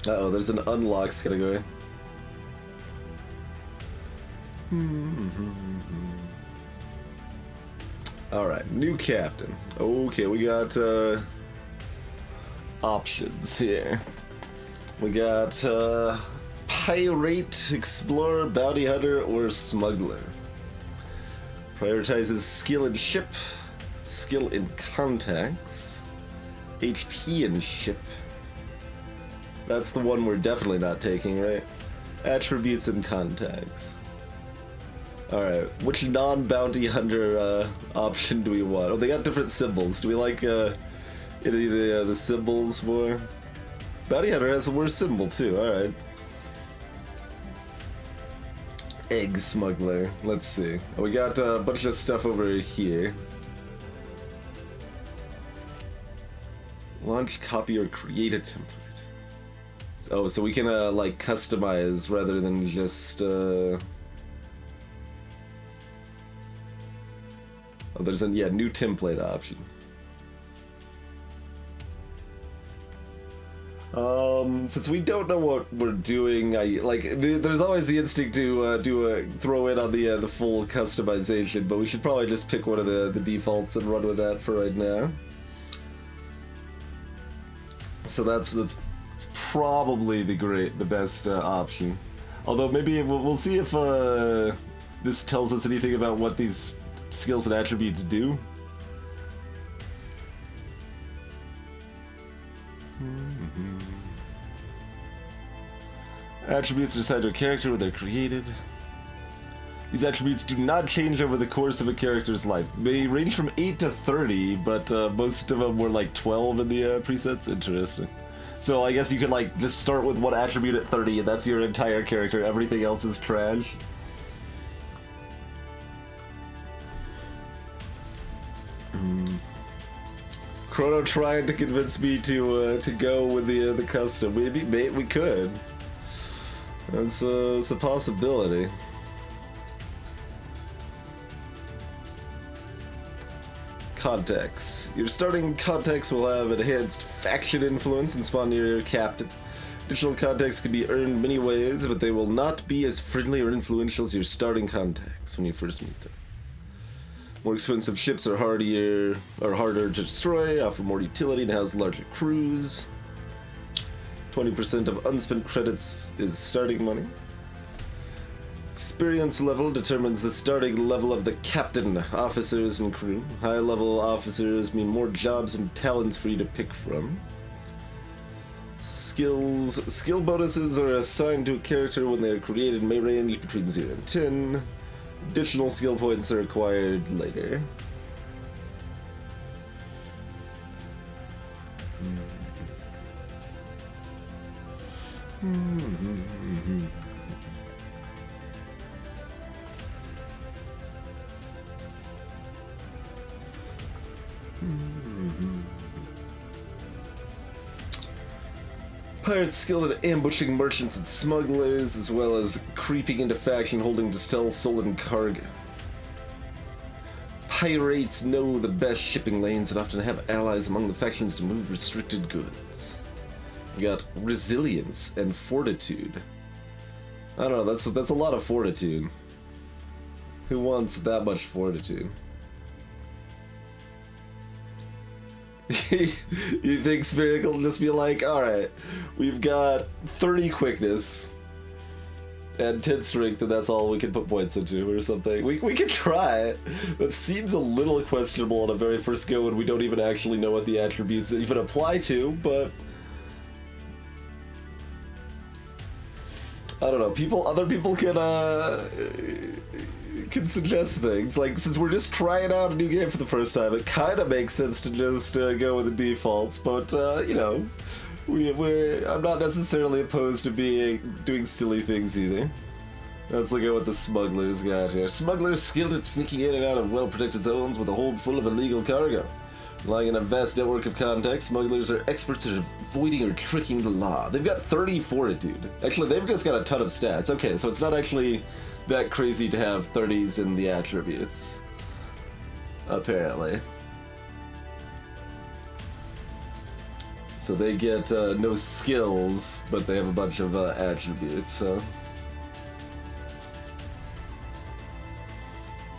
Uh-oh, there's an unlocks category. Alright, new captain. Okay, we got options here. We got pirate, explorer, bounty hunter, or smuggler. Prioritizes skill in ship, skill in contacts, HP in ship. That's the one we're definitely not taking, right? Attributes and contacts. Alright, which non-bounty hunter option do we want? Oh, they got different symbols. Do we like any of the symbols more? Bounty hunter has the worst symbol too, alright. Egg smuggler, let's see. Oh, we got a bunch of stuff over here. Launch, copy, or create a template. Oh, so we can like customize rather than just Oh, there's a new template option. Since we don't know what we're doing, there's always the instinct to throw in on the full customization, but we should probably just pick one of the defaults and run with that for right now. So that's probably the best option. Although maybe we'll see if this tells us anything about what these skills and attributes do. Attributes are assigned to a character when they're created. These attributes do not change over the course of a character's life. They range from 8 to 30, but most of them were like 12 in the presets. Interesting. So I guess you could like just start with one attribute at 30 and that's your entire character. Everything else is trash. Chrono trying to convince me to go with the custom. Maybe we could. It's a possibility. Contacts. Your starting contacts will have enhanced faction influence and spawn your captain. Additional contacts can be earned many ways, but they will not be as friendly or influential as your starting contacts when you first meet them. More expensive ships are harder to destroy, offer more utility, and house larger crews. 20% of unspent credits is starting money. Experience level determines the starting level of the captain, officers, and crew. High-level officers mean more jobs and talents for you to pick from. Skill bonuses are assigned to a character when they are created and may range between 0 and 10. Additional skill points are acquired later. Pirates skilled at ambushing merchants and smugglers, as well as creeping into faction holding to sell stolen cargo. Pirates know the best shipping lanes and often have allies among the factions to move restricted goods. We got resilience and fortitude. I don't know, that's a lot of fortitude. Who wants that much fortitude? You think Spherical will just be like, alright, we've got 30 quickness and 10 strength, and that's all we can put points into, or something. We can try it. That seems a little questionable on a very first go when we don't even actually know what the attributes even apply to, but I don't know. Other people can suggest things. Like, since we're just trying out a new game for the first time, it kind of makes sense to just go with the defaults. But you know, I'm not necessarily opposed to doing silly things either. Let's look at what the smugglers got here. Smugglers skilled at sneaking in and out of well-protected zones with a hold full of illegal cargo. Relying on a vast network of contacts, smugglers are experts at avoiding or tricking the law. They've got 30 fortitude. Actually, they've just got a ton of stats. Okay, so it's not actually that crazy to have 30s in the attributes. Apparently. So they get no skills, but they have a bunch of attributes, so...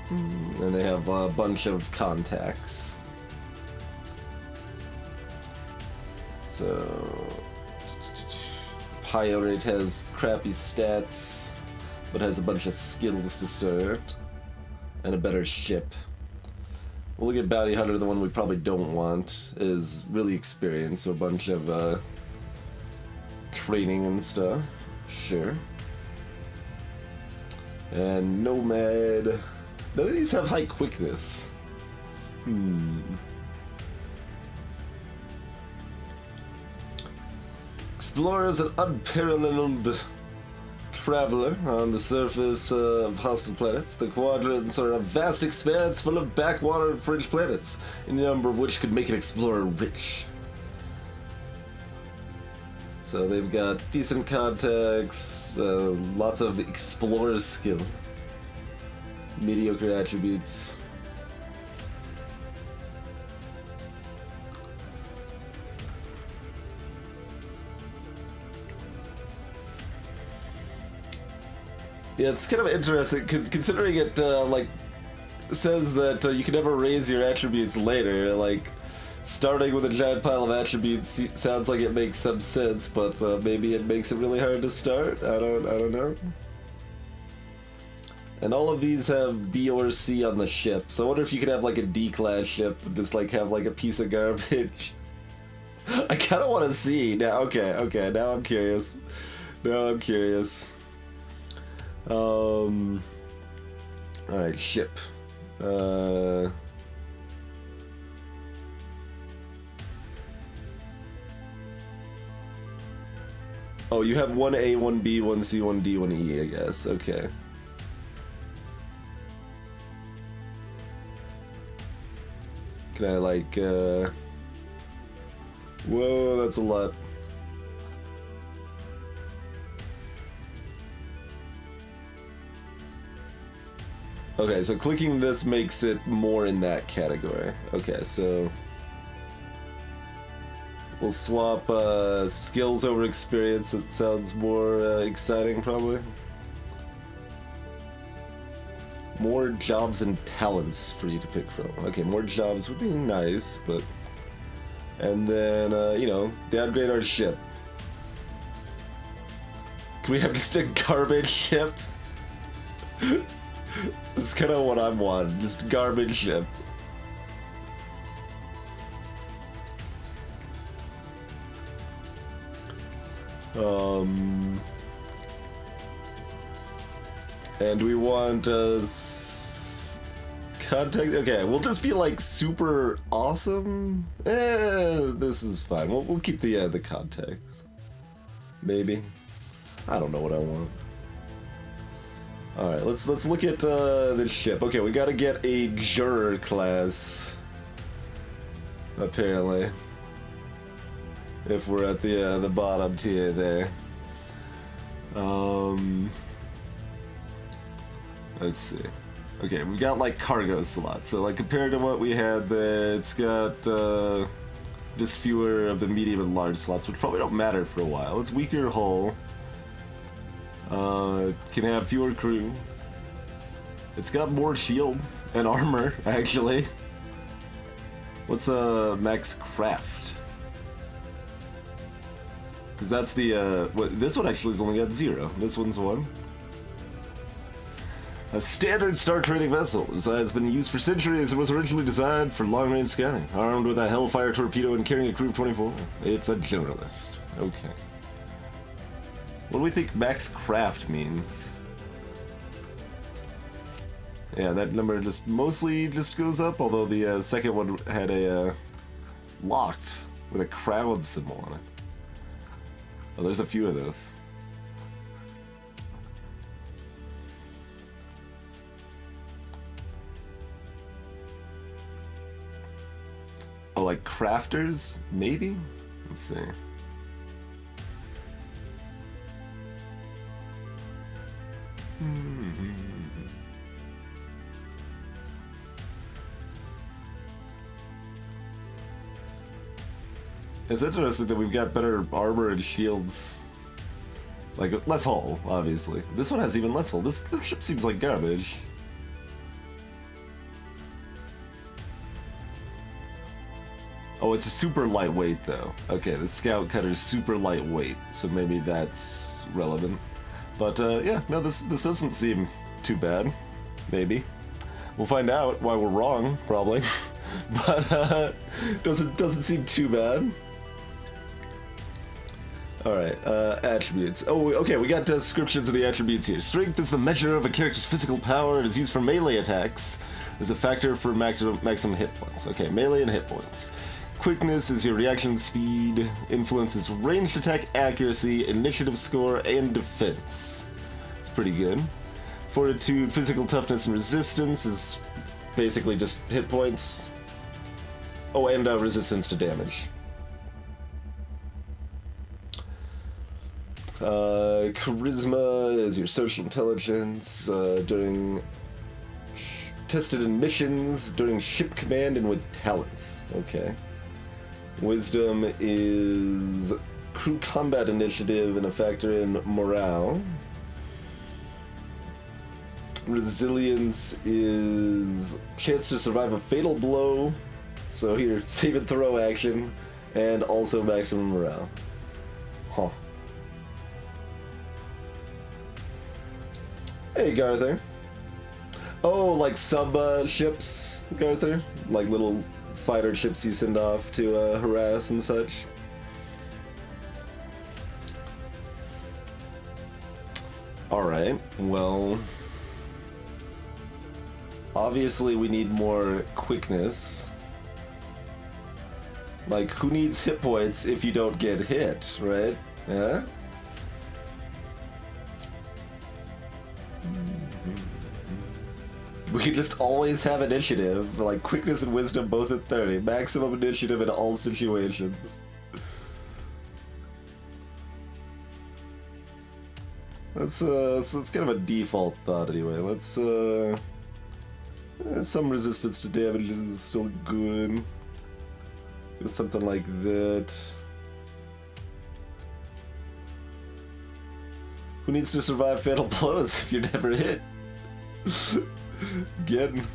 And they have a bunch of contacts. So... Pyrite has crappy stats, but has a bunch of skills to start. And a better ship. We'll look at Bounty Hunter, the one we probably don't want, is really experienced, so a bunch of training and stuff. Sure. And Nomad. None of these have high quickness. Explorer is an unparalleled traveler on the surface of hostile planets. The quadrants are a vast expanse full of backwater and fringe planets, any number of which could make an explorer rich. So they've got decent contacts, lots of explorer skill, mediocre attributes. Yeah, it's kind of interesting, considering it, like, says that you can never raise your attributes later. Like, starting with a giant pile of attributes sounds like it makes some sense, but maybe it makes it really hard to start. I don't know. And all of these have B or C on the ship, so I wonder if you could have, like, a D-class ship and just, like, have, like, a piece of garbage. I kind of want to see. Now, okay, now I'm curious. Alright, ship. Oh, you have 1A, 1B, 1C, 1D, 1E, I guess. Okay. Can I, like, Whoa, that's a lot. Okay, so clicking this makes it more in that category. Okay, so... We'll swap skills over experience. It sounds more exciting, probably. More jobs and talents for you to pick from. Okay, more jobs would be nice, but... And then, you know, downgrade our ship. Can we have just a garbage ship? That's kind of what I want, just garbage ship. And we want contact. Okay, we'll just be like super awesome. This is fine. We'll keep the contacts. Maybe. I don't know what I want. All right, let's look at the ship. Okay, we gotta get a juror class. Apparently, if we're at the bottom tier there. Let's see. Okay, we've got like cargo slots. So like compared to what we had there, it's got just fewer of the medium and large slots, which probably don't matter for a while. It's weaker hull. Can have fewer crew. It's got more shield and armor, actually. What's max craft? Because that's the this one actually has only got 0. This one's 1. A standard star trading vessel has been used for centuries and was originally designed for long-range scanning. Armed with a Hellfire torpedo and carrying a crew of 24. It's a generalist. Okay. What do we think max craft means? Yeah, that number just mostly just goes up, although the second one had a locked with a crowd symbol on it. Oh, there's a few of those. Oh, like crafters? Maybe? Let's see. It's interesting that we've got better armor and shields. Like, less hull, obviously. This one has even less hull. This ship seems like garbage. Oh, it's a super lightweight, though. Okay, the Scout Cutter is super lightweight, so maybe that's relevant. But, yeah, no, this doesn't seem too bad. Maybe. We'll find out why we're wrong, probably. But, doesn't seem too bad. Alright, attributes. Oh, okay, we got descriptions of the attributes here. Strength is the measure of a character's physical power. It is used for melee attacks. As a factor for maximum hit points. Okay, melee and hit points. Quickness is your reaction speed. Influence is ranged attack accuracy, initiative score, and defense. It's pretty good. Fortitude, physical toughness, and resistance is basically just hit points. Oh, and resistance to damage. Charisma is your social intelligence during tested in missions, during ship command, and with talents. Okay. Wisdom is crew combat initiative and a factor in morale. Resilience is chance to survive a fatal blow. So here, save and throw action, and also maximum morale. Huh. Hey, Garther. Oh, like sub-ships, Garther? Like little fighter ships you send off to harass and such? Alright, well... Obviously we need more quickness. Like, who needs hit points if you don't get hit, right? Yeah? We could just always have initiative, like quickness and wisdom both at 30. Maximum initiative in all situations. That's kind of a default thought anyway. Let's some resistance to damage is still good. Do something like that. Who needs to survive fatal blows if you're never hit? Again.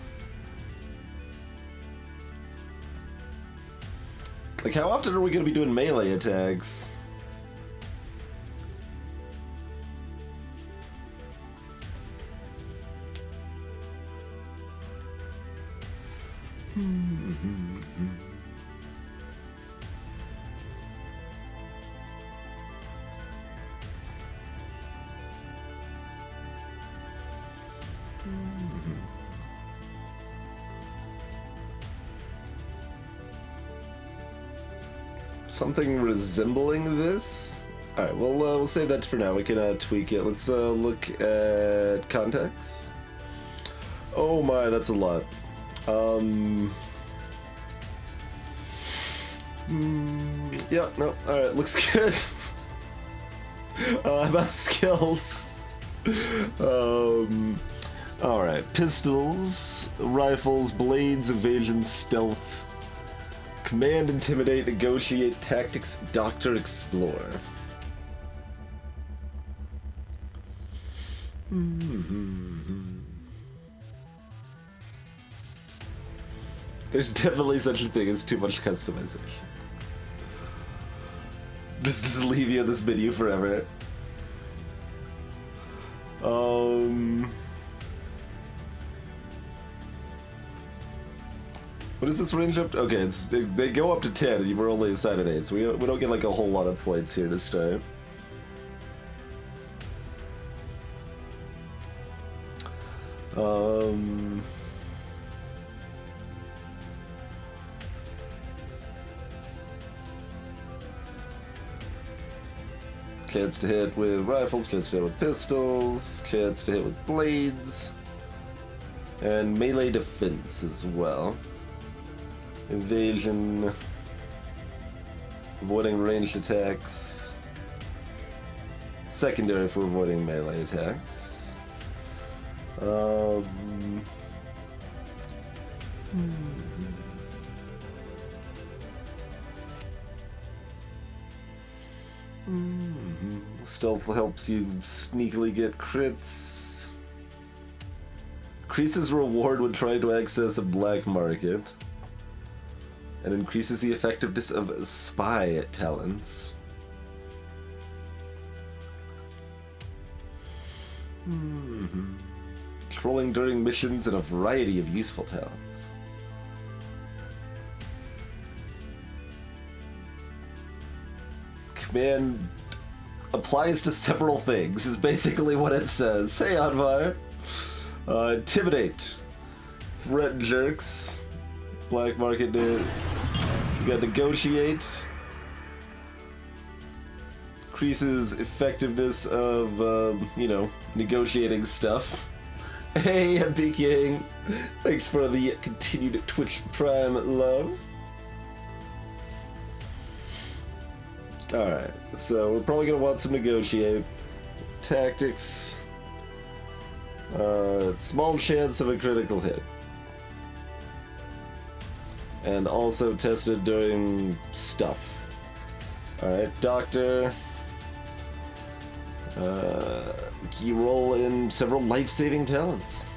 Like, how often are we going to be doing melee attacks? Something resembling this? Alright, well, we'll save that for now. We can tweak it. Let's look at context. Oh my, that's a lot. Yeah, no, alright, looks good. How about skills? Alright, pistols, rifles, blades, evasion, stealth. Command, intimidate, negotiate, tactics, doctor, explore. There's definitely such a thing as too much customization. Just leave you in this menu forever. What is this range up to? Okay, they go up to 10 and you were only assigned at 8, so we don't get like a whole lot of points here to start. Chance to hit with rifles, chance to hit with pistols, chance to hit with blades, and melee defense as well. Evasion, avoiding ranged attacks, secondary for avoiding melee attacks. Stealth helps you sneakily get crits. Increases reward when trying to access a black market. And increases the effectiveness of spy talents. Controlling during missions and a variety of useful talents. Command applies to several things, is basically what it says. Hey, Anvar. Intimidate. Threat jerks. Black market dude. You got negotiate. Increases effectiveness of, negotiating stuff. Hey, MP King. Thanks for the continued Twitch Prime love. Alright, so we're probably going to want some negotiate. Tactics. Small chance of a critical hit. And also tested during stuff. Alright, Doctor. You roll in several life-saving talents.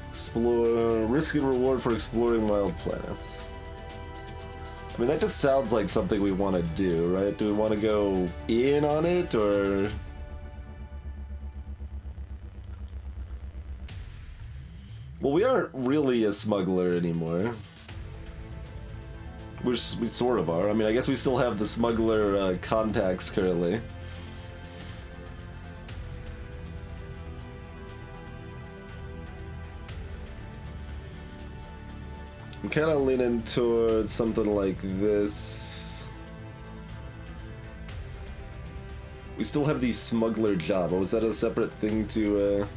Explore. Risk and reward for exploring wild planets. I mean, that just sounds like something we want to do, right? Do we want to go in on it, or... Well, we aren't really a smuggler anymore. We sort of are. I mean, I guess we still have the smuggler contacts currently. I'm kind of leaning towards something like this. We still have the smuggler job. Oh, is that a separate thing to...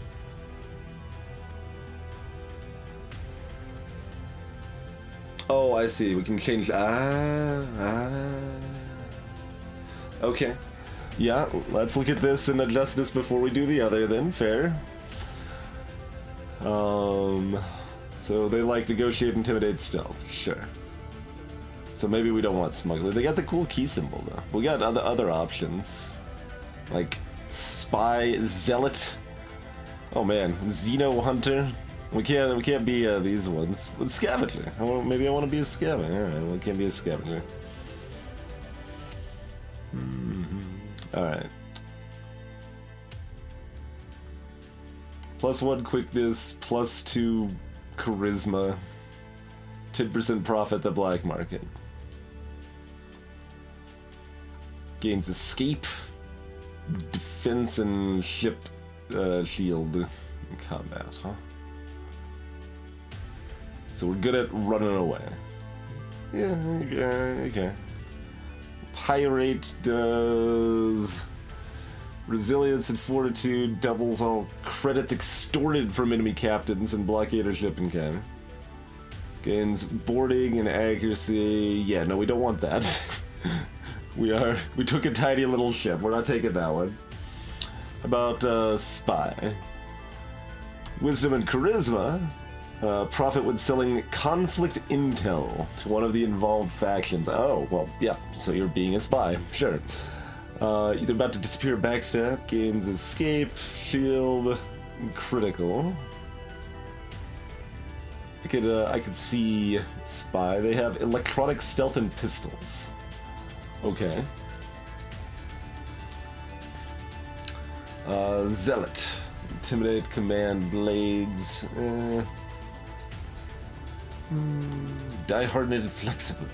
Oh, I see. We can change... Okay. Yeah, let's look at this and adjust this before we do the other then. Fair. So they like negotiate, intimidate, stealth. Sure. So maybe we don't want smuggler. They got the cool key symbol though. We got other options. Like spy, zealot. Oh man, Xeno hunter. We can't be these ones. But scavenger. Maybe I want to be a scavenger. All right, well, we can't be a scavenger. All right. +1 quickness, +2 charisma, 10% profit the black market. Gains escape, defense, and ship shield in combat, huh? So we're good at running away. Yeah, okay. Pirate does resilience and fortitude, doubles all credits extorted from enemy captains and blockader ship encounter. Gains boarding and accuracy. Yeah, no, we don't want that. We took a tiny little ship. We're not taking that one. About spy. Wisdom and charisma. Profit when selling conflict intel to one of the involved factions. Oh, well, yeah, so you're being a spy, sure. Either about to disappear, backstab, gains escape, shield, critical. I could see spy. They have electronic stealth and pistols. Okay. Zealot, intimidate, command, blades. Die-hardened and flexible.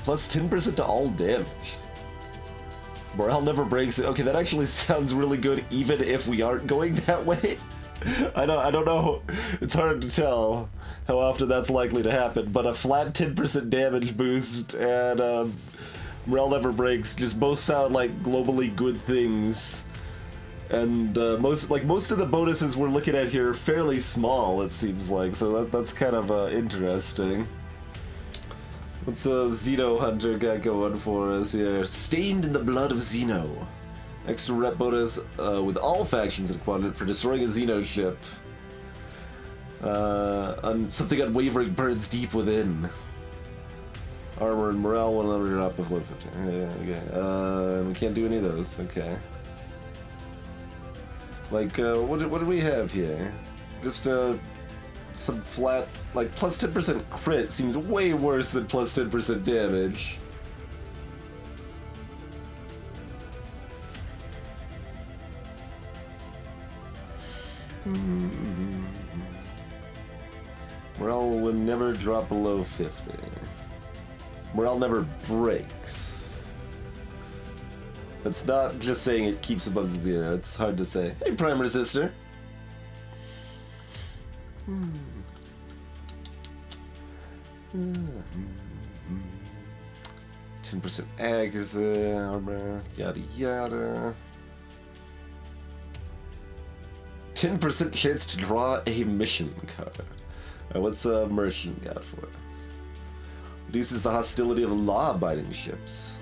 +10% to all damage. Morale never breaks it. Okay, that actually sounds really good even if we aren't going that way. I don't know. It's hard to tell how often that's likely to happen, but a flat 10% damage boost and morale never breaks just both sound like globally good things. And most of the bonuses we're looking at here are fairly small, it seems like, so that's kind of interesting. What's Xeno Hunter got going for us here? Stained in the blood of Xeno. Extra rep bonus with all factions in quadrant for destroying a Xeno ship. Something unwavering burns deep within. Armor and morale 100 up with 150. Yeah, okay. can't do any of those. Okay. Like, what do we have here? Just, some flat, like, plus 10% crit seems way worse than plus 10% damage. Morale will never drop below 50. Morale never breaks. That's not just saying it keeps above 0. It's hard to say. Hey, Prime Resistor. 10% armor, yada yada. 10% chance to draw a mission card. Alright, what's Merchant got for us? Reduces the hostility of law-abiding ships.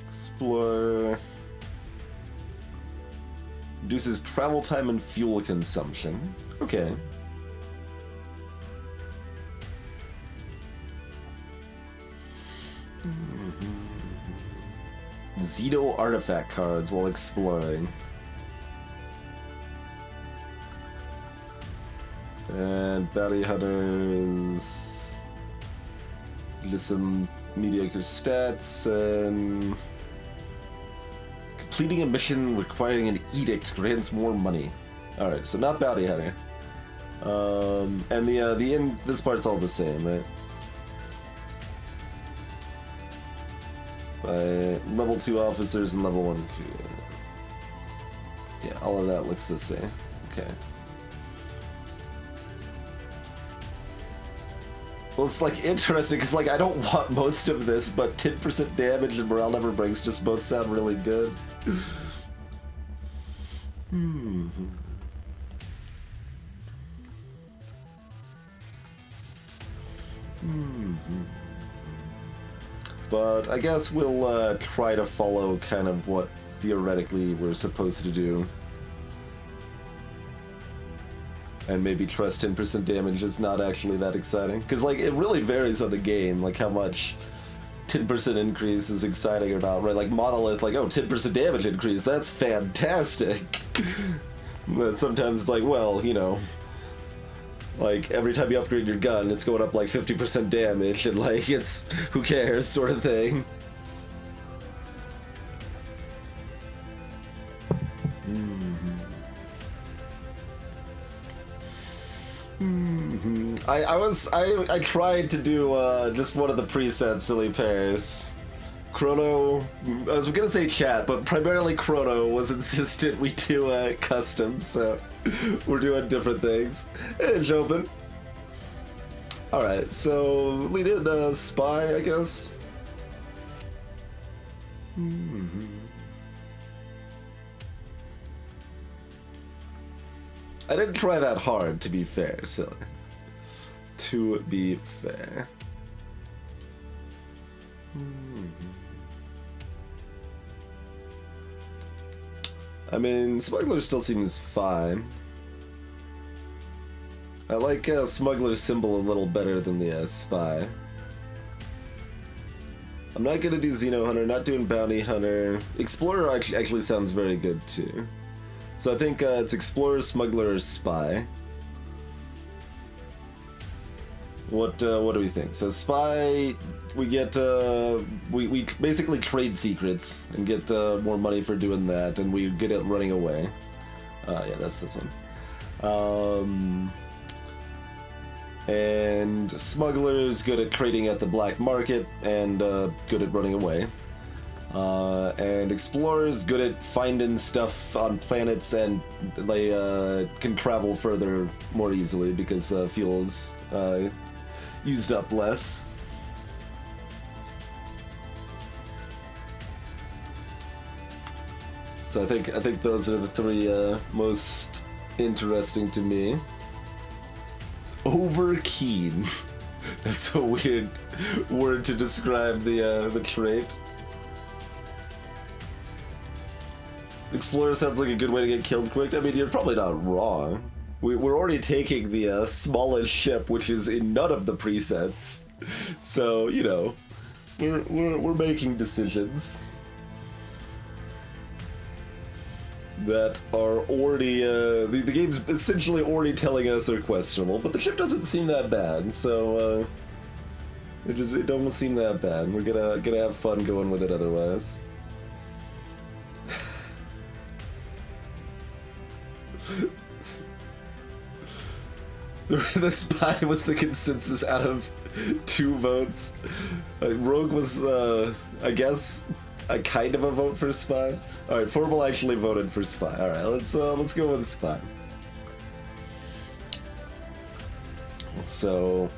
Explore. Reduces travel time and fuel consumption. Okay. Zito artifact cards while exploring. And bounty hunters. Just some mediocre stats and completing a mission requiring an edict grants more money. All right, so not bounty hunter. And the end. This part's all the same, right? By level 2 officers and level 1 crew. Yeah, all of that looks the same. Okay. Well, it's like interesting because like I don't want most of this, but 10% damage and morale never breaks just both sound really good. But I guess we'll try to follow kind of what theoretically we're supposed to do. And maybe trust 10% damage is not actually that exciting. Because, like, it really varies on the game, like, how much 10% increase is exciting or not, right? Like, Monolith, like, oh, 10% damage increase, that's fantastic. But sometimes it's like, well, you know, like, every time you upgrade your gun, it's going up, like, 50% damage, and, like, it's, who cares, sort of thing. I tried to do just one of the preset silly pairs. Chrono, I was gonna say chat, but primarily Chrono was insistent we do custom, so we're doing different things. Hey, Jobin. Alright, so lead in Spy, I guess. I didn't try that hard, to be fair, so... To be fair. I mean, Smuggler still seems fine. I like Smuggler's symbol a little better than the Spy. I'm not gonna do Xeno Hunter, not doing Bounty Hunter. Explorer actually sounds very good too. So I think it's Explorer, Smuggler, or Spy. What do we think? So Spy, we get we basically trade secrets and get more money for doing that, and we get it running away. Yeah, that's this one. And Smuggler is good at trading at the black market and good at running away. And Explorer is good at finding stuff on planets, and they can travel further more easily because fuel's used up less. So I think those are the three most interesting to me. Overkeen. That's a weird word to describe the trait. Explorer sounds like a good way to get killed quick. I mean, you're probably not wrong. we're already taking the smallest ship, which is in none of the presets. So, you know, we're making decisions that are already, the game's essentially already telling us are questionable, but the ship doesn't seem that bad, so, it don't seem that bad. We're gonna have fun going with it otherwise. The spy was the consensus out of 2 votes. Rogue was, I guess, a kind of a vote for spy. All right, Formal actually voted for spy. All right, let's go with spy. So,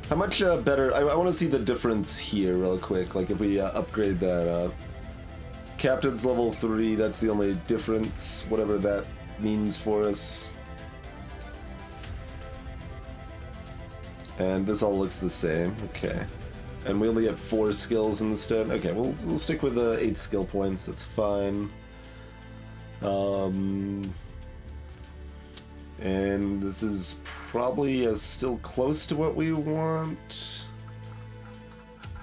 how much better? I want to see the difference here real quick. Like if we upgrade that. Captain's level 3. That's the only difference. Whatever that means for us. And this all looks the same. Okay. And we only have 4 skills instead. Okay, we'll stick with 8 skill points. That's fine. And this is probably still close to what we want.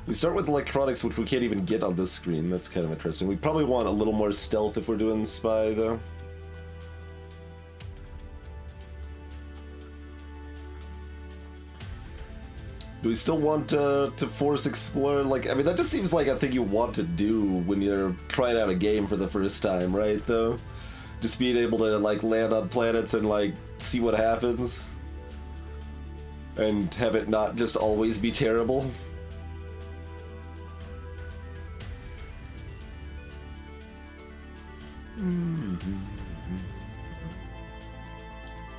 We start with electronics, which we can't even get on this screen. That's kind of interesting. We probably want a little more stealth if we're doing spy, though. Do we still want to force explore? Like, I mean, that just seems like a thing you want to do when you're trying out a game for the first time, right, though? Just being able to, like, land on planets and, like, see what happens. And have it not just always be terrible.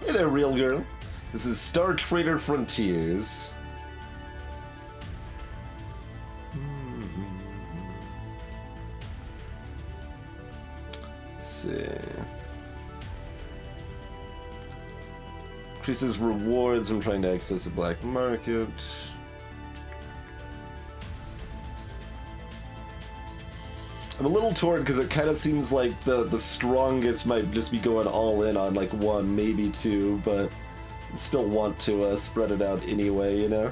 Hey there, real girl. This is Star Trader Frontiers. Let's see. Increases rewards when trying to access the black market. I'm a little torn because it kind of seems like the strongest might just be going all in on like 1, maybe 2, but still want to spread it out anyway, you know?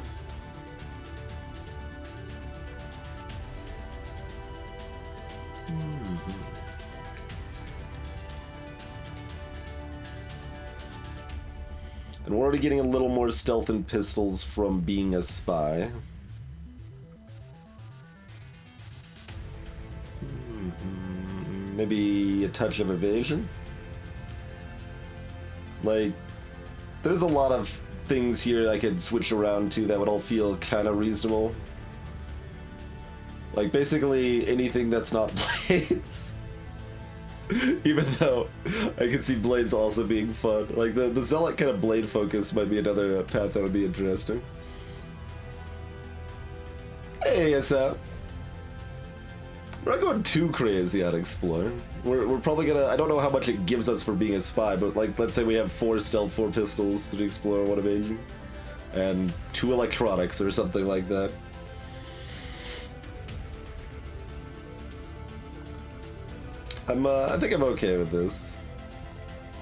And we're already getting a little more stealth and pistols from being a spy. Maybe a touch of evasion? Like, there's a lot of things here I could switch around to that would all feel kind of reasonable. Like, basically anything that's not blades. Even though I can see blades also being fun. Like, the Zealot kind of blade focus might be another path that would be interesting. Hey, Asa. We're not going too crazy on Explore. We're probably gonna... I don't know how much it gives us for being a spy, but, like, let's say we have 4 stealth, 4 pistols, 3 Explore, 1 evasion, and 2 electronics or something like that. I think I'm okay with this.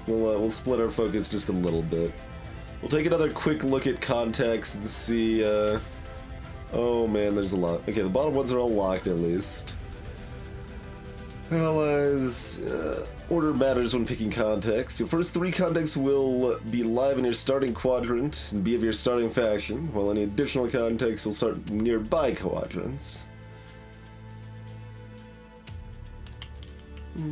We'll split our focus just a little bit. We'll take another quick look at contacts and see, oh man, there's a lot. Okay, the bottom ones are all locked at least. Allies, order matters when picking contacts. Your first 3 contacts will be live in your starting quadrant and be of your starting faction, while any additional contacts will start nearby quadrants. Do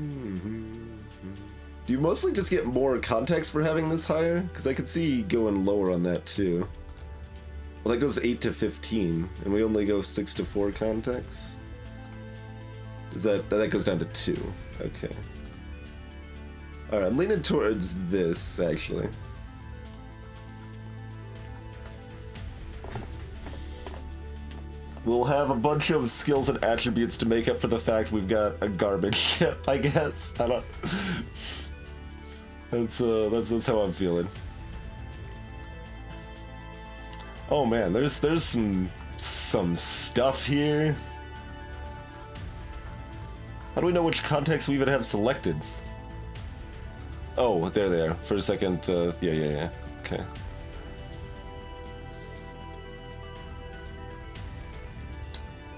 you mostly just get more contacts for having this higher? Because I could see going lower on that too. Well, that goes 8 to 15, and we only go 6 to 4 contacts. Is that goes down to 2? Okay. All right, I'm leaning towards this actually. We'll have a bunch of skills and attributes to make up for the fact we've got a garbage ship, I guess. I don't... That's how I'm feeling. Oh man, there's some stuff here. How do we know which contacts we even have selected? Oh, there they are. For a second, yeah. Okay.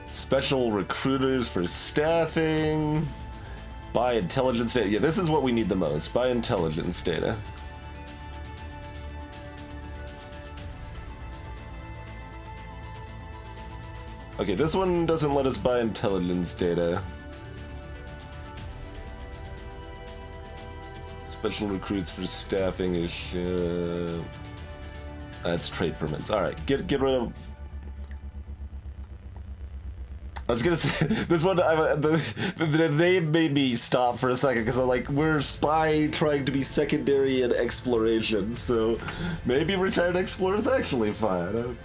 Special recruiters for staffing. Buy intelligence data. Yeah, this is what we need the most. Buy intelligence data. Okay, this one doesn't let us buy intelligence data. Special recruits for staffing is that's trade permits. All right, get rid of. I was gonna say this one. The name made me stop for a second because I'm like, we're spy trying to be secondary in exploration, so maybe retired explorer is actually fine.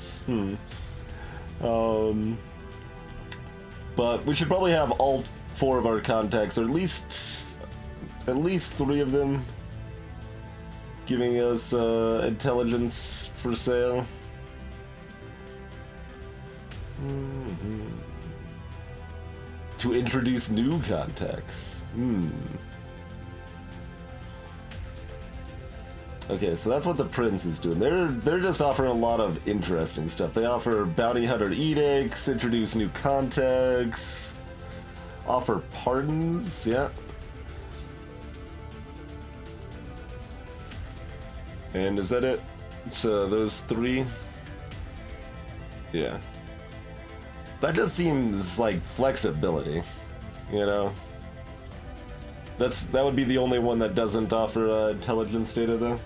But we should probably have all 4 of our contacts, or at least 3 of them, giving us intelligence for sale. To introduce new contacts. Okay, so that's what the Prince is doing. They're just offering a lot of interesting stuff. They offer bounty hunter edicts, introduce new contacts, offer pardons, yeah. And is that it? So those 3? Yeah. That just seems like flexibility, you know? That would be the only one that doesn't offer intelligence data, though.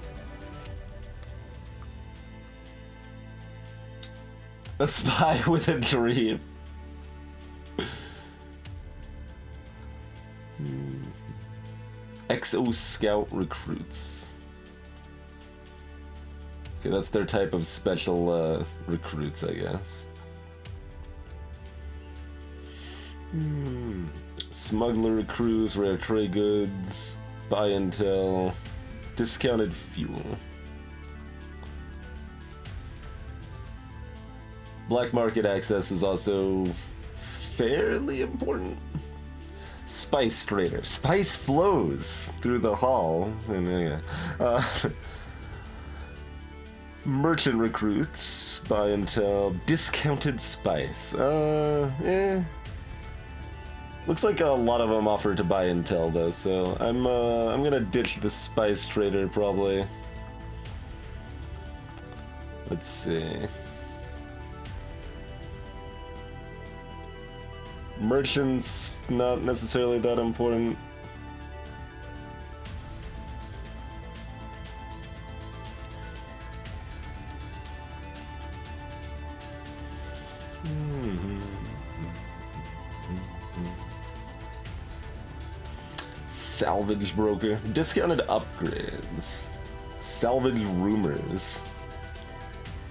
A spy with a dream. Exo Scout recruits. Okay, that's their type of special recruits, I guess. Smuggler recruits, rare trade goods, buy intel, discounted fuel. Black market access is also fairly important. Spice trader. Spice flows through the hall. Merchant recruits, buy intel, discounted spice. Looks like a lot of them offer to buy intel though, so I'm gonna ditch the spice trader probably. Let's see. Merchants, not necessarily that important. Salvage broker. Discounted upgrades. Salvage rumors.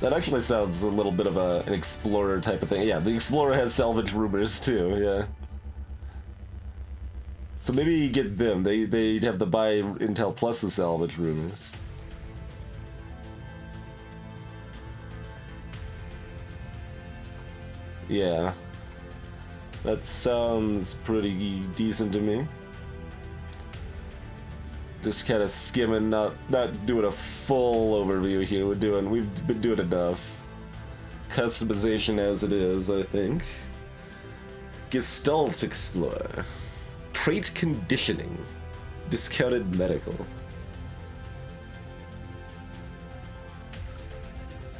That actually sounds a little bit of an explorer type of thing. Yeah, the explorer has salvage rumors too, yeah. So maybe you get them. They'd have the buy intel plus the salvage rumors. Yeah. That sounds pretty decent to me. Just kind of skimming, not doing a full overview here. We've been doing enough customization as it is, I think. Gestalt Explorer, trait conditioning, discounted medical.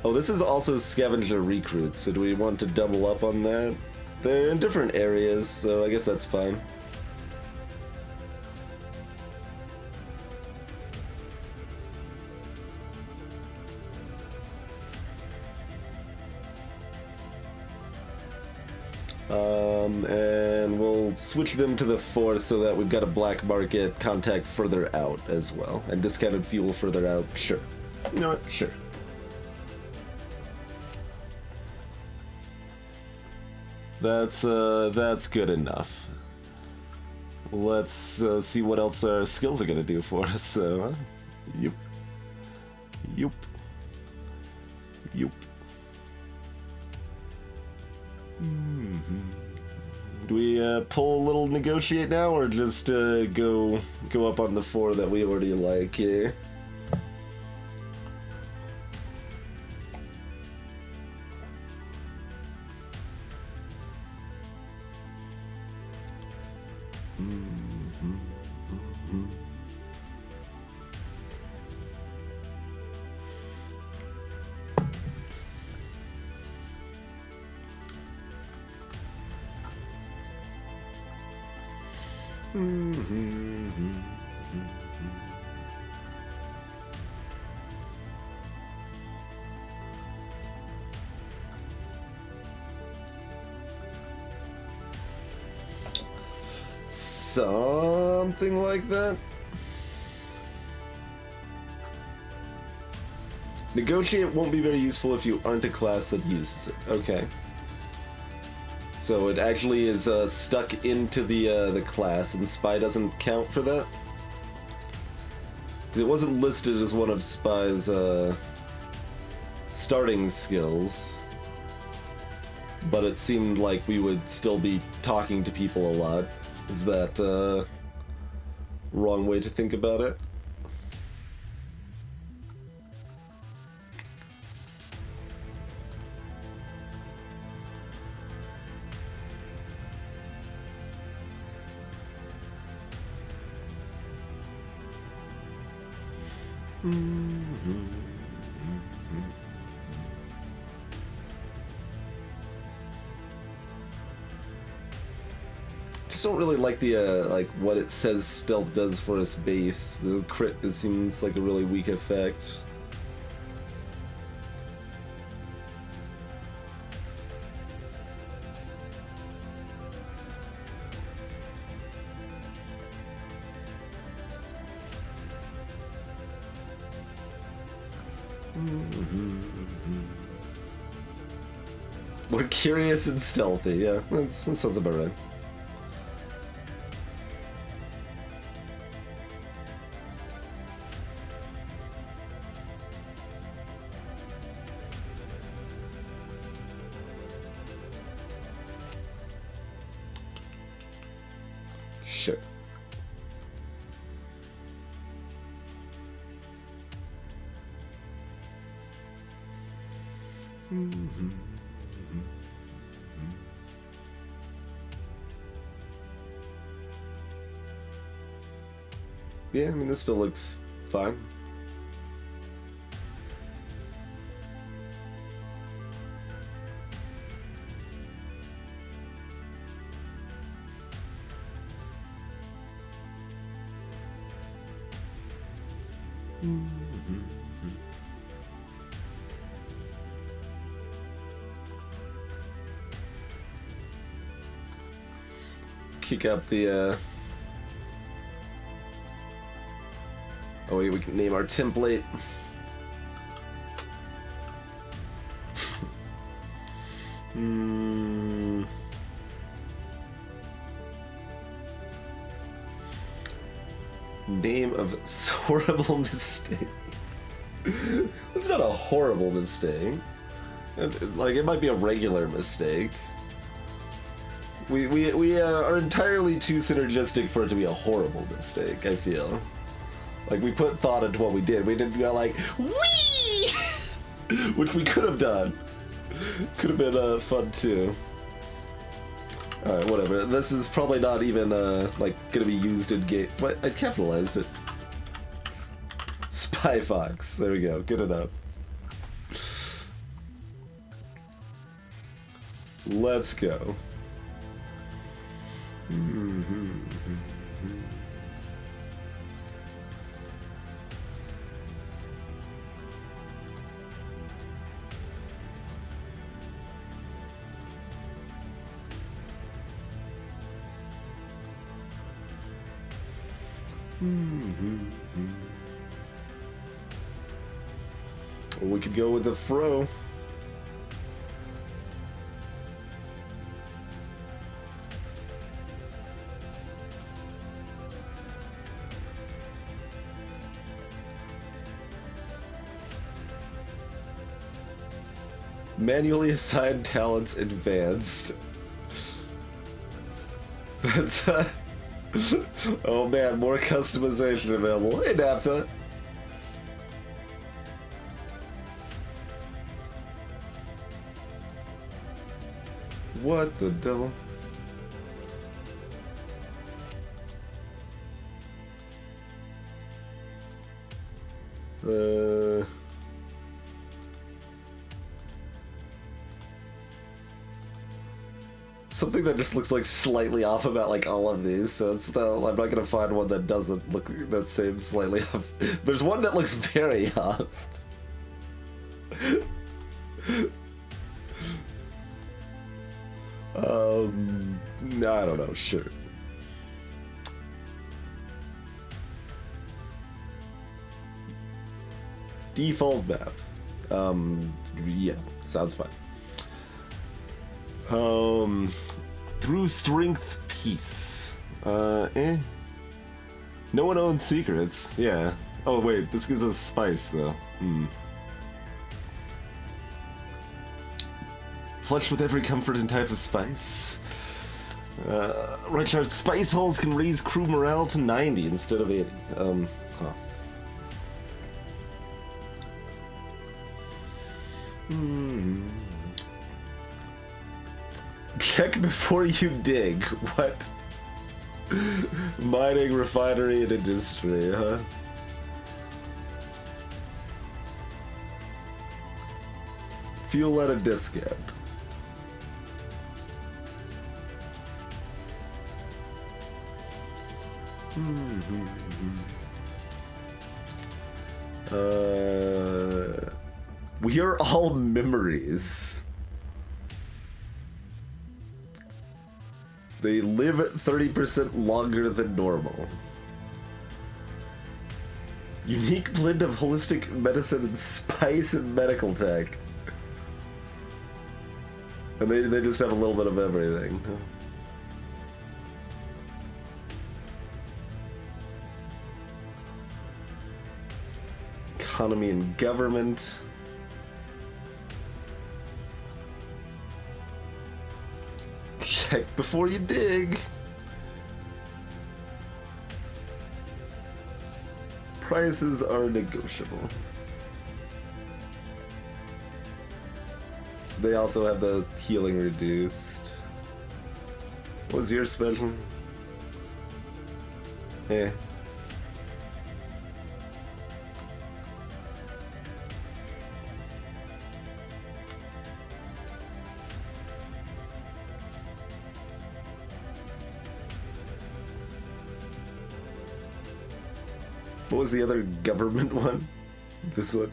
Oh, this is also scavenger recruits. So do we want to double up on that? They're in different areas, so I guess that's fine. And we'll switch them to the 4th so that we've got a black market contact further out as well. And discounted fuel further out, sure. You know what? Sure. That's good enough. Let's see what else our skills are gonna do for us, so... Yup. Yup. Yup. Do we pull a little negotiate now, or just go up on the 4 that we already like here? Something like that. Negotiate won't be very useful if you aren't a class that uses it. Okay. So it actually is stuck into the class, and Spy doesn't count for that? Because it wasn't listed as one of Spy's starting skills. But it seemed like we would still be talking to people a lot. Is that wrong way to think about it? Just don't really like the like what it says stealth does for its base. The crit seems like a really weak effect. We're curious and stealthy, yeah, that sounds about right. Sure. Yeah, I mean, this still looks fine. Kick up the oh wait, we can name our template. Name of horrible mistake. It's not a horrible mistake. Like, it might be a regular mistake. We are entirely too synergistic for it to be a horrible mistake, I feel. Like, we put thought into what we did. We didn't go like, wee! Which we could have done. Could have been fun too. Alright, whatever. This is probably not even, like, gonna be used in game. But I capitalized it. Spy Fox. There we go. Good enough. Let's go. We could go with the Fro. Manually assigned talents advanced. That's oh man, more customization available. Hey, Naphtha. What the devil? Something that just looks like slightly off about like all of these, so it's not, I'm not gonna find one that doesn't look that same slightly off. There's one that looks very off. I don't know, sure. Default map. Yeah, sounds fine. Through strength, peace. No one owns secrets. Yeah. Oh wait, this gives us spice though. Flushed with every comfort and type of spice. Right chart, spice holes can raise crew morale to 90 instead of 80. Huh. Check before you dig. What? Mining, refinery, and industry, huh? Fuel at a discount. We are all memories. They live at 30% longer than normal. Unique blend of holistic medicine and spice and medical tech. And they just have a little bit of everything. Economy and government. Check before you dig. Prices are negotiable. So they also have the healing reduced. What was your special? Eh. What was the other government one? This one?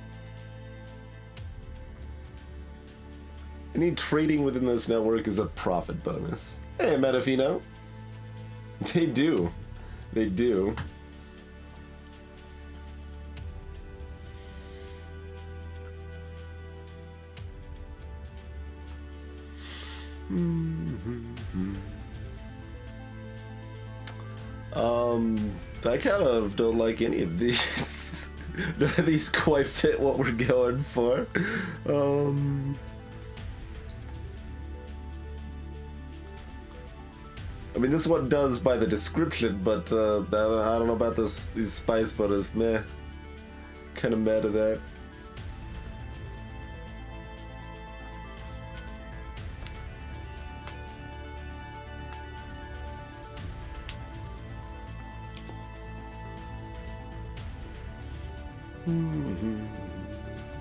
Any trading within this network is a profit bonus. Hey, Metafino. They do. They do. I kind of don't like any of these. None of these quite fit what we're going for. I mean, this one does by the description, but I don't know about these spice butters. Meh. Kind of mad at that.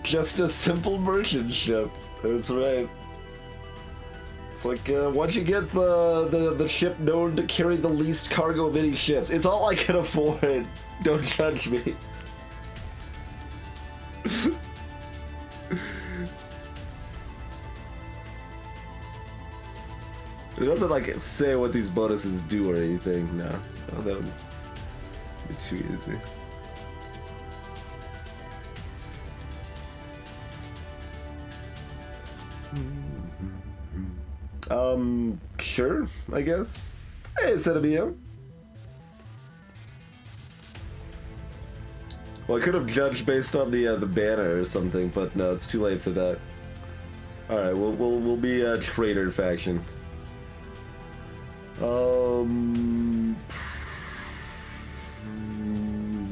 Just a simple merchant ship. That's right. It's like, why'd you get the ship known to carry the least cargo of any ships? It's all I can afford. Don't judge me. It doesn't like say what these bonuses do or anything. No, oh, that would be too easy. Sure, I guess. Hey, Cenobio. Well, I could have judged based on the banner or something, but no, it's too late for that. All right, we'll be a traitor faction.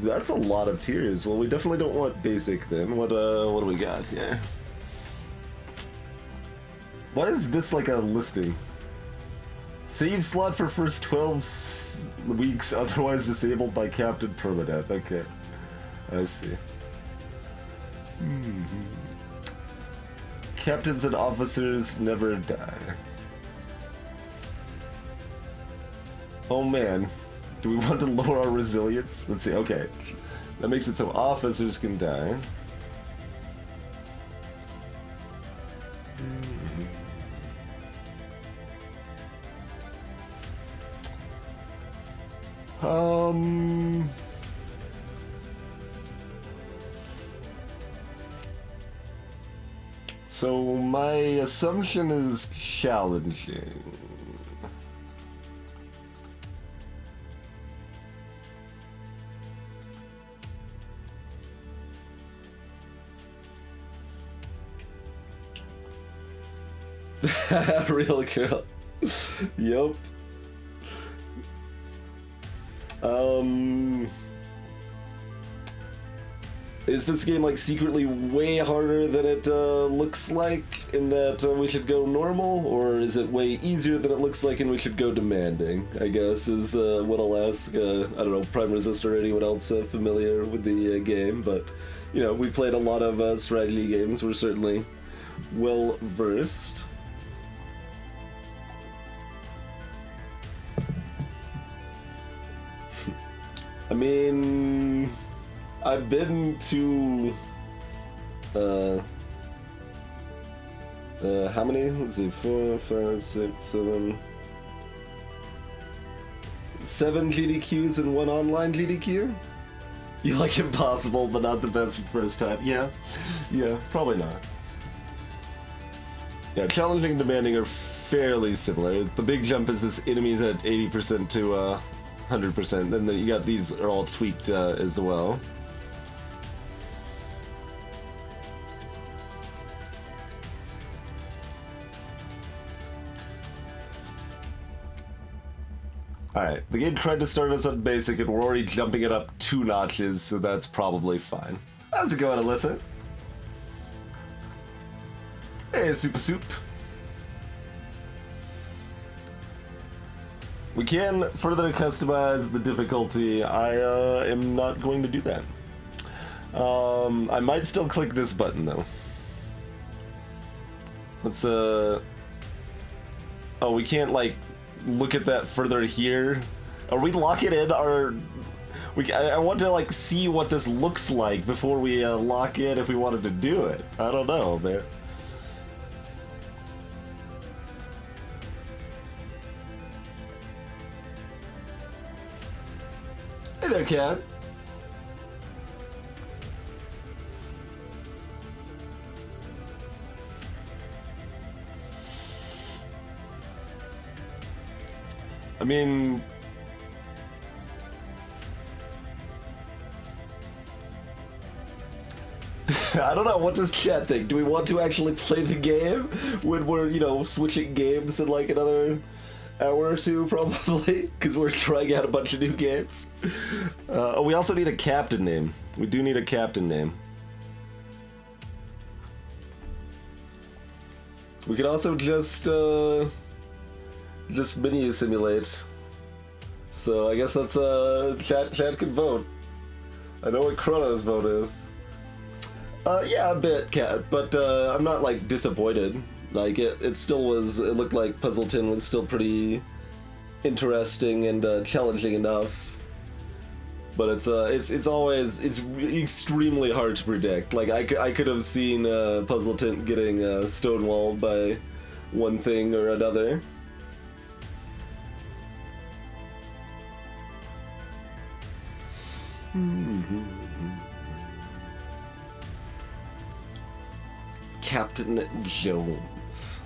That's a lot of tiers. Well, we definitely don't want basic then. What do we got here? Why is this like a listing? Save slot for first 12 weeks, otherwise disabled by Captain Permadeath. Okay, I see. Captains and officers never die. Oh man, do we want to lower our resilience? Let's see, okay. That makes it so officers can die. So my assumption is challenging. Real girl. Yup. Is this game like secretly way harder than it looks like in that we should go normal, or is it way easier than it looks like and we should go demanding, I guess is what I'll ask, I don't know, Prime Resistor or anyone else familiar with the game, but you know, we played a lot of strategy games, we're certainly well versed. I mean, I've been to, how many? Let's see, 4, 5, 6, 7. 7 GDQs and 1 online GDQ? You like impossible, but not the best for first time. Yeah, probably not. Yeah, challenging and demanding are fairly similar. The big jump is this enemies at 80% to 100%. Then you got these are all tweaked as well. Alright, the game tried to start us on basic and we're already jumping it up 2 notches, so that's probably fine. How's it going, Alyssa? Hey, Super Soup. We can further customize the difficulty. I am not going to do that. I might still click this button though. Let's oh, we can't like look at that further here. Are we locking in our? I want to like see what this looks like before we lock in if we wanted to do it. I don't know, man. Hey there, cat. I mean, I don't know, what does chat think? Do we want to actually play the game when we're, you know, switching games in like another hour or two, probably? Because we're trying out a bunch of new games. Oh, we also need a captain name. We do need a captain name. We could also just menu simulate. So I guess that's chat can vote. I know what Chrono's vote is. Yeah, a bit, cat, but I'm not like disappointed. Like it still was. It looked like Puzzleton was still pretty interesting and challenging enough. But it's always extremely hard to predict. Like I could have seen Puzzleton getting stonewalled by one thing or another. Captain Jones.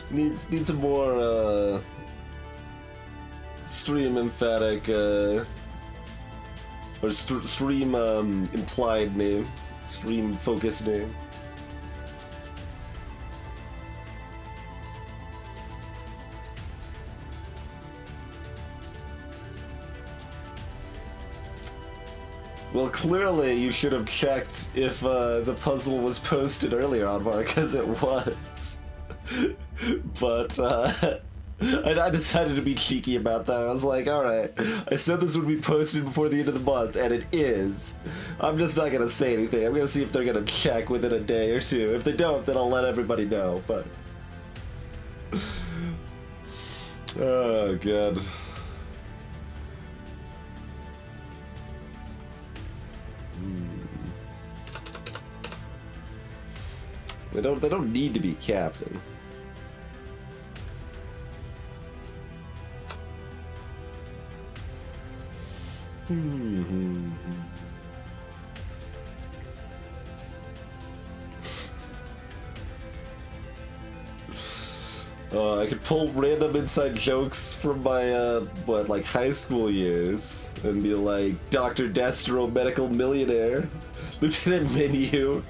Needs a more stream emphatic or stream implied name, stream focused name. Well, clearly you should have checked if the puzzle was posted earlier on, Mark, because it was. But I decided to be cheeky about that. I was like, alright, I said this would be posted before the end of the month, and it is. I'm just not going to say anything. I'm going to see if they're going to check within a day or two. If they don't, then I'll let everybody know, but... Oh, God. They don't need to be captain. I could pull random inside jokes from my, like high school years and be like, Dr. Destro, medical millionaire, Lieutenant Menu.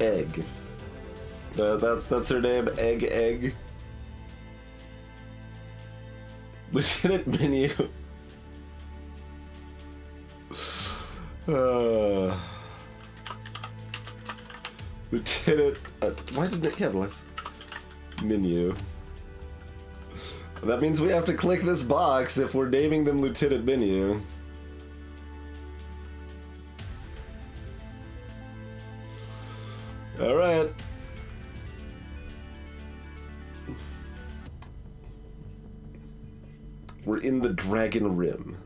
Egg. That's her name, Egg. Lieutenant Menu. Lieutenant... why didn't it capitalize? Menu. That means we have to click this box if we're naming them Lieutenant Menu. Alright. We're in the Dragon Rim.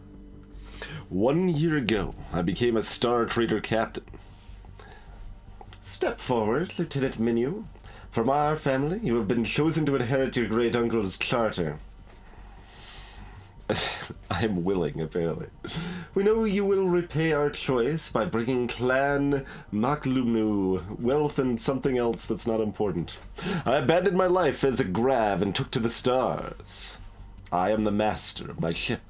1 year ago, I became a Star Trader captain. Step forward, Lieutenant Menu. From our family, you have been chosen to inherit your great uncle's charter. I am willing, apparently. We know you will repay our choice by bringing Clan Maklumnu wealth and something else that's not important. I abandoned my life as a grav and took to the stars. I am the master of my ship.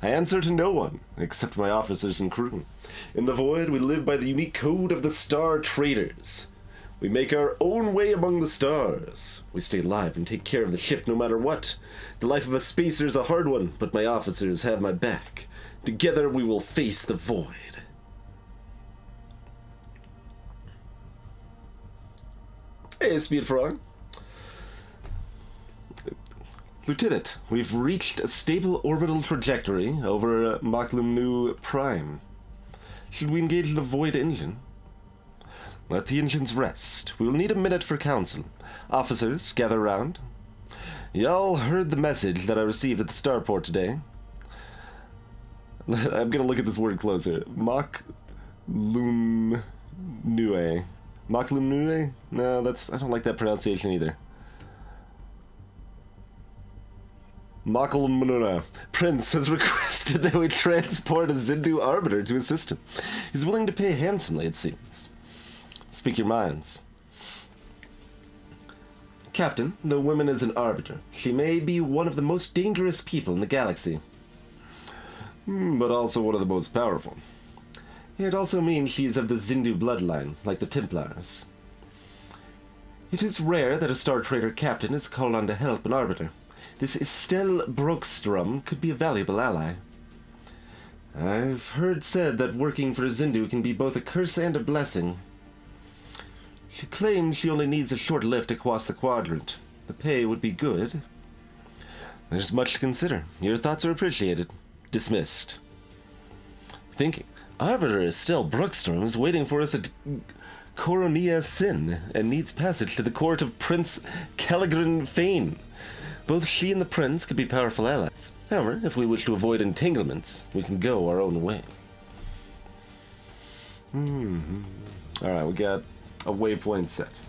I answer to no one except my officers and crew. In the void, we live by the unique code of the Star Traders. We make our own way among the stars. We stay alive and take care of the ship no matter what. The life of a spacer is a hard one, but my officers have my back. Together we will face the void. Hey, Speed Frog. Lieutenant, we've reached a stable orbital trajectory over Maklumnu Prime. Should we engage the void engine? Let the engines rest. We will need a minute for council. Officers, gather round. Y'all heard the message that I received at the starport today. I'm gonna look at this word closer. Maklumnue. Maklumnue? No, I don't like that pronunciation either. Maklumnue. Prince has requested that we transport a Zindu Arbiter to assist him. He's willing to pay handsomely, it seems. Speak your minds. Captain, no woman is an arbiter. She may be one of the most dangerous people in the galaxy. But also one of the most powerful. It also means she is of the Zindu bloodline, like the Templars. It is rare that a Star Trader captain is called on to help an arbiter. This Estelle Brokstrom could be a valuable ally. I've heard said that working for a Zindu can be both a curse and a blessing. She claims she only needs a short lift across the quadrant. The pay would be good. There's much to consider. Your thoughts are appreciated. Dismissed. Thinking. Arbiter Estelle Brookstrom is waiting for us at Coronia Sin and needs passage to the court of Prince Caligran Fane. Both she and the prince could be powerful allies. However, if we wish to avoid entanglements, we can go our own way. Alright, we got a waypoint set.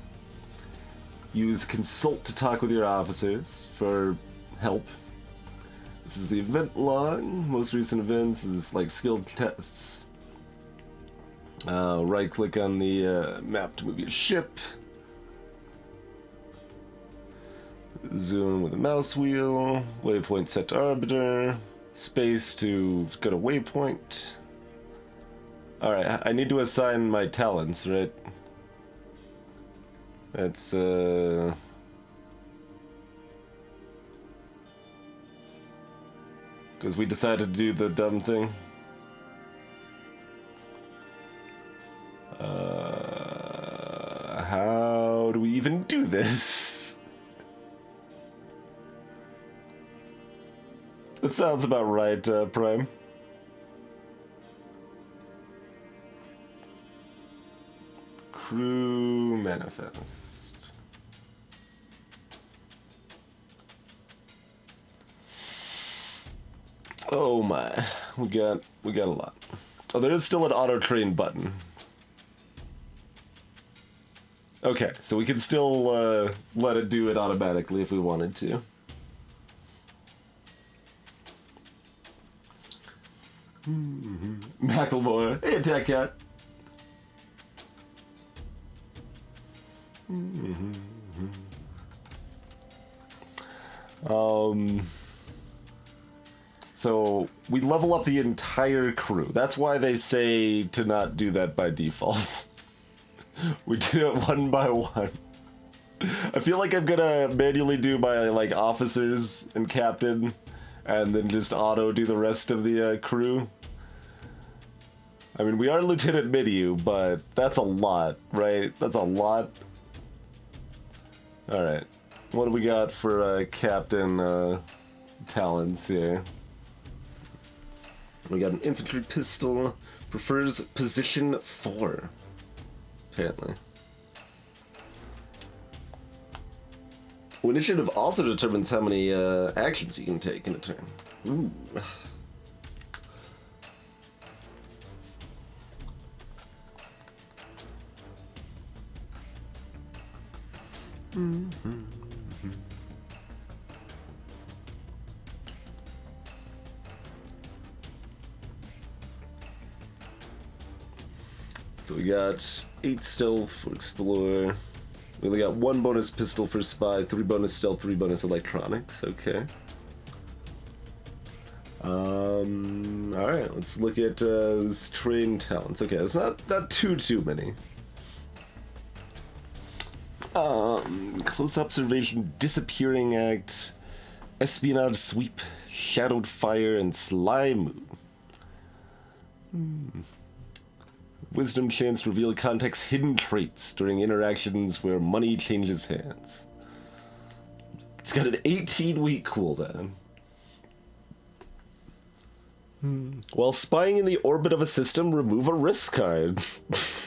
Use consult to talk with your officers for help. This is the event log. Most recent events is like skill tests. Right click on the map to move your ship. Zoom with the mouse wheel. Waypoint set to arbiter. Space to go to waypoint. Alright, I need to assign my talents, right? That's, because we decided to do the dumb thing. How do we even do this? That sounds about right, Prime. Crew manifest. Oh my, we got a lot. Oh, there is still an auto train button. Okay, so we can still let it do it automatically if we wanted to. Macklemore, hey, Attack Cat. So we level up the entire crew. That's why they say to not do that by default. We do it one by one. I feel like I'm gonna manually do my like officers and captain, and then just auto do the rest of the crew. I mean, we are Lieutenant Midiu, but that's a lot, right? That's a lot. All right, what do we got for captain talents here? We got an infantry pistol, prefers position 4. Apparently. Initiative also determines how many actions you can take in a turn. Ooh. So we got 8 stealth for explorer. We only got 1 bonus pistol for spy, 3 bonus stealth, 3 bonus electronics. Okay. Alright, let's look at this train talents. Okay, it's not too many. Close observation, disappearing act, espionage sweep, shadowed fire, and slime. Wisdom chance to reveal context hidden traits during interactions where money changes hands. It's got an 18-week cooldown. While spying in the orbit of a system, remove a risk card.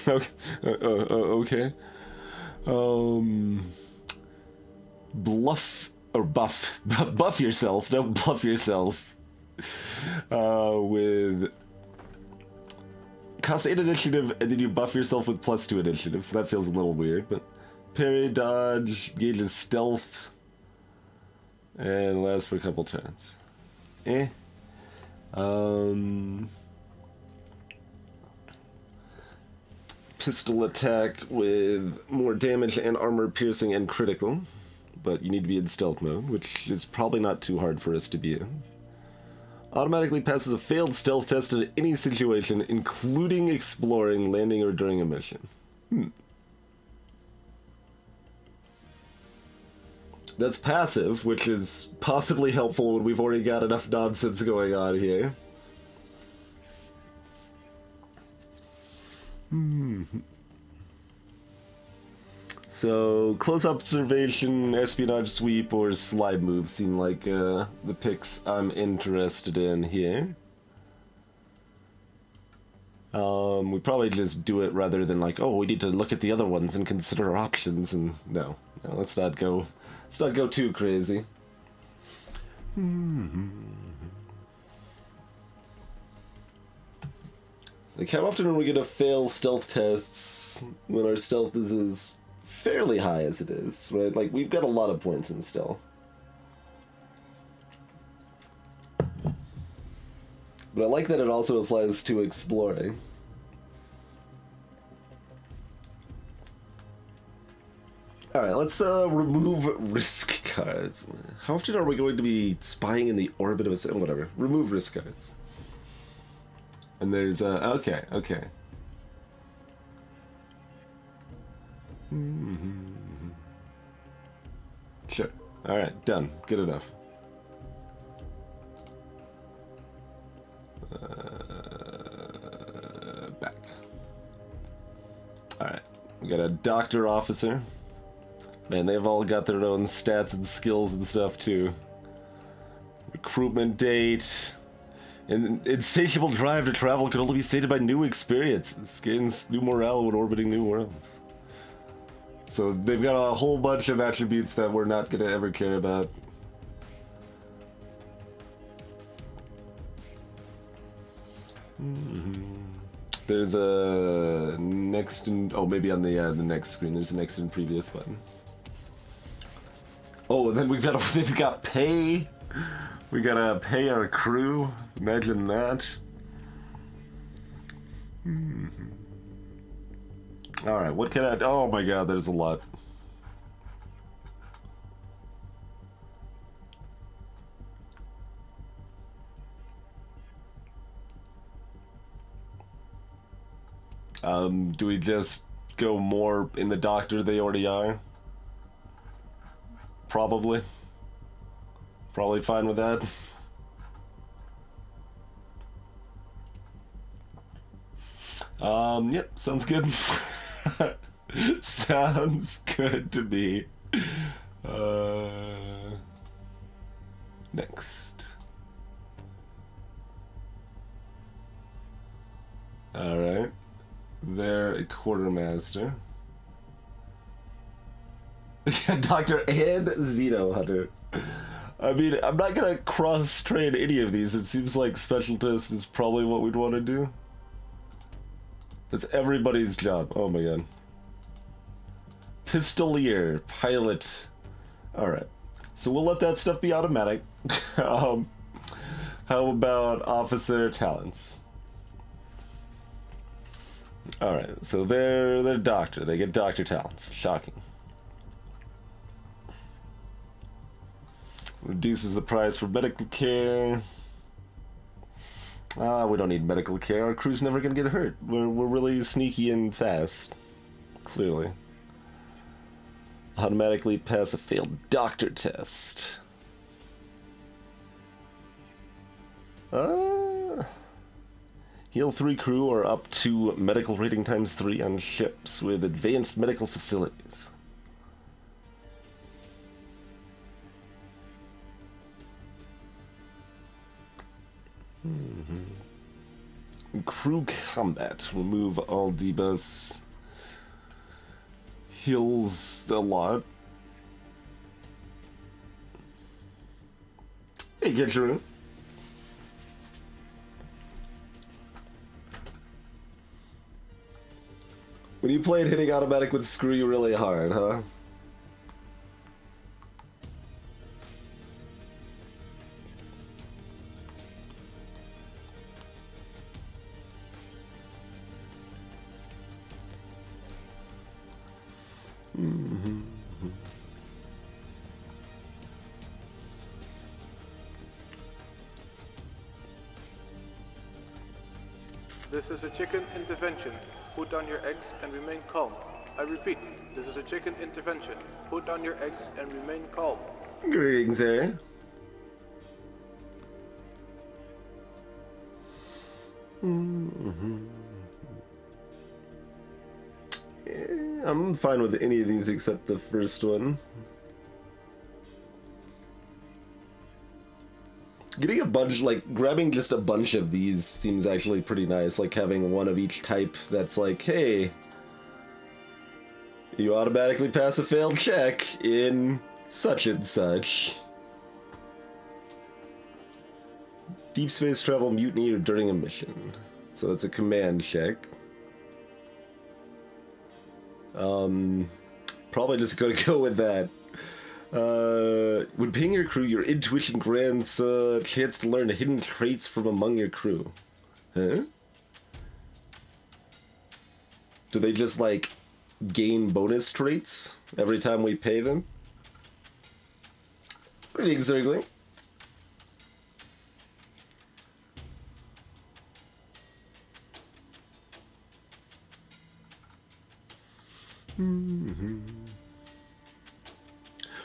Okay. Bluff or buff yourself. Don't bluff yourself. With cost 8 initiative, and then you buff yourself with +2 initiative, so that feels a little weird, but parry, dodge, gauges stealth, and lasts for a couple turns. Pistol attack with more damage and armor piercing and critical, but you need to be in stealth mode, which is probably not too hard for us to be in. Automatically passes a failed stealth test in any situation, including exploring, landing, or during a mission. That's passive, which is possibly helpful when we've already got enough nonsense going on here. So, close observation, espionage sweep, or slide move seem like the picks I'm interested in here. We probably just do it rather than like, oh, we need to look at the other ones and consider our options, and no, let's not go too crazy. Like, how often are we gonna fail stealth tests when our stealth is as fairly high as it is, right? Like, we've got a lot of points in stealth. But I like that it also applies to exploring. Alright, let's remove risk cards. How often are we going to be spying in the orbit of a... whatever. Remove risk cards. And there's, okay. Alright, done. Good enough. Back. Alright. We got a doctor officer. Man, they've all got their own stats and skills and stuff, too. Recruitment date. An insatiable drive to travel can only be sated by new experiences. Gains new morale when orbiting new worlds. So they've got a whole bunch of attributes that we're not going to ever care about. There's a next in... Oh, maybe on the next screen. There's a next in previous button. Oh, and then they've got pay. We gotta pay our crew. Imagine that. Alright, what can I... Oh my god, there's a lot. Do we just go more in the doctor they already are? Probably. Probably fine with that. Yep, sounds good. Sounds good to me. Next. Alright. They're a quartermaster. Doctor and Xeno Hunter. I mean, I'm not gonna cross-train any of these. It seems like specialist is probably what we'd want to do. That's everybody's job. Oh my god. Pistolier, pilot. Alright. So we'll let that stuff be automatic. How about officer talents? Alright, so they're doctor. They get doctor talents. Shocking. Reduces the price for medical care. We don't need medical care. Our crew's never gonna get hurt. We're really sneaky and fast. Clearly. Automatically pass a failed doctor test. Heal 3 crew are up to medical rating ×3 on ships with advanced medical facilities. Crew combat. Remove all debuffs. Heals a lot. Hey, get your room. When you played hitting automatic would screw you really hard, huh? This is a chicken intervention. Put down your eggs and remain calm. I repeat, this is a chicken intervention. Put down your eggs and remain calm. Greetings, Area. Yeah, I'm fine with any of these except the first one. Getting a bunch, like, grabbing just a bunch of these seems actually pretty nice, like having one of each type that's like, hey, you automatically pass a failed check in such and such. Deep space travel, mutiny, or during a mission. So that's a command check. Probably just gonna go with that. When paying your crew, your intuition grants a chance to learn hidden traits from among your crew. Huh? Do they just, like, gain bonus traits every time we pay them? Greetings, Zergling.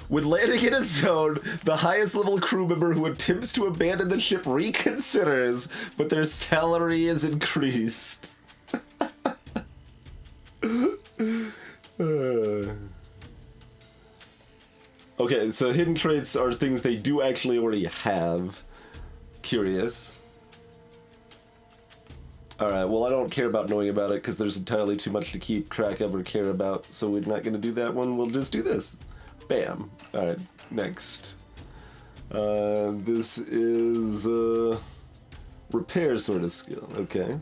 When landing in a zone, the highest level crew member who attempts to abandon the ship reconsiders, but their salary is increased. Okay, so hidden traits are things they do actually already have. Curious. Alright, well I don't care about knowing about it because there's entirely too much to keep track of or care about, so we're not going to do that one, we'll just do this. Bam. Alright, next. This is repair sort of skill, okay.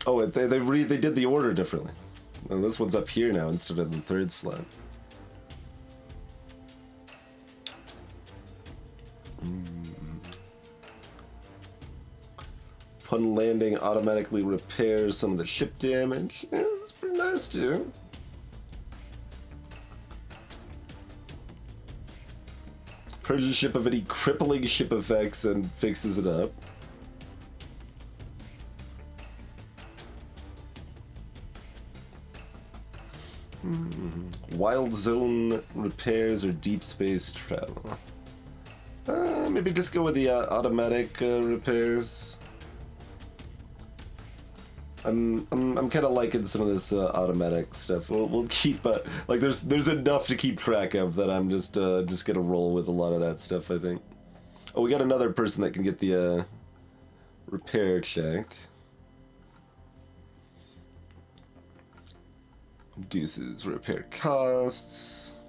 Oh, they did the order differently. Well, this one's up here now instead of the third slot. Upon landing, automatically repairs some of the ship damage. Yeah, that's pretty nice too. Purges ship of any crippling ship effects and fixes it up. Wild zone repairs or deep space travel. Maybe just go with the automatic repairs. I'm kind of liking some of this automatic stuff. We'll keep like there's enough to keep track of that I'm just gonna roll with a lot of that stuff, I think. Oh, we got another person that can get the repair check. Reduces repair costs.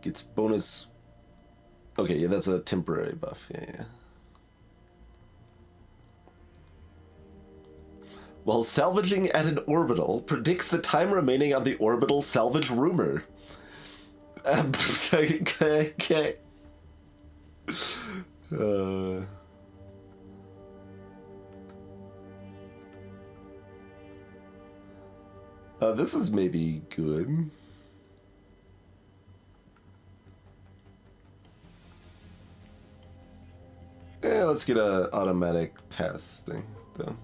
Gets bonus. Okay, yeah, that's a temporary buff. Yeah. While salvaging at an orbital, predicts the time remaining on the orbital salvage rumor. Okay. This is maybe good. Yeah, let's get a automatic pass thing, though.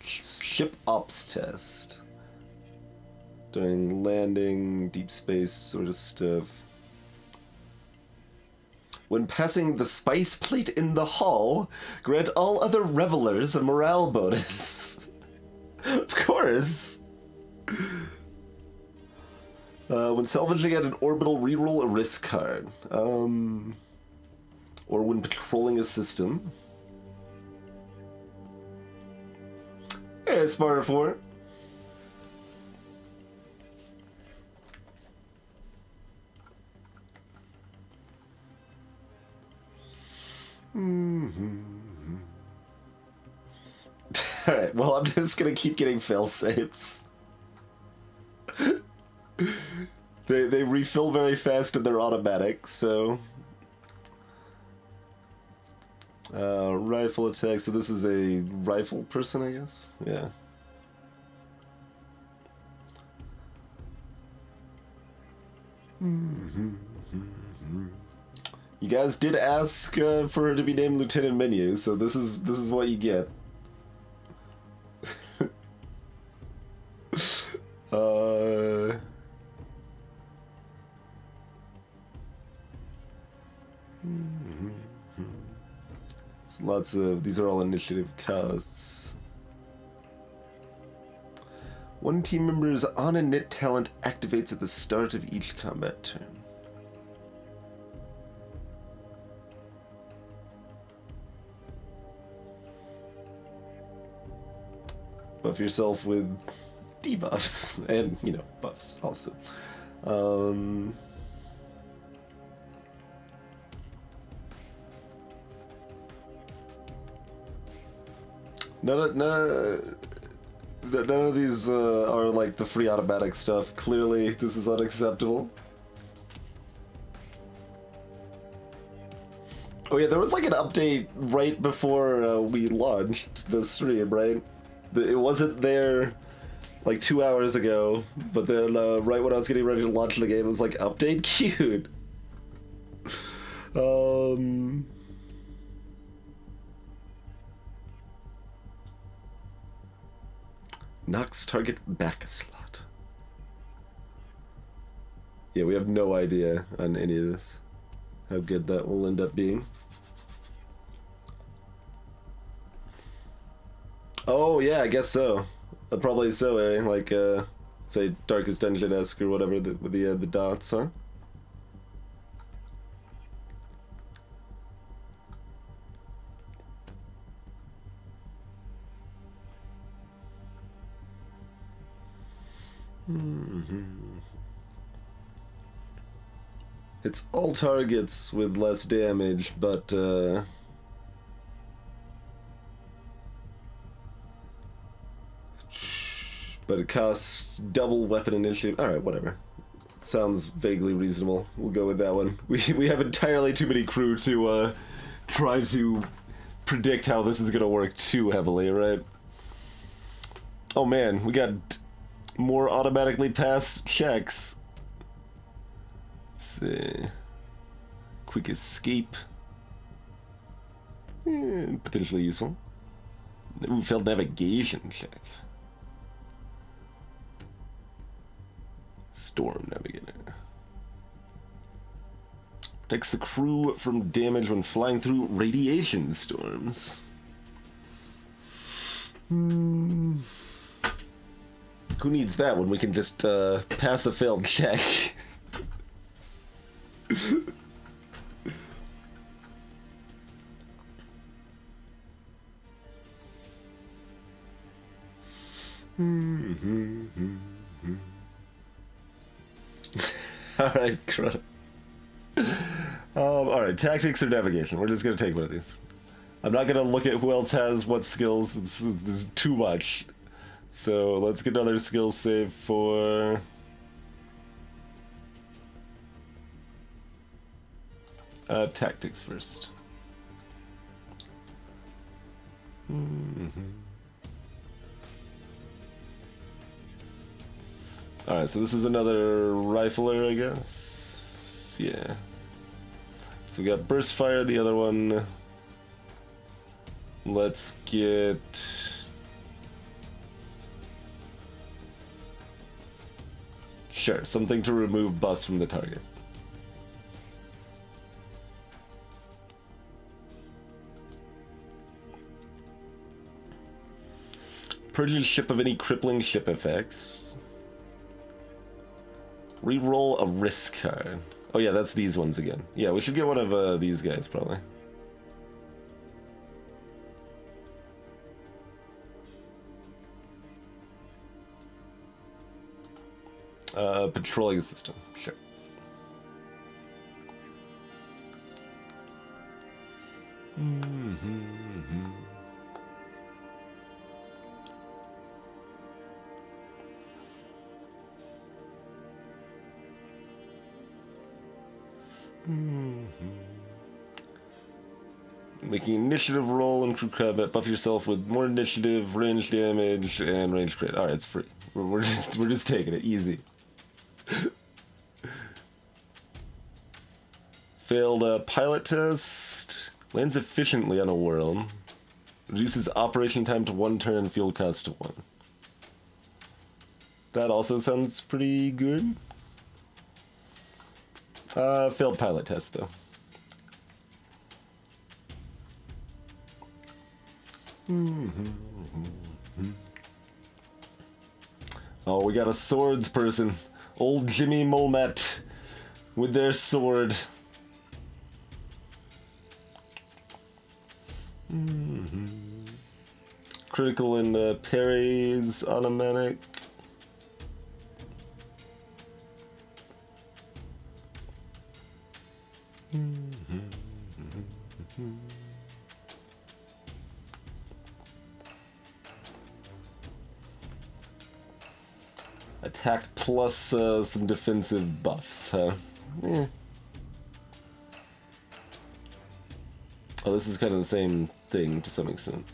Ship ops test. During landing, deep space sort of stuff. When passing the spice plate in the hall, grant all other revelers a morale bonus. Of course! When salvaging at an orbital, reroll a risk card. Or when patrolling a system. Yeah, it's smarter for it. Alright, well, I'm just gonna keep getting fail safes. They refill very fast and they're automatic, so... rifle attack, so this is a rifle person, I guess? Yeah. You guys did ask for her to be named Lieutenant Menu, so this is what you get. Lots of these are all initiative costs. One team member's on a knit talent activates at the start of each combat turn. Buff yourself with debuffs and, you know, buffs also. None of these are like the free automatic stuff. Clearly, this is unacceptable. Oh yeah, there was like an update right before we launched the stream, right? It wasn't there like 2 hours ago, but then right when I was getting ready to launch the game, it was like, update queued. Knocks target back a slot. Yeah, we have no idea on any of this. How good that will end up being. Oh, yeah, I guess so. Probably so, eh? Like, say, Darkest Dungeon-esque or whatever, with the dots, huh? It's all targets with less damage, but it costs double weapon initiative. Alright, whatever. Sounds vaguely reasonable. We'll go with that one. We have entirely too many crew to try to predict how this is gonna work too heavily, right? Oh man, we got more automatically pass checks. Let's see. Quick escape. Potentially useful. Ooh, failed navigation check. Storm Navigator. Protects the crew from damage when flying through radiation storms. Who needs that when we can just pass a failed check? Alright, crud. Alright, tactics or navigation? We're just gonna take one of these. I'm not gonna look at who else has what skills. There's too much. So let's get another skill save for... tactics first. Alright, so this is another rifler, I guess. Yeah. So we got burst fire, the other one. Let's get... Sure, something to remove buffs from the target. Purges ship of any crippling ship effects. Reroll a risk card. Oh yeah, that's these ones again. Yeah, we should get one of these guys, probably. Patrolling system, sure. Making initiative roll and crew combat. Buff yourself with more initiative, range damage, and range crit. Alright, it's free. We're just taking it easy. Failed pilot test. Lands efficiently on a world. Reduces operation time to 1 turn and fuel cost to 1. That also sounds pretty good. Failed pilot test, though. Oh, we got a swords person. Old Jimmy Molmet with their sword. Critical and parries, automatic. Attack plus some defensive buffs, huh? Yeah. Oh, this is kind of the same thing to some extent.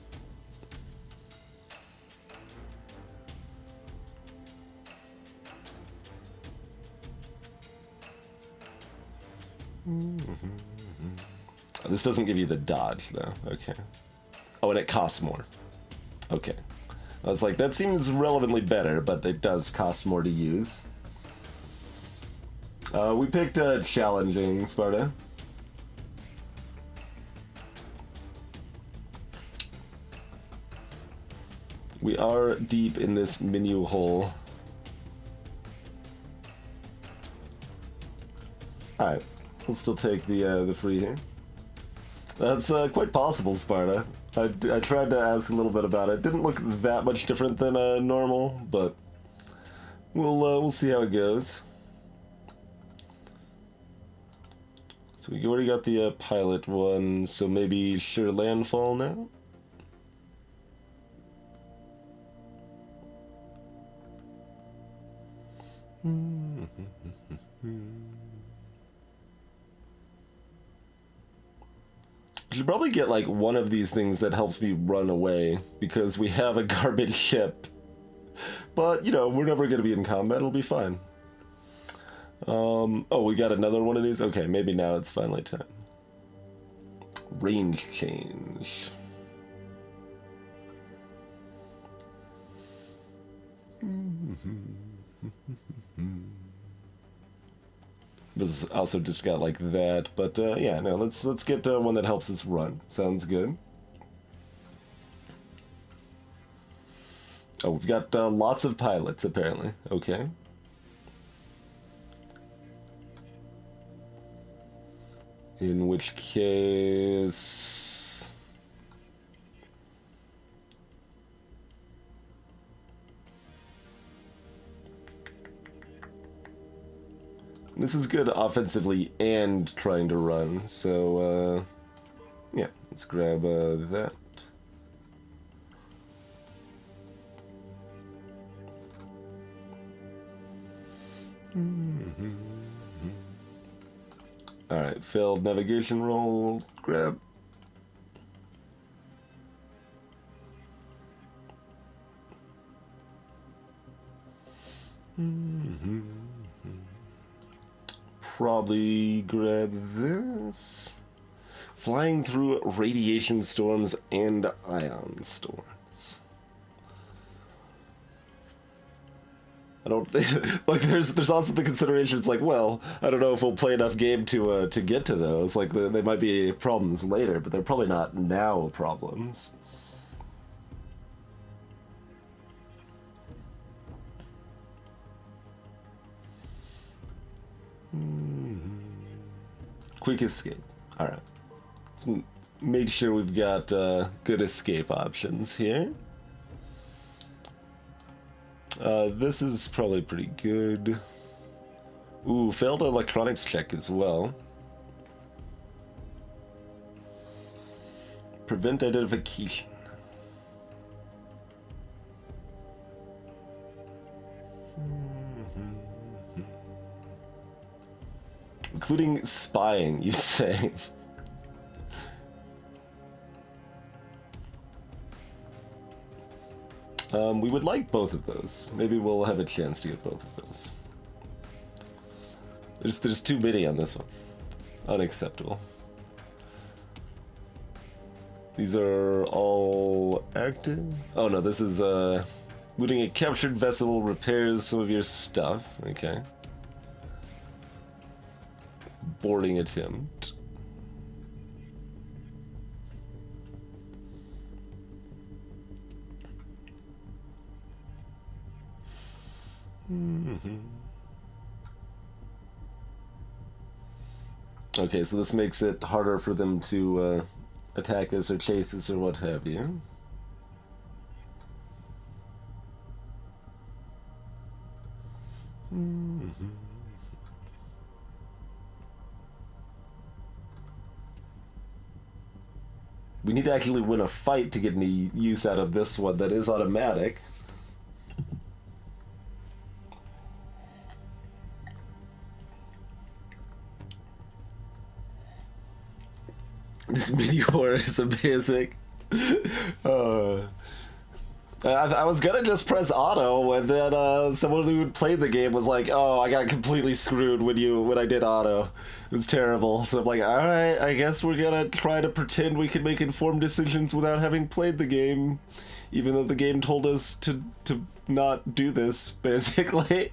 Oh, this doesn't give you the dodge, though. Okay. Oh, and it costs more. Okay. I was like, that seems relevantly better, but it does cost more to use. We picked challenging, Sparta. We are deep in this menu hole. Alright, we'll still take the free here. That's quite possible, Sparta. I tried to ask a little bit about it. Didn't look that much different than normal, but we'll see how it goes. So we already got the pilot one, so maybe sure landfall now? I should probably get like one of these things that helps me run away, because we have a garbage ship. But, you know, we're never going to be in combat, it'll be fine. Oh, we got another one of these? Okay, maybe now it's finally time. Range change. This also just got like that, but yeah, no, let's get one that helps us run. Sounds good. Oh, we've got lots of pilots apparently. Okay. In which case, this is good offensively and trying to run, so yeah, let's grab that. Alright, failed navigation roll, grab. Probably grab this. Flying through radiation storms and ion storms. I don't think, like, there's also the consideration, it's like, well, I don't know if we'll play enough game to get to those. Like, they might be problems later, but they're probably not now problems. Quick escape. Alright. Let's make sure we've got good escape options here. This is probably pretty good. Ooh, failed electronics check as well. Prevent identification. Including spying, you say? We would like both of those. Maybe we'll have a chance to get both of those. There's too many on this one. Unacceptable. These are all active? Oh no, this is looting a captured vessel repairs some of your stuff. Okay. Boarding attempt. Okay, so this makes it harder for them to attack us or chase us or what have you. We need to actually win a fight to get any use out of this one that is automatic. This meteor is amazing. I was gonna just press auto, and then someone who played the game was like, "Oh, I got completely screwed when I did auto. It was terrible." So I'm like, "All right, I guess we're gonna try to pretend we can make informed decisions without having played the game, Even though the game told us to not do this, basically.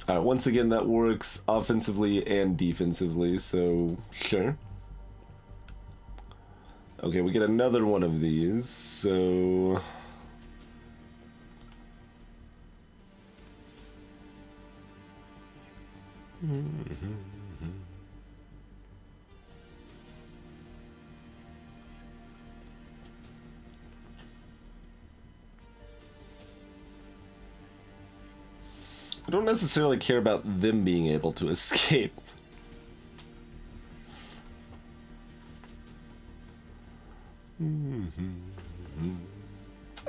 Alright, once again, that works offensively and defensively, so sure. Okay, we get another one of these, so... I don't necessarily care about them being able to escape.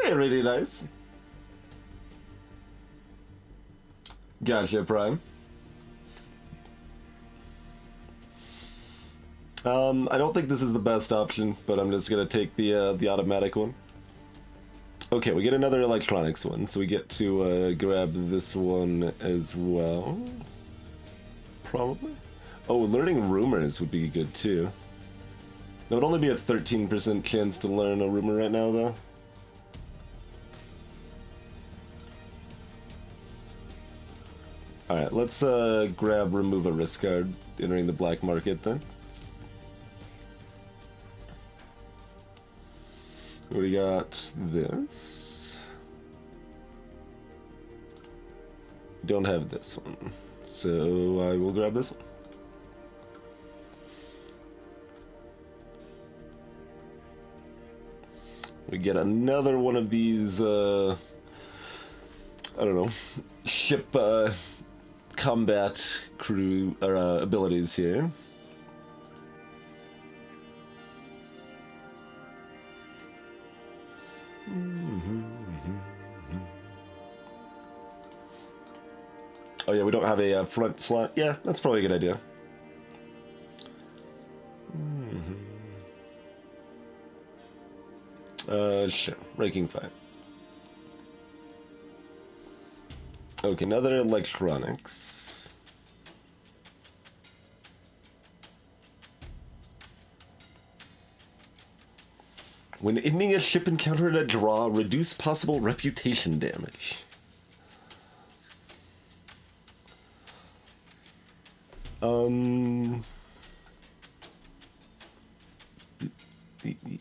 Hey, really nice. Gotcha, Prime. I don't think this is the best option, but I'm just gonna take the automatic one. Okay, we get another electronics one, so we get to grab this one as well. Probably. Oh, learning rumors would be good too. That would only be a 13% chance to learn a rumor right now, though. Alright, let's grab remove a risk card entering the black market then. We got this. Don't have this one, so I will grab this one. We get another one of these, I don't know, ship combat crew or abilities here. Oh yeah, we don't have a front slot. Yeah, that's probably a good idea. Sure. Raking fine. Okay, another electronics. When ending a ship encounter in a draw, reduce possible reputation damage.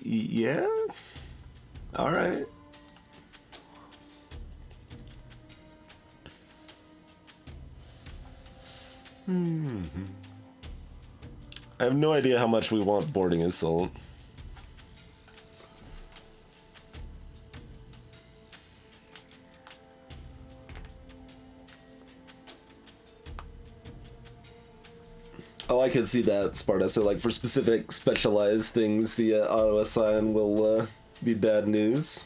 Yeah? Alright. I have no idea how much we want boarding assault. Oh, I can see that, Sparta. So, like, for specific specialized things, the auto assign will be bad news.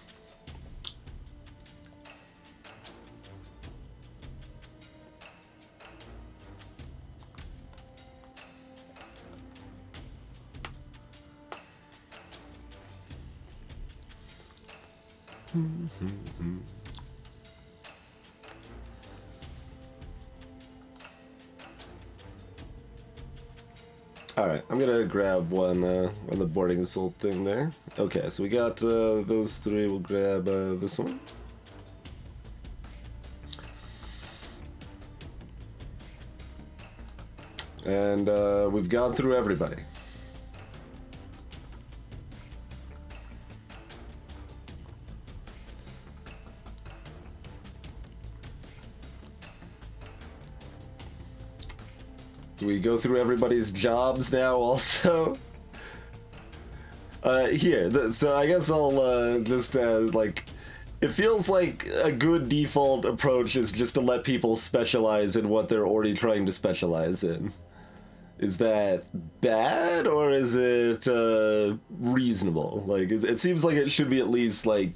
Alright, I'm gonna grab one on the boarding assault thing there. Okay, so we got those three. We'll grab this one. And we've gone through everybody. Do we go through everybody's jobs now also? So I guess I'll just, like, it feels like a good default approach is just to let people specialize in what they're already trying to specialize in. Is that bad, or is it reasonable? Like, it seems like it should be at least, like,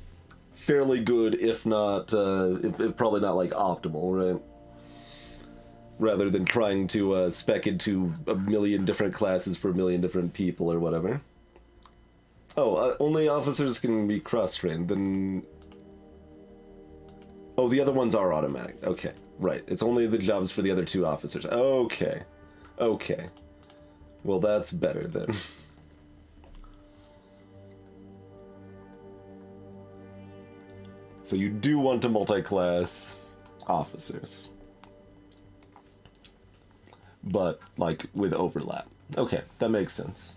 fairly good, if not, if probably not, like, optimal, right? Rather than trying to spec into a million different classes for a million different people or whatever. Oh, only officers can be cross-trained, then... Oh, the other ones are automatic. Okay, right. It's only the jobs for the other 2 officers. Okay. Okay. Well, that's better then. So you do want to multi-class officers. But, like, with overlap. Okay, that makes sense.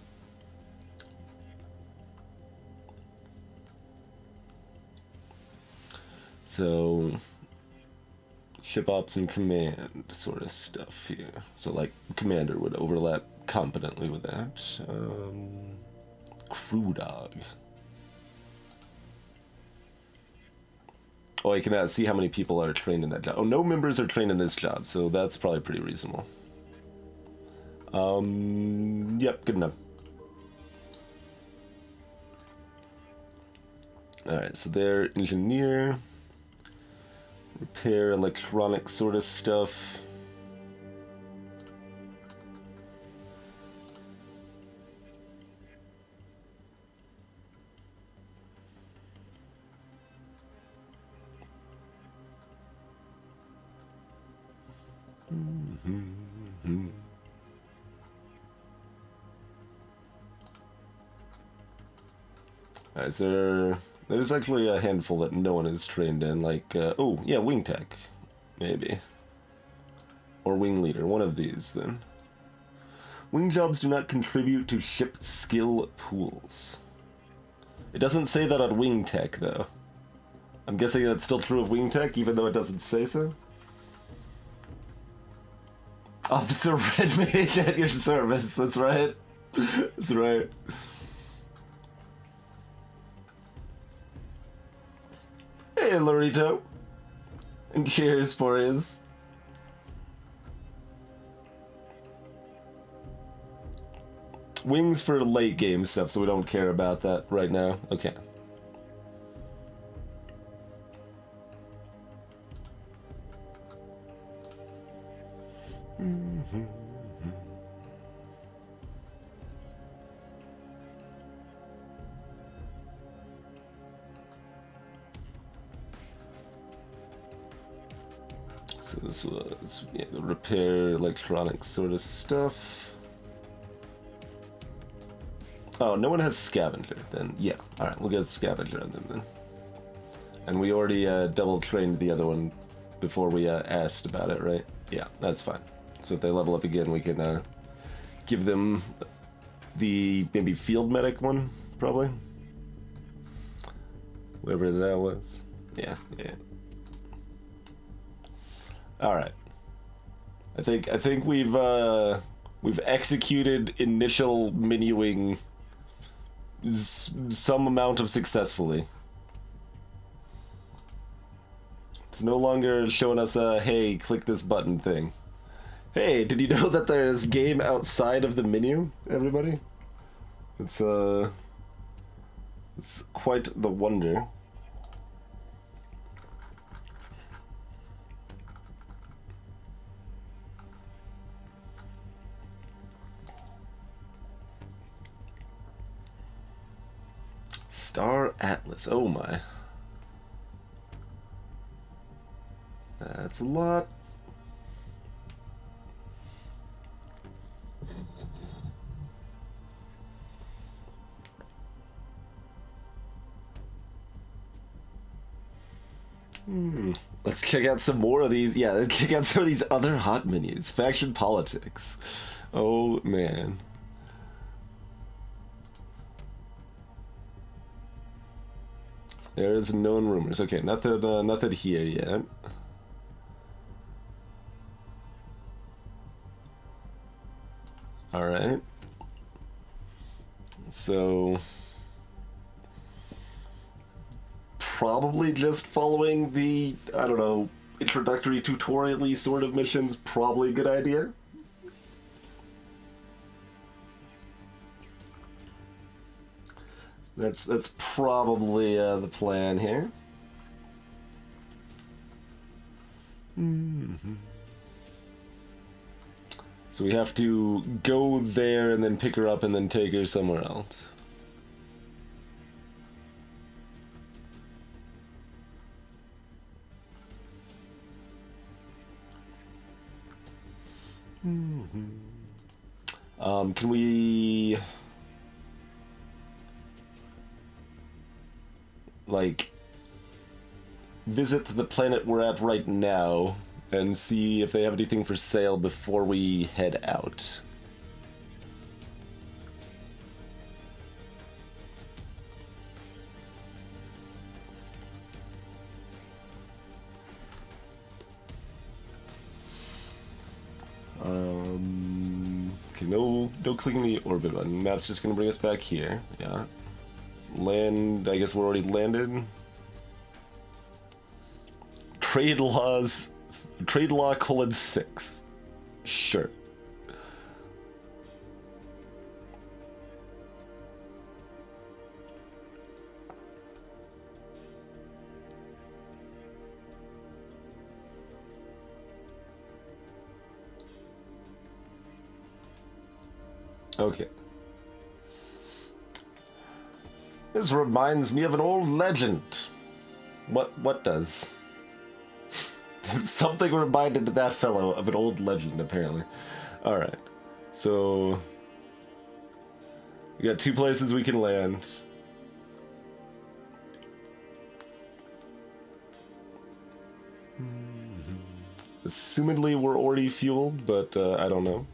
So, ship ops and command sort of stuff here. So, like, commander would overlap competently with that. Crew dog. Oh, I can see how many people are trained in that job. Oh, no members are trained in this job, so that's probably pretty reasonable. Yep, good enough. Alright, so they're engineer, repair electronic sort of stuff. Alright, there's actually a handful that no one is trained in, like, oh, yeah, wing tech, maybe. Or wing leader, one of these, then. Wing jobs do not contribute to ship skill pools. It doesn't say that on wing tech, though. I'm guessing that's still true of wing tech, even though it doesn't say so. Officer Red Mage at your service, that's right. That's right. Hey, Lorito. And cheers for his. Wings for late game stuff, so we don't care about that right now. Okay. So this was, yeah, the repair electronic sort of stuff. Oh, no one has scavenger, then yeah. Alright, we'll get scavenger on them then. And we already double trained the other one before we asked about it, right? Yeah, that's fine. So if they level up again, we can give them the maybe field medic one, probably. Whatever that was. Yeah, yeah. All right. I think we've executed initial menuing some amount of successfully. It's no longer showing us a hey, click this button thing. Hey, did you know that there's game outside of the menu, everybody? It's quite the wonder. Star Atlas, oh my. That's a lot. Let's check out some more of these. Yeah, let's check out some of these other hot menus. Faction politics. Oh man. There's known rumors. Okay, nothing here yet. All right. So probably just following the, I don't know, introductory tutorial-y sort of missions, probably a good idea. That's probably the plan here. So we have to go there and then pick her up and then take her somewhere else. Can we... like... visit the planet we're at right now and see if they have anything for sale before we head out? Okay, no clicking the orbit button. Map's just gonna bring us back here. Yeah. Land, I guess we're already landed. Trade law: 6. Sure. Okay. This reminds me of an old legend. What does? Something reminded that fellow of an old legend, apparently. Alright. So... we got 2 places we can land. Assumedly we're already fueled, but I don't know.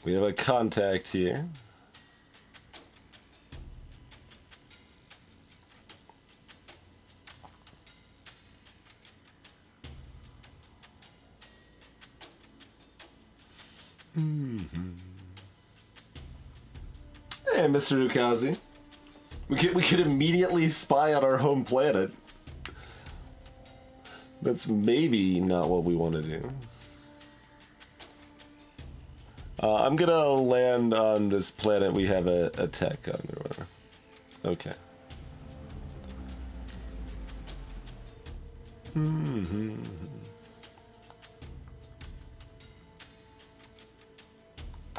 We have a contact here. Hey, Mr. Ukazi. We could immediately spy on our home planet. That's maybe not what we want to do. I'm gonna land on this planet we have a tech on or whatever. Okay.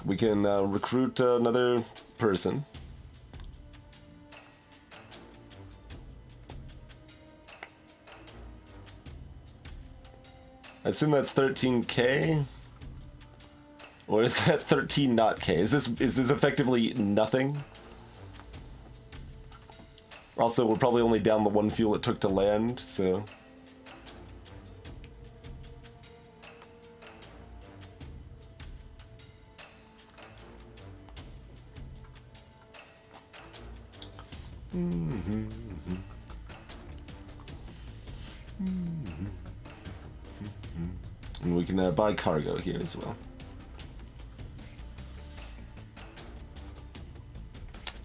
We can recruit another person. I assume that's 13K? Or is that 13 not K? Is this effectively nothing? Also, we're probably only down the 1 fuel it took to land, so... And we can buy cargo here as well.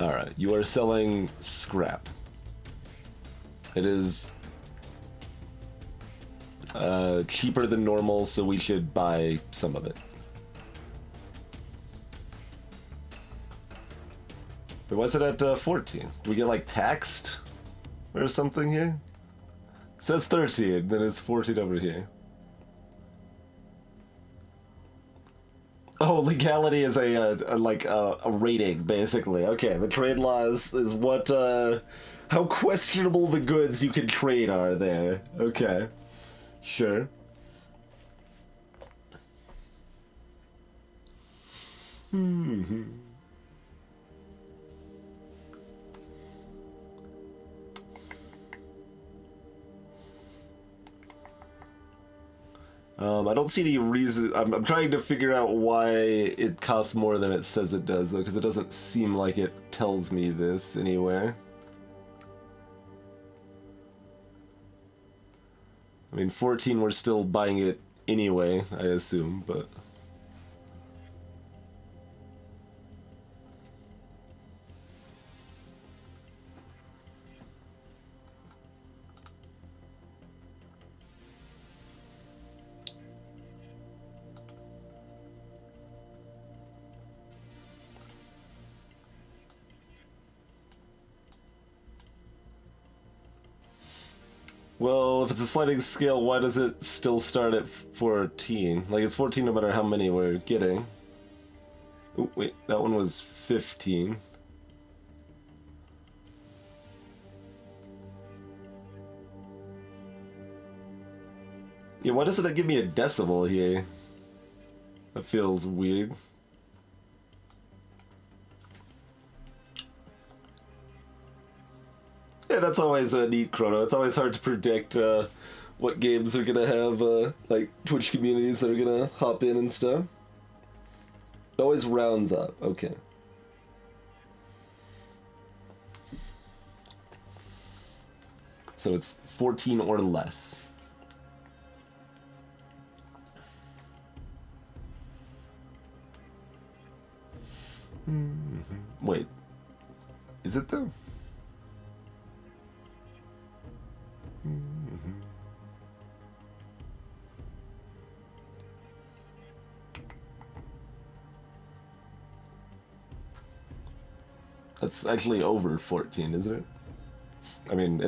Alright, you are selling scrap. It is cheaper than normal, so we should buy some of it. But what's it at 14? Do we get like taxed or something here? It says 13, then it's 14 over here. Oh, legality is a rating, basically. Okay, the trade law is what, how questionable the goods you can trade are there. Okay. Sure. I don't see any reason. I'm trying to figure out why it costs more than it says it does, though, because it doesn't seem like it tells me this anywhere. I mean, 14, we're still buying it anyway, I assume, but... Well, if it's a sliding scale, why does it still start at 14? Like, it's 14 no matter how many we're getting. Oh, wait, that one was 15. Yeah, why doesn't it give me a decimal here? That feels weird. Yeah, that's always a neat, Chrono. It's always hard to predict what games are gonna have like Twitch communities that are gonna hop in and stuff. It always rounds up. Okay. So it's 14 or less. Wait. Is it though? That's actually over 14, isn't it? I mean,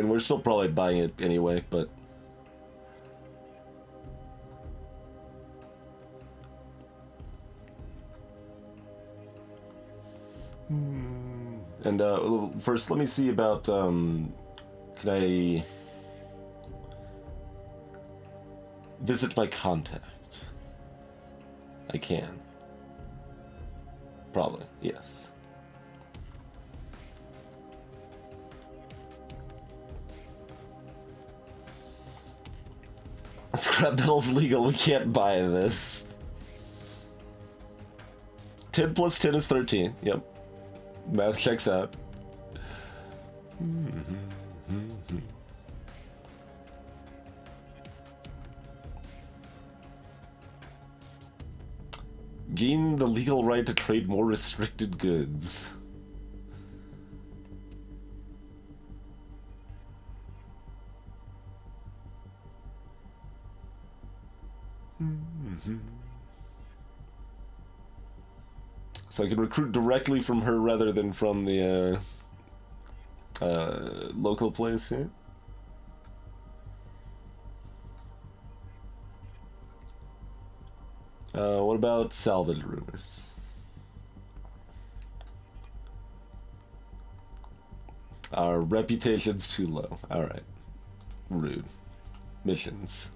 we're still probably buying it anyway, but... And, first, let me see about, can I... visit my contact? I can. Probably, yes. Scrap metal's legal, we can't buy this. 10 plus 10 is 13, yep. Math checks out. Gain the legal right to trade more restricted goods. So I can recruit directly from her rather than from the local place here. What about salvage rumors? Our reputation's too low. Alright. Rude. Missions.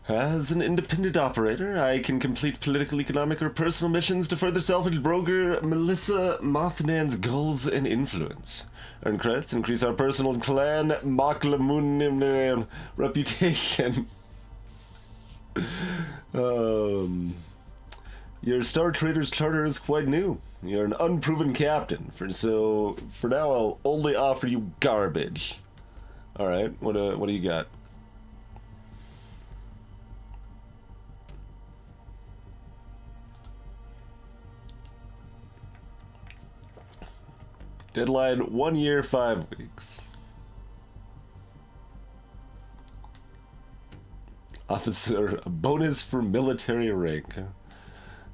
As an independent operator, I can complete political, economic, or personal missions to further salvage broker Melissa Mothnan's goals and influence. Earn credits, increase our personal clan Maklamun reputation. Your Star Trader's charter is quite new. You're an unproven captain, so for now I'll only offer you garbage. Alright, what do you got? Deadline 1 year, 5 weeks. Officer, a bonus for military rank.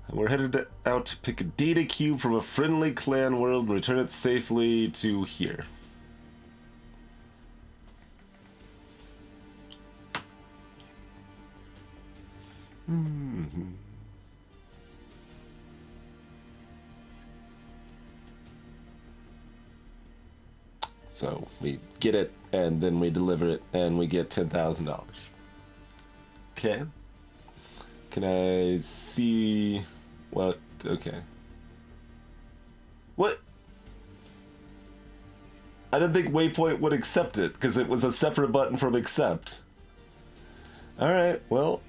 We're headed out to pick a data cube from a friendly clan world and return it safely to here. So we get it, and then we deliver it, and we get $10,000. Okay. Can I see what? Okay. What? I didn't think Waypoint would accept it, because it was a separate button from accept. Alright, well.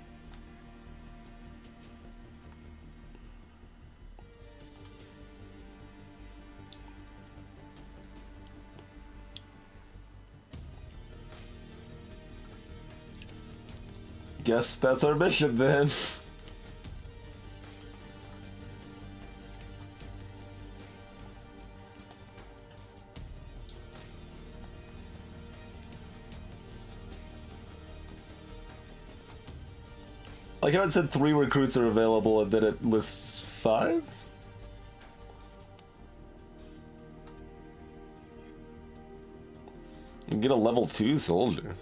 Guess that's our mission then. Like how it said 3 recruits are available and then it lists 5? You can get a level 2 soldier.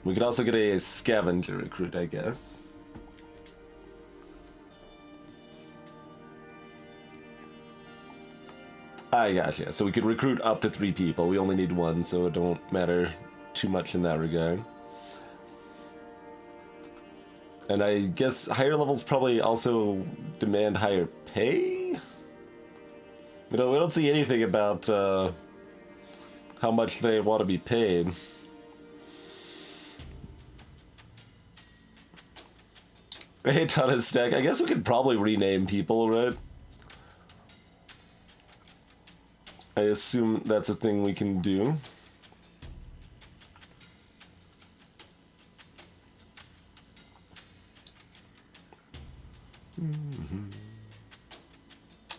We could also get a scavenger recruit, I guess. I gotcha. So we could recruit up to 3 people. We only need 1, so it don't matter too much in that regard. And I guess higher levels probably also demand higher pay? We don't see anything about how much they want to be paid. A ton of stack. I guess we could probably rename people, right? I assume that's a thing we can do.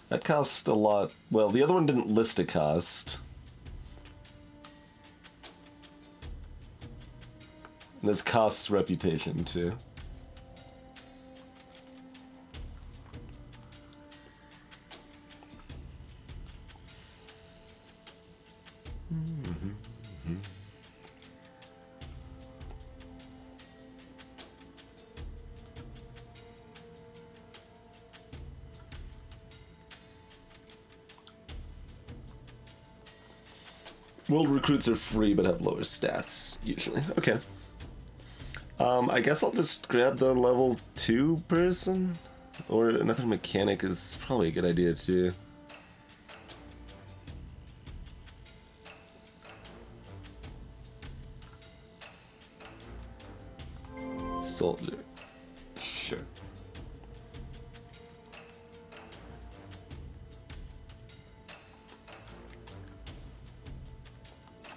That costs a lot. Well, the other one didn't list a cost. And this costs reputation, too. World recruits are free but have lower stats, usually. Okay. I guess I'll just grab the level 2 person? Or another mechanic is probably a good idea, too. Soldier. Sure.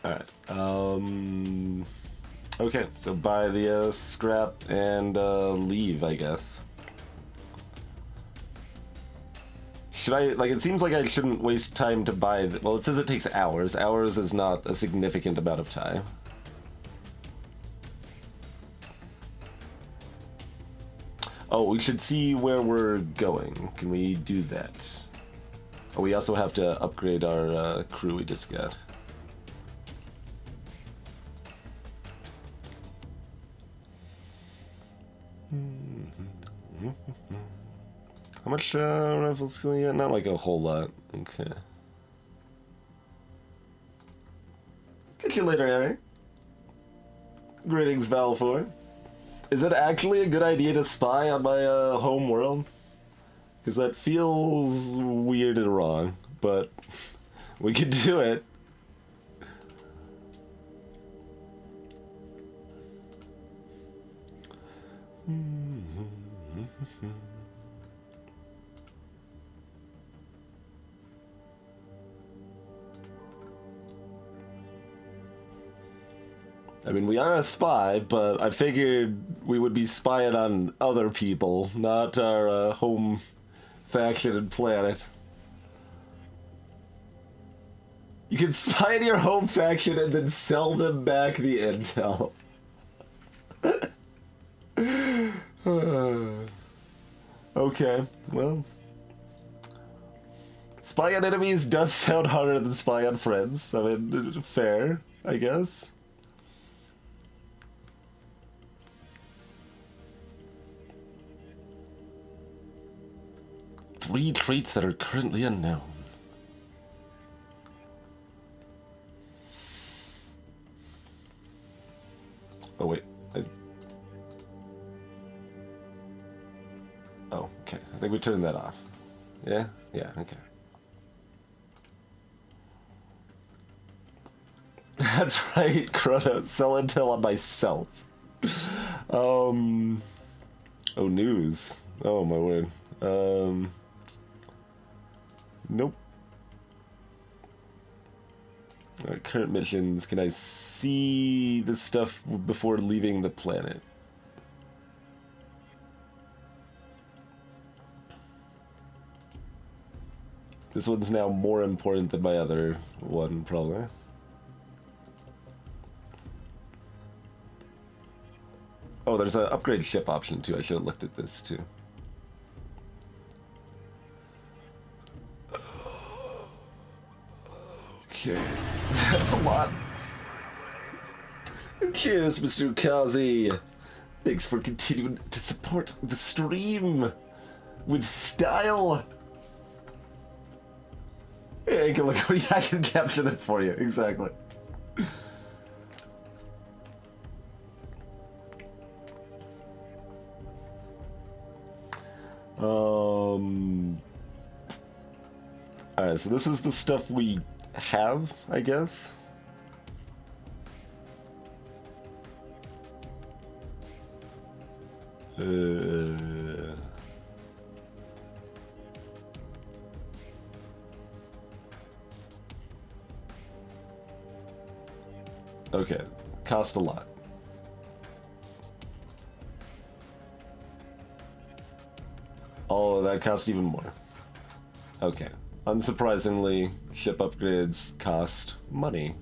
Alright, okay, so buy the, scrap and, leave, I guess. Should I, like, it seems like I shouldn't waste time to buy, well, it says it takes hours. Hours is not a significant amount of time. Oh, we should see where we're going. Can we do that? Oh, we also have to upgrade our, crew we just got. How much rifle skill you got? Not like a whole lot. Okay. Catch you later, Harry. Greetings, Valfor. Is it actually a good idea to spy on my home world? Because that feels weird and wrong, but we could do it. I mean, we are a spy, but I figured we would be spying on other people, not our home faction and planet. You can spy on your home faction and then sell them back the intel. Okay, well. Spy on enemies does sound harder than spy on friends. I mean, fair, I guess. Three traits that are currently unknown. Oh, wait. Oh, okay. I think we turned that off. Yeah? Yeah, okay. That's right, Chrono. Sell intel on myself. Oh, news. Oh, my word. Nope. Alright, current missions. Can I see this stuff before leaving the planet? This one's now more important than my other one, probably. Oh, there's an upgrade ship option too. I should have looked at this too. Okay. That's a lot. Cheers, Mr. Ukazi. Thanks for continuing to support the stream with style. Yeah, I can look. Yeah, I can capture that for you. Exactly. Alright, so this is the stuff we have, I guess. Okay, cost a lot. Oh, that cost even more. Okay. Unsurprisingly, ship upgrades cost money.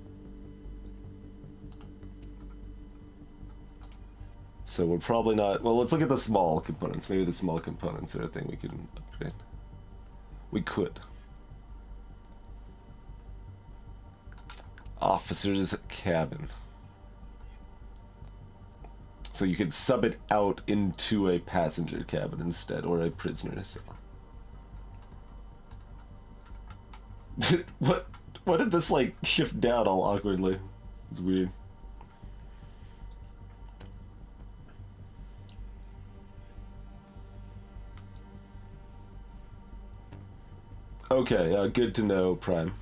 So we're probably not... Well, let's look at the small components. Maybe the small components are a thing we can upgrade. We could. Officer's cabin. So you could sub it out into a passenger cabin instead, or a prisoner cell. What did this, like, shift down all awkwardly? It's weird. Okay, good to know, Prime.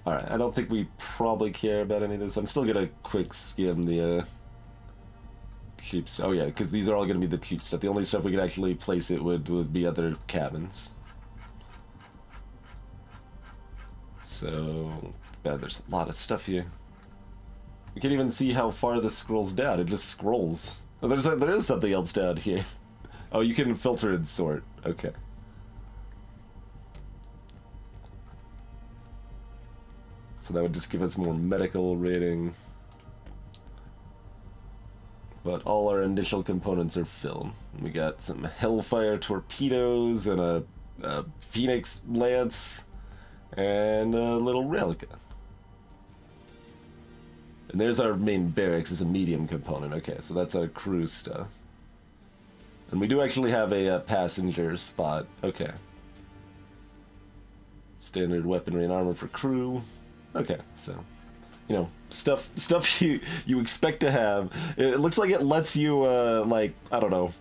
Alright, I don't think we probably care about any of this. I'm still gonna quick skim the, cheap stuff. Oh yeah, because these are all gonna be the cheap stuff. The only stuff we could actually place it would be other cabins. So, yeah, there's a lot of stuff here. You can't even see how far this scrolls down. It just scrolls. Oh, there is something else down here. Oh, you can filter and sort. Okay. So that would just give us more medical rating. But all our initial components are filled. We got some Hellfire torpedoes and a Phoenix Lance and a little railgun. And there's our main barracks as a medium component. Okay, so that's our crew stuff. And we do actually have a passenger spot. Okay. Standard weaponry and armor for crew. Okay, so, you know, stuff you expect to have. It looks like it lets you, like, I don't know,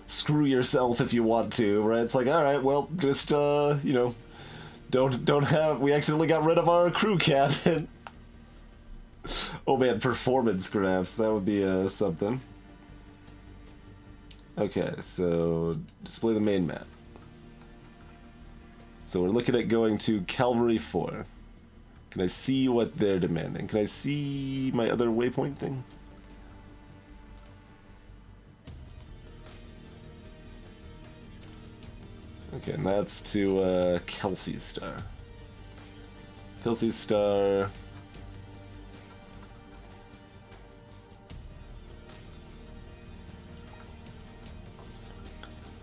screw yourself if you want to, right? It's like, all right, well, just, you know, don't have, we accidentally got rid of our crew cabin. Oh man, performance graphs, that would be, something. Okay, so, display the main map. So we're looking at going to Cavalry 4. Can I see what they're demanding? Can I see my other waypoint thing? Okay, and that's to Kelsey Star. Kelsey Star.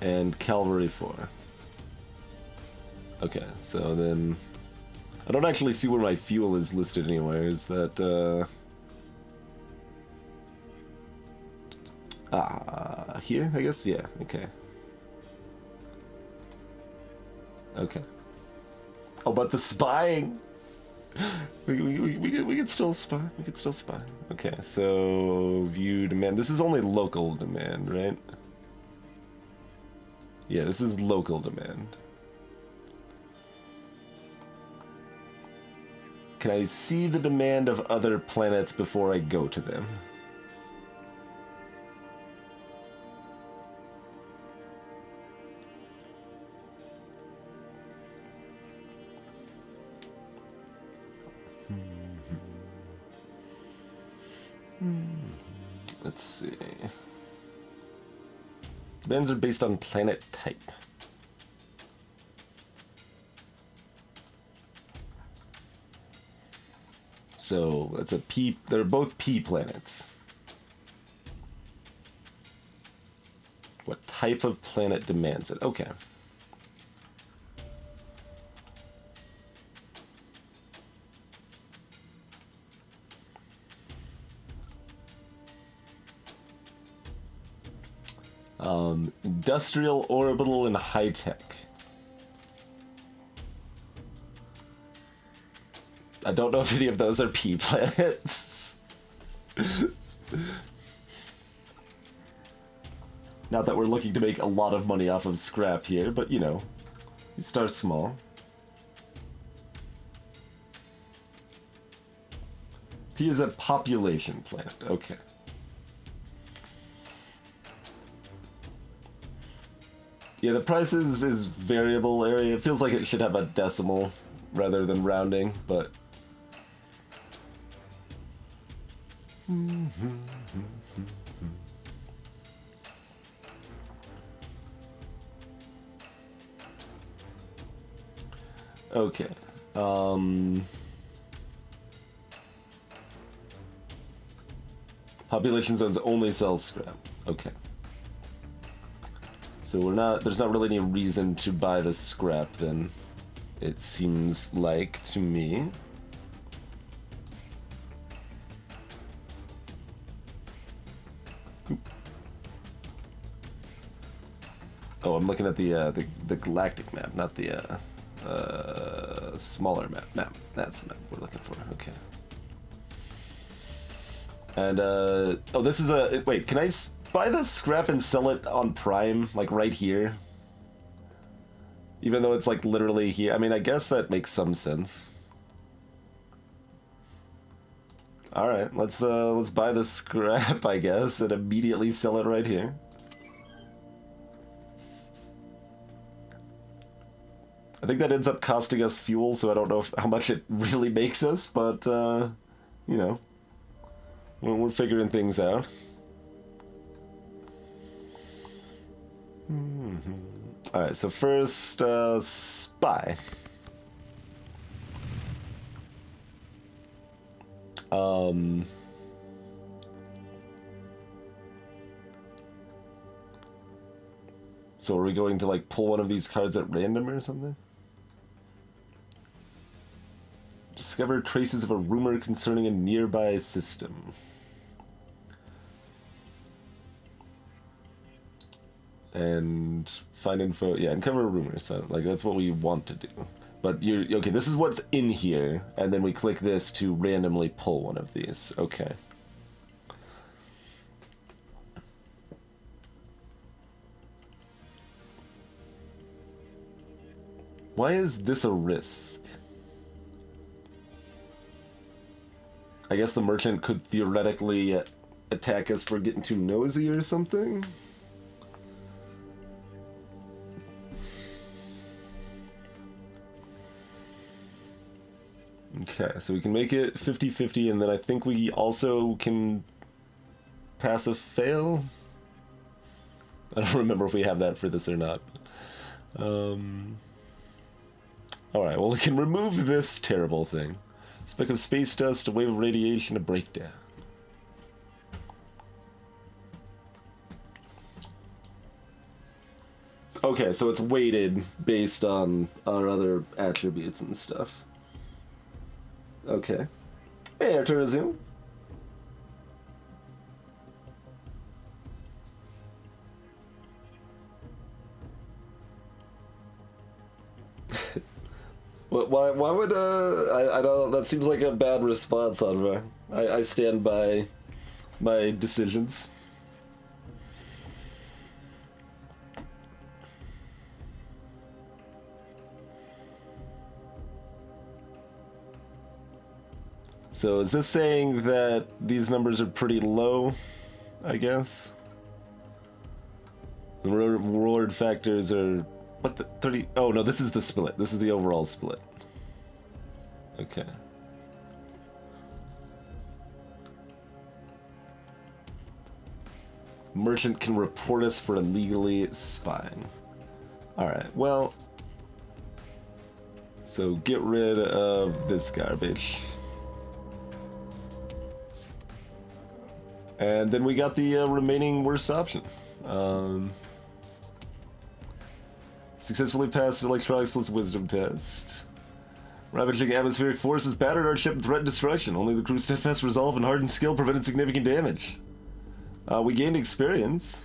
And Cavalry 4. Okay, so then... I don't actually see where my fuel is listed anywhere. Is that, here, I guess? Yeah, okay. Okay. Oh, but the spying! We can still spy. We can still spy. Okay, so view demand. This is only local demand, right? Yeah, this is local demand. Can I see the demand of other planets before I go to them? Let's see. Demands are based on planet type. So that's a P. They're both P planets. What type of planet demands it? Okay. Industrial, orbital, and high-tech. I don't know if any of those are P planets. Not that we're looking to make a lot of money off of scrap here, but you know, you start small. P is a population planet, okay. Yeah, the price is variable area. It feels like it should have a decimal rather than rounding, but... Okay. Population zones only sell scrap. Okay. So there's not really any reason to buy the scrap then, it seems like to me. Oh, I'm looking at the galactic map, not the smaller map. That's the map we're looking for. Okay. And oh, this is a wait. Can I buy the scrap and sell it on Prime, like right here? Even though it's like literally here. I mean, I guess that makes some sense. All right, let's buy the scrap, I guess, and immediately sell it right here. I think that ends up costing us fuel, so I don't know how much it really makes us, but you know. We're figuring things out. Alright, so first, spy. So are we going to, like, pull one of these cards at random or something? Discover traces of a rumor concerning a nearby system. And find info, yeah, uncover a rumor. So, like, that's what we want to do. But okay, this is what's in here, and then we click this to randomly pull one of these. Okay. Why is this a risk? I guess the merchant could theoretically attack us for getting too nosy or something? Okay, so we can make it 50-50, and then I think we also can pass a fail? I don't remember if we have that for this or not. Alright, well, we can remove this terrible thing. Speck of space dust, a wave of radiation, a breakdown. Okay, so it's weighted based on our other attributes and stuff. Okay. Hey, turn to zoom. Why would, I don't, that seems like a bad response, Anvar. I stand by my decisions. So is this saying that these numbers are pretty low, I guess? The reward factors are, what the, 30, oh no, this is the split. This is the overall split. Okay. Merchant can report us for illegally spying. Alright, well, so get rid of this garbage. And then we got the remaining worst option. Successfully passed the electronics plus wisdom test. Ravaging atmospheric forces battered our ship and threatened destruction. Only the crew's steadfast resolve and hardened skill prevented significant damage. We gained experience.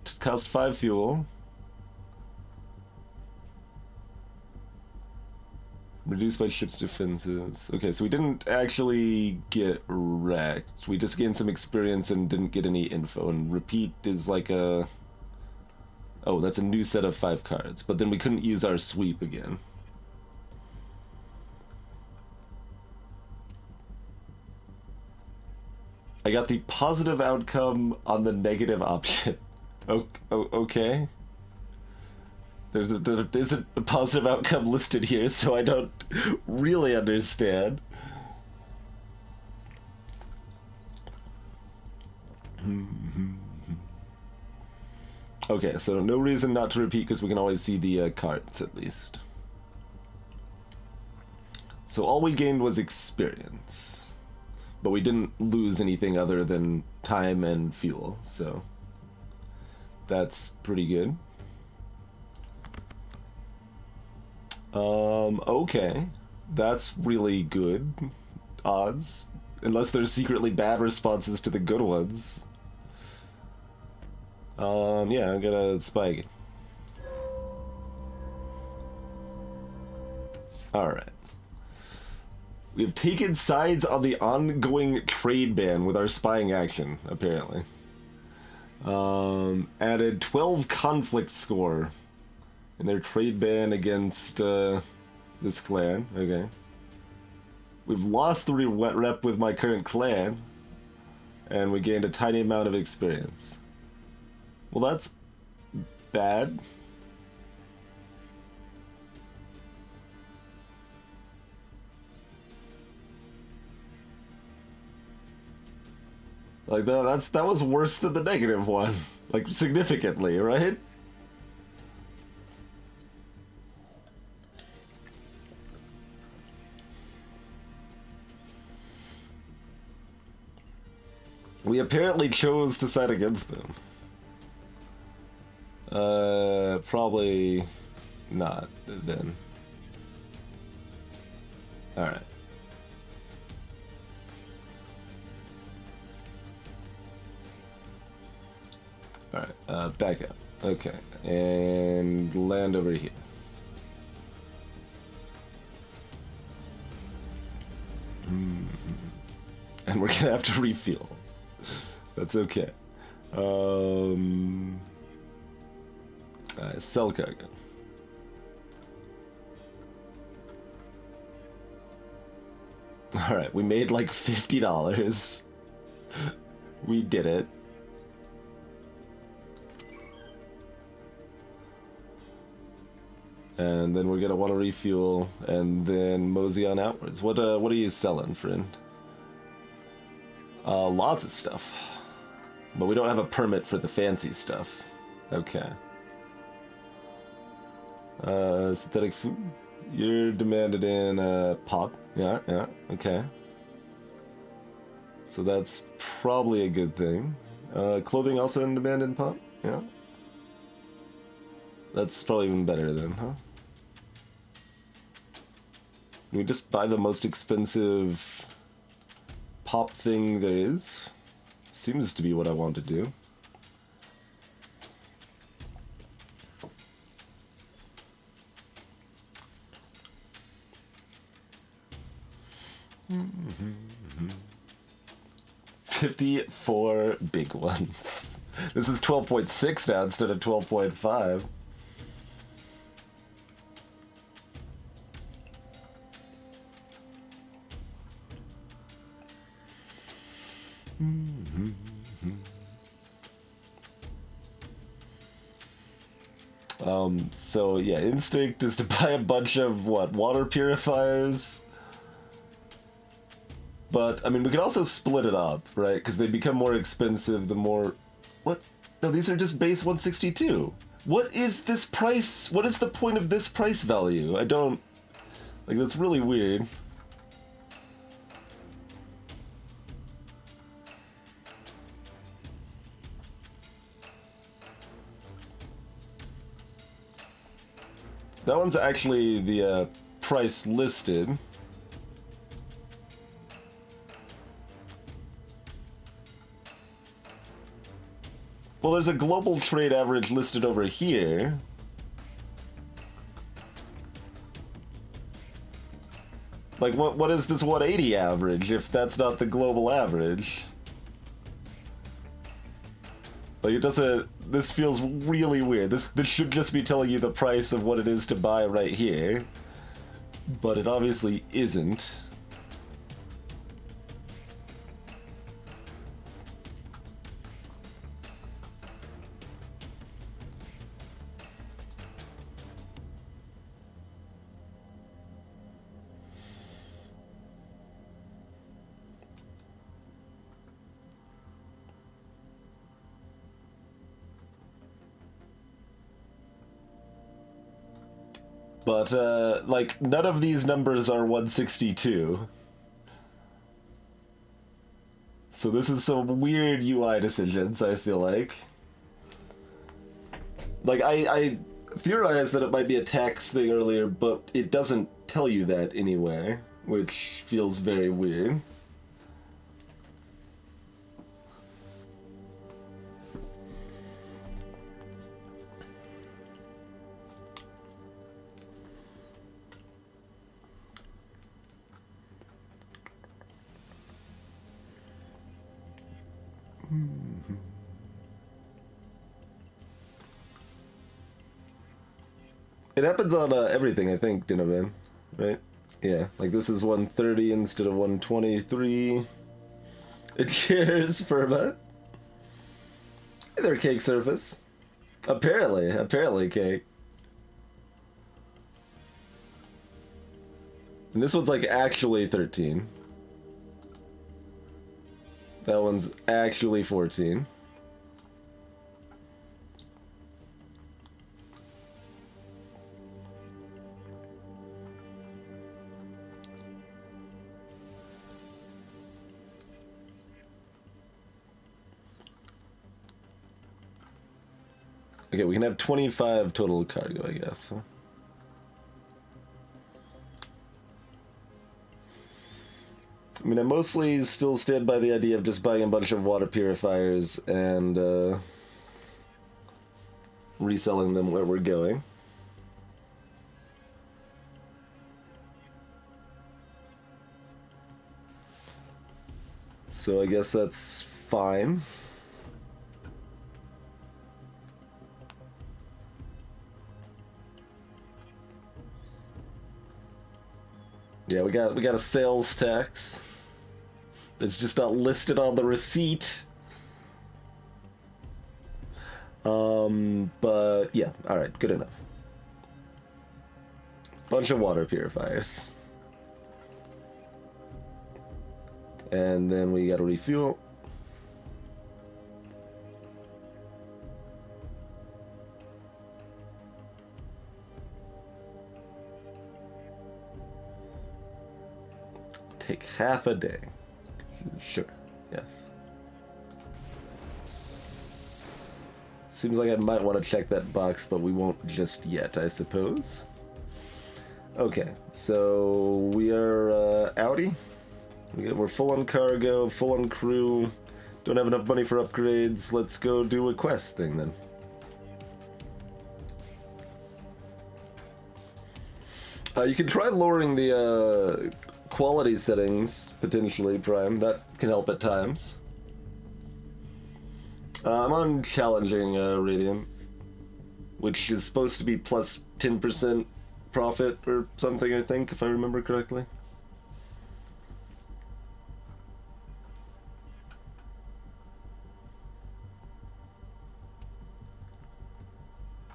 Alright, cost 5 fuel. Reduced by ship's defenses. Okay, so we didn't actually get wrecked. We just gained some experience and didn't get any info. And repeat is like a... Oh, that's a new set of 5 cards. But then we couldn't use our sweep again. I got the positive outcome on the negative option. Okay. There isn't a positive outcome listed here, so I don't really understand. Okay, so no reason not to repeat because we can always see the cards at least. So all we gained was experience. But we didn't lose anything other than time and fuel, so that's pretty good. Okay. That's really good odds. Unless there's secretly bad responses to the good ones. Yeah, I'm gonna spy again. Alright. We have taken sides on the ongoing trade ban with our spying action, apparently. Added 12 conflict score in their trade ban against this clan. Okay. We've lost 3 rep with my current clan, and we gained a tiny amount of experience. Well, that's bad. Like that was worse than the negative one, like significantly, right? We apparently chose to side against them. Probably not then. All right. Alright, back up. Okay, and land over here. And we're gonna have to refuel. That's okay. Sell cargo. Alright, we made like $50. We did it. And then we're gonna want to refuel, and then mosey on outwards. What are you selling, friend? Lots of stuff, but we don't have a permit for the fancy stuff. Okay. Synthetic food. You're demanded in pop. Yeah, okay. So that's probably a good thing. Clothing also in demand in pop. Yeah. That's probably even better then, huh? Can we just buy the most expensive pop thing there is? Seems to be what I want to do. Mm-hmm. 54 big ones. This is 12.6 now instead of 12.5. So yeah, instinct is to buy a bunch of water purifiers. But I mean, we could also split it up, right? Because they become more expensive the more. What? No, these are just base 162. What is this price? What is the point of this price value? I don't. Like, that's really weird. That one's actually the price listed. Well, there's a global trade average listed over here. Like, what is this 180 average if that's not the global average? Like, it doesn't... This feels really weird. This should just be telling you the price of what it is to buy right here. But it obviously isn't. But, like, none of these numbers are 162. So this is some weird UI decisions, I feel like. Like, I theorized that it might be a tax thing earlier, but it doesn't tell you that anywhere, which feels very weird. It happens on everything, I think, Dinovan, right? Yeah, like this is 130 instead of 123. Cheers, Furba. Hey there, Cake Surface. Apparently, Cake. And this one's like actually 13. That one's actually 14. Okay, we can have 25 total cargo, I guess. I mean, I mostly still stand by the idea of just buying a bunch of water purifiers and reselling them where we're going. So I guess that's fine. Yeah, we got a sales tax. It's just not listed on the receipt. But yeah, alright, good enough. Bunch of water purifiers. And then we gotta refuel. Take half a day. Sure, yes. Seems like I might want to check that box, but we won't just yet, I suppose. Okay, so we are outie. We're full on cargo, full on crew. Don't have enough money for upgrades. Let's go do a quest thing then. You can try lowering the quality settings, potentially, Prime. That can help at times. I'm on challenging Radiant, which is supposed to be plus 10% profit or something, I think, if I remember correctly.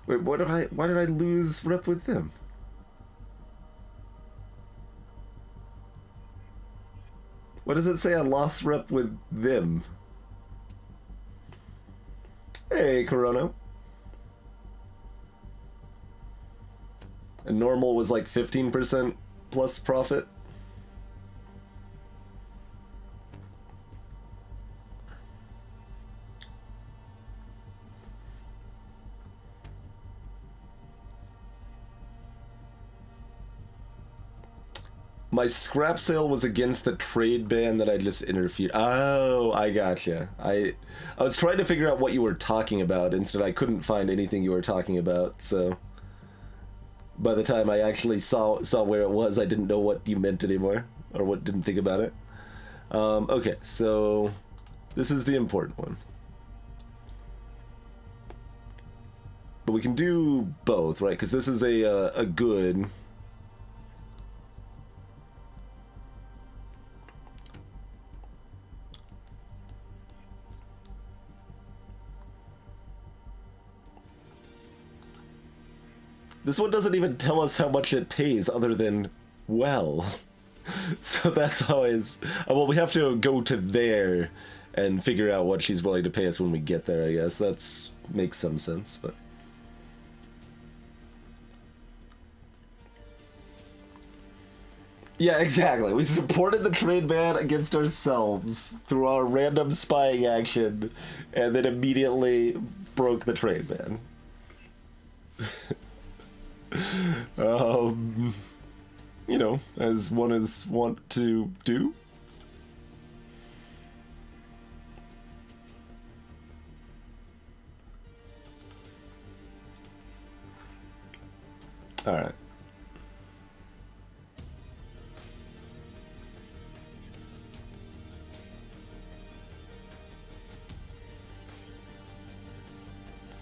Wait, why did I lose rep with them? What does it say I lost rep with them? Hey, Corona. And normal was like 15% plus profit. My scrap sale was against the trade ban that I just interfered. Oh, I gotcha. I was trying to figure out what you were talking about. Instead, I couldn't find anything you were talking about. So by the time I actually saw where it was, I didn't know what you meant anymore, or what didn't think about it. Okay, so this is the important one. But we can do both, right? Because this is a good. This one doesn't even tell us how much it pays other than, well. So that's always... well, we have to go to there and figure out what she's willing to pay us when we get there, I guess. That's makes some sense, but... yeah, exactly. We supported the trade ban against ourselves through our random spying action, and then immediately broke the trade ban. You know, as one is wont to do. All right.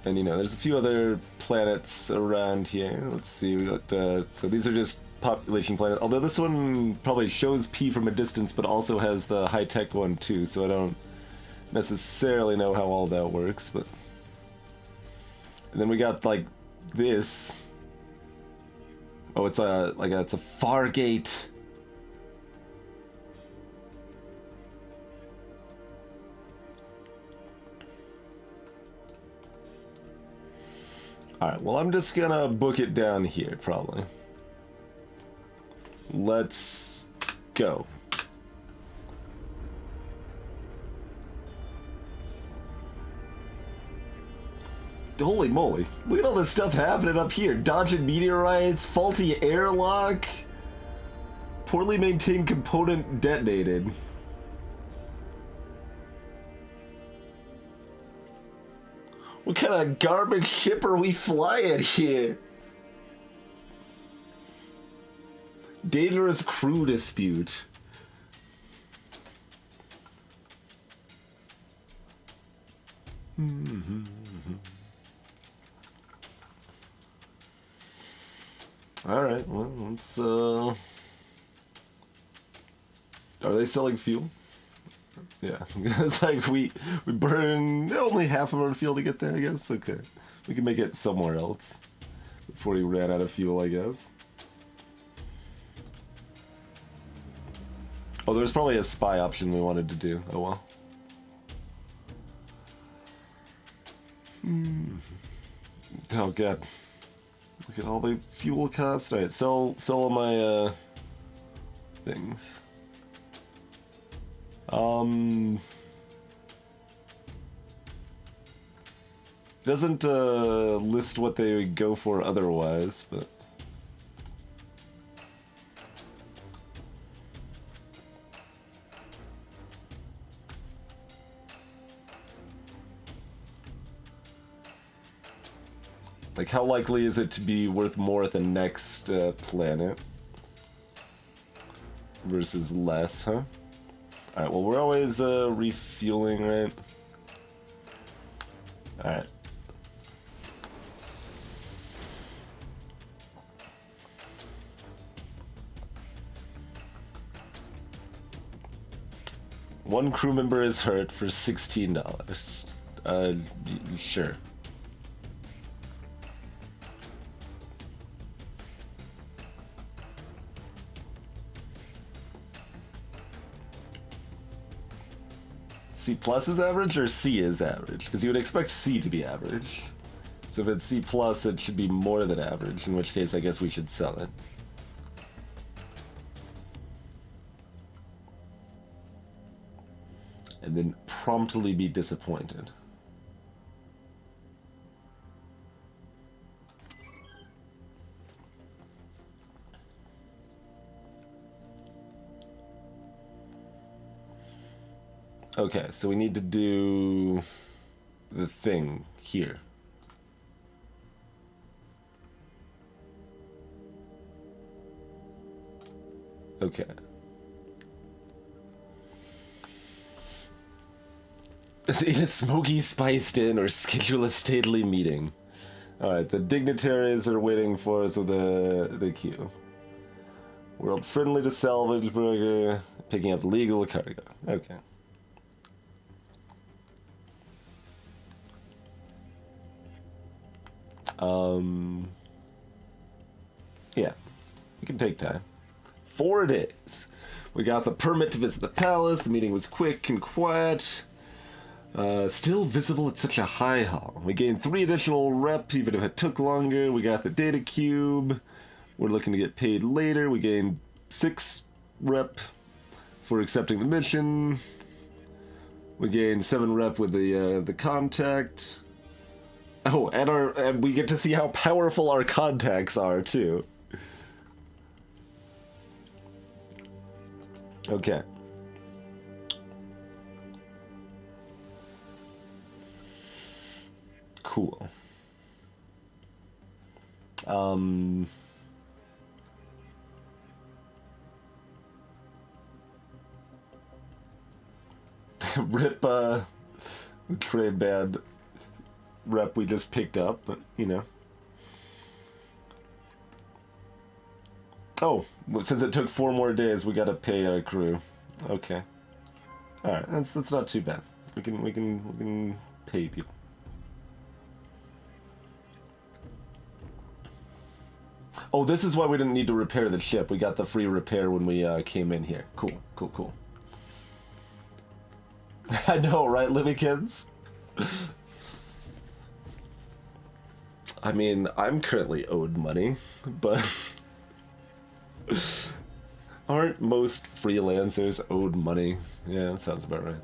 And you know, there's a few other planets around here. Let's see, we got, so these are just population planets. Although this one probably shows P from a distance, but also has the high-tech one too, so I don't necessarily know how all that works, but... and then we got, like, this. Oh, it's a, like, it's a Fargate. Alright, well, I'm just gonna book it down here, probably. Let's go. Holy moly. Look at all this stuff happening up here. Dodging meteorites, faulty airlock, poorly maintained component detonated. What kind of garbage ship are we flying here? Dangerous crew dispute. Alright, well, let's, are they selling fuel? Yeah, it's like we burn only half of our fuel to get there, I guess. Okay, we can make it somewhere else before we ran out of fuel, I guess. Oh, there's probably a spy option we wanted to do. Oh well. Oh god, look at all the fuel costs. All right, sell all my things. Doesn't list what they would go for otherwise, but like how likely is it to be worth more at the next planet versus less, huh? Alright, well, we're always refueling, right? Alright. One crew member is hurt for $16. Sure. C plus is average or C is average? Because you would expect C to be average. So if it's C plus, it should be more than average, in which case I guess we should sell it. And then promptly be disappointed. Okay, so we need to do the thing here. Okay. In a smoky, spiced in, or schedule a stately meeting. Alright, the dignitaries are waiting for us with the queue. World friendly to salvage burger, picking up legal cargo. Okay. Yeah, we can take time. 4 days. We got the permit to visit the palace. The meeting was quick and quiet. Still visible at such a high hall. We gained 3 additional rep, even if it took longer. We got the data cube. We're looking to get paid later. We gained 6 rep for accepting the mission. We gained 7 rep with the contact. Oh, and we get to see how powerful our contacts are too. Okay. Cool. Rip, the trade band rep we just picked up, but, you know. Oh, since it took 4 more days, we gotta pay our crew. Okay. Alright, that's not too bad. We can pay people. Oh, this is why we didn't need to repair the ship. We got the free repair when we came in here. Cool, cool, cool. I know, right, Limmykins? I mean, I'm currently owed money, but aren't most freelancers owed money? Yeah, that sounds about right.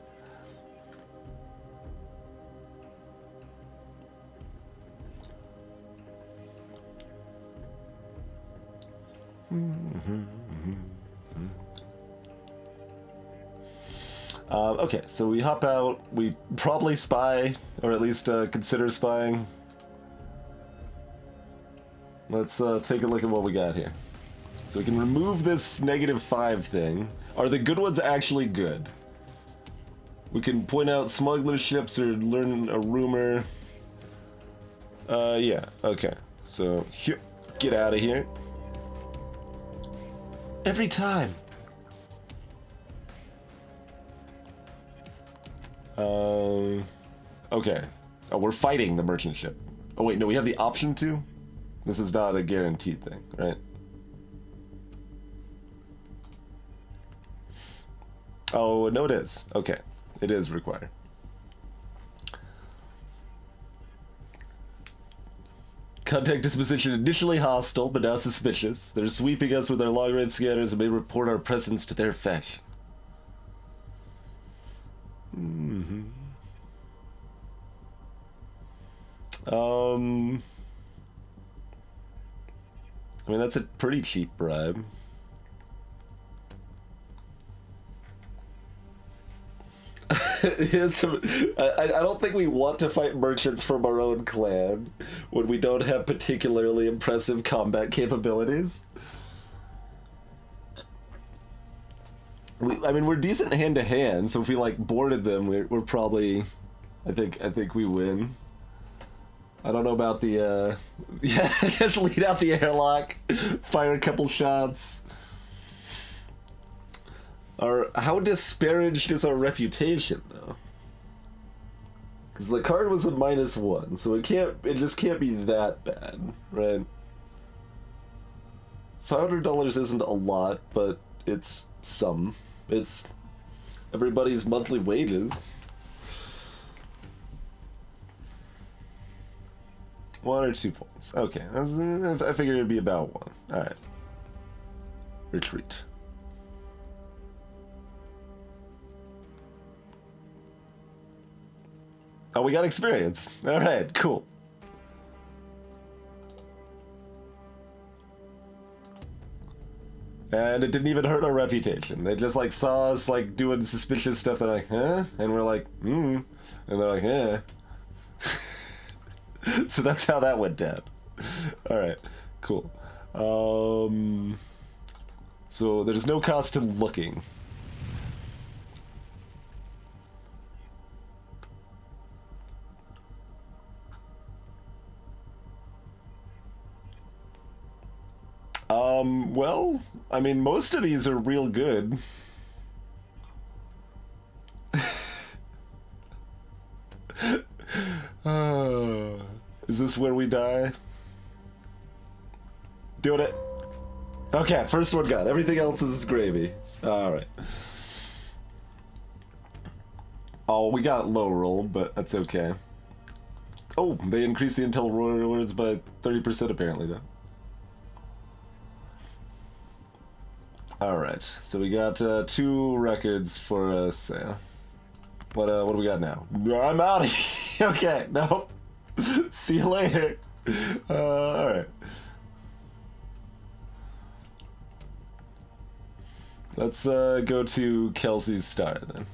Okay, so we hop out. We probably spy, or at least consider spying. Let's take a look at what we got here. So we can remove this -5 thing. Are the good ones actually good? We can point out smuggler ships or learn a rumor. Yeah, okay. So, here, get out of here. Every time. Okay. Oh, we're fighting the merchant ship. Oh wait, no, we have the option to? This is not a guaranteed thing, right? Oh, no it is. Okay. It is required. Contact disposition initially hostile, but now suspicious. They're sweeping us with their long-range scanners and may report our presence to their faction. I mean, that's a pretty cheap bribe. I don't think we want to fight merchants from our own clan when we don't have particularly impressive combat capabilities. I mean, we're decent hand-to-hand, so if we, like, boarded them, we're probably... I think we win. I don't know about the, yeah, just lead out the airlock, fire a couple shots. How disparaged is our reputation, though? Because the card was a -1, so it just can't be that bad, right? $500 isn't a lot, but it's some. It's everybody's monthly wages. 1 or 2 points. Okay, I figured it'd be about 1. Alright. Retreat. Oh, we got experience. Alright, cool. And it didn't even hurt our reputation. They just like saw us like doing suspicious stuff. They're like, huh? And we're like, and they're like, eh. So that's how that went down. All right, cool. So there's no cost to looking. Well, I mean, most of these are real good. Is this where we die? Doing it. Okay, first one got. Everything else is gravy. Alright. Oh, we got low roll, but that's okay. Oh, they increased the intel rewards by 30% apparently, though. Alright, so we got 2 records for us. What do we got now? I'm out of here. Okay, no. See you later. Alright. Let's go to Kelsey's Star then.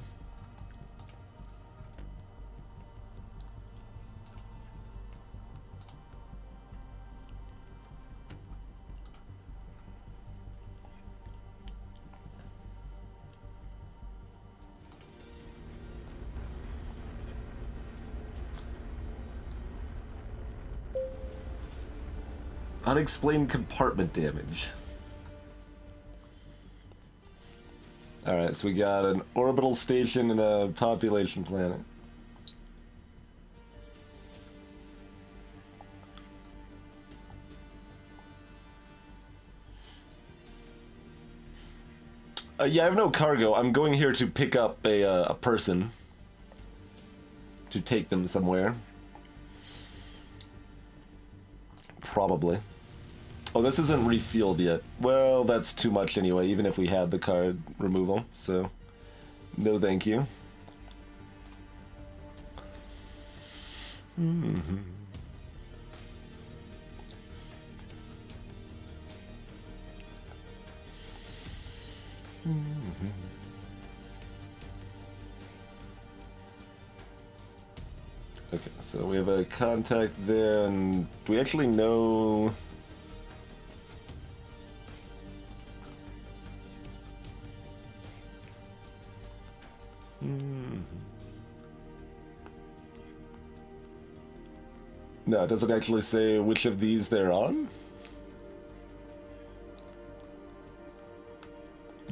Unexplained compartment damage. Alright, so we got an orbital station and a population planet. Yeah, I have no cargo. I'm going here to pick up a person. To take them somewhere. Probably. Oh, this isn't refueled yet. Well, that's too much anyway, even if we had the card removal, so no thank you. Okay, so we have a contact there, and do we actually know... No, it doesn't actually say which of these they're on?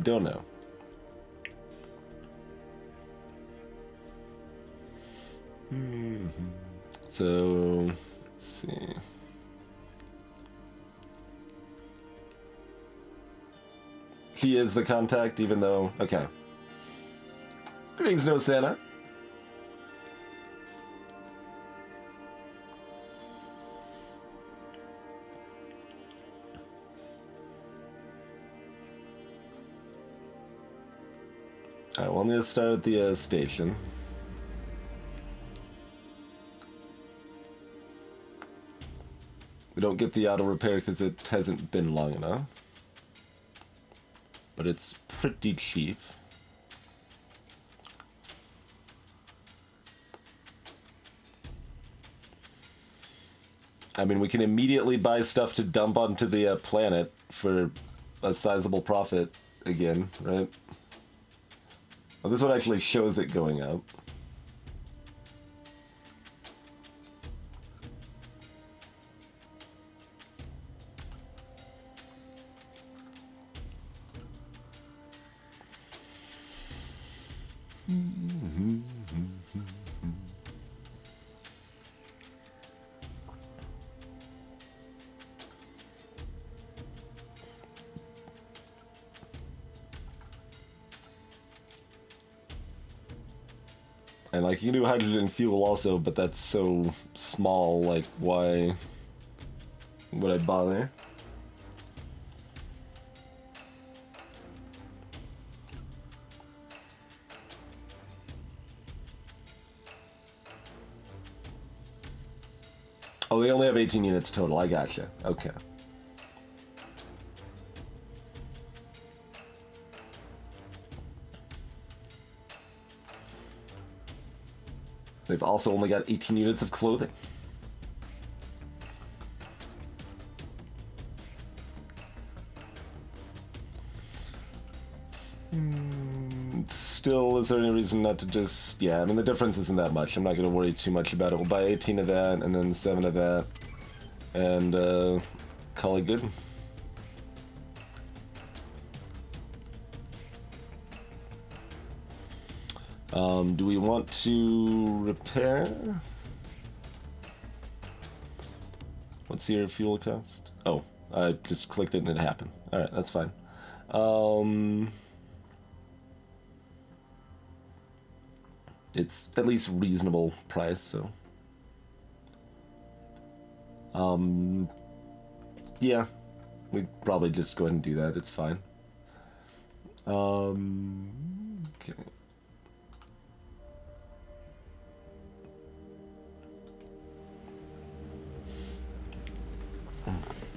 Don't know. So, let's see. He is the contact, even though... Okay. Greetings, No Santa. Alright, well, I'm going to start at the station. We don't get the auto repair because it hasn't been long enough. But it's pretty cheap. I mean, we can immediately buy stuff to dump onto the planet for a sizable profit again, right? Well, this one actually shows it going up. And like, you can do hydrogen fuel also, but that's so small, like, why would I bother? Oh, they only have 18 units total, I gotcha. Okay. They've also only got 18 units of clothing. Still, is there any reason not to just... Yeah, I mean, the difference isn't that much. I'm not going to worry too much about it. We'll buy 18 of that, and then 7 of that, and call it good. Do we want to repair? What's your fuel cost? Oh, I just clicked it and it happened. Alright, that's fine. It's at least reasonable price, so... yeah. We'd probably just go ahead and do that, it's fine. Okay.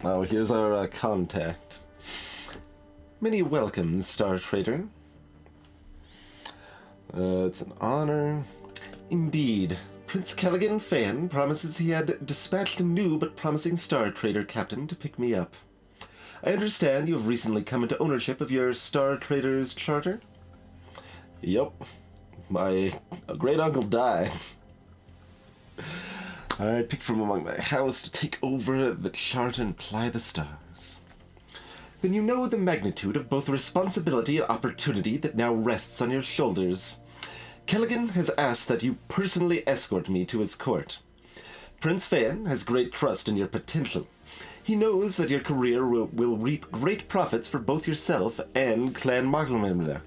Oh, here's our contact. Many welcomes, Star Trader. It's an honor. Indeed. Prince Callaghan Fan promises he had dispatched a new but promising Star Trader captain to pick me up. I understand you have recently come into ownership of your Star Trader's charter? Yup. My great-uncle died. I picked from among my house to take over the charter and ply the stars. Then you know the magnitude of both responsibility and opportunity that now rests on your shoulders. Callaghan has asked that you personally escort me to his court. Prince Fan has great trust in your potential. He knows that your career will reap great profits for both yourself and Clan Marklememler.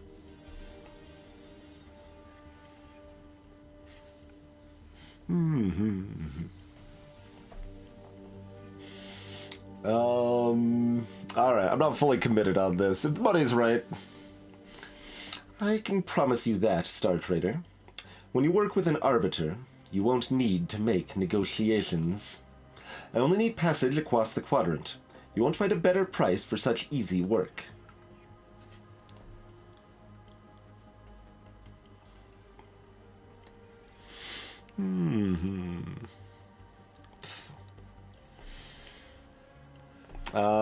Alright, I'm not fully committed on this. If the money's right. I can promise you that, Star Trader. When you work with an arbiter, you won't need to make negotiations. I only need passage across the quadrant. You won't find a better price for such easy work.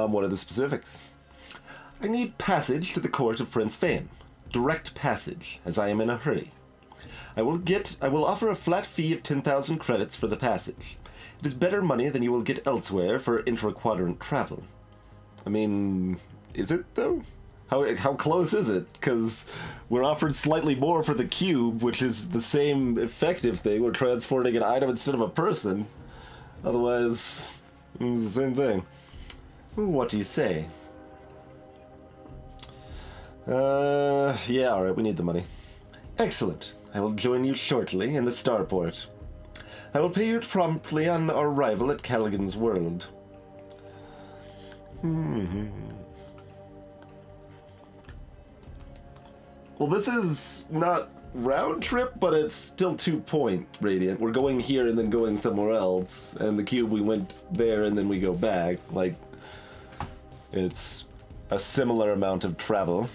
What are the specifics? I need passage to the court of Prince Fan. Direct passage, as I am in a hurry. I will offer a flat fee of 10,000 credits for the passage. It is better money than you will get elsewhere for intra-quadrant travel. I mean, is it though? How close is it? Because we're offered slightly more for the cube, which is the same effective thing. We're transporting an item instead of a person. Otherwise, it's the same thing. What do you say? Yeah, alright, we need the money. Excellent. I will join you shortly in the starport. I will pay you promptly on our arrival at Callaghan's World. Well, this is not round trip, but it's still 2-point radiant. We're going here and then going somewhere else, and the cube we went there and then we go back. Like, it's a similar amount of travel.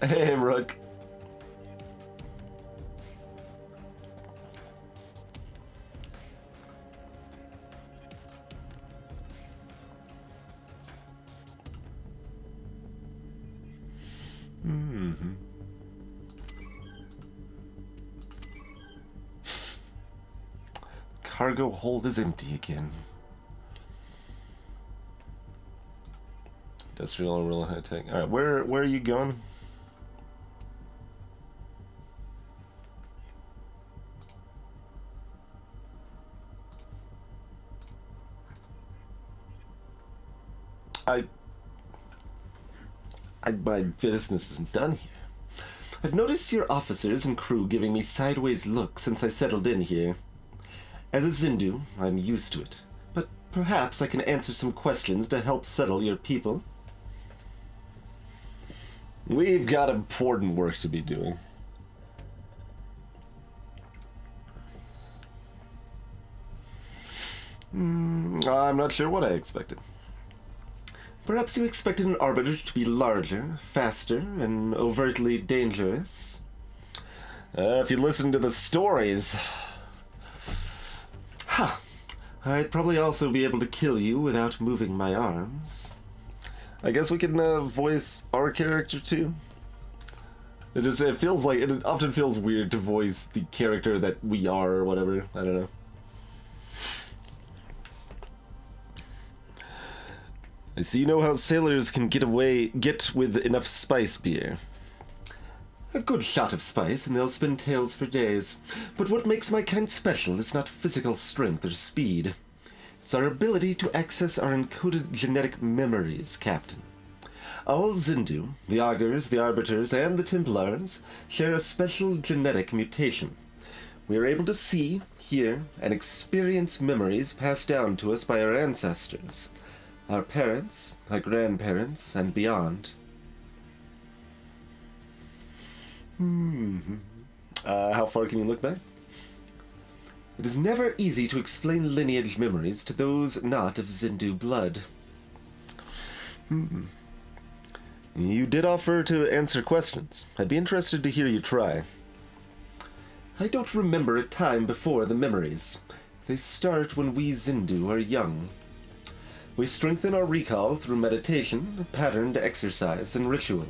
Hey, Rook. Cargo hold is empty again. Industrial and real high tech. All right, where are you going? My business isn't done here. I've noticed your officers and crew giving me sideways looks since I settled in here. As a Zindu, I'm used to it, but perhaps I can answer some questions to help settle your people. We've got important work to be doing. I'm not sure what I expected. Perhaps you expected an arbiter to be larger, faster, and overtly dangerous. If you listen to the stories... Ha! I'd probably also be able to kill you without moving my arms. I guess we can voice our character too. It often feels weird to voice the character that we are or whatever. I don't know. I see you know how sailors can get with enough spice beer. A good shot of spice and they'll spin tails for days. But what makes my kind special is not physical strength or speed. It's our ability to access our encoded genetic memories, Captain. All Zindu, the Augurs, the Arbiters, and the Templars share a special genetic mutation. We are able to see, hear, and experience memories passed down to us by our ancestors. Our parents, our grandparents, and beyond. How far can you look back? It is never easy to explain lineage memories to those not of Zindu blood. You did offer to answer questions. I'd be interested to hear you try. I don't remember a time before the memories. They start when we Zindu are young. We strengthen our recall through meditation, patterned exercise, and ritual.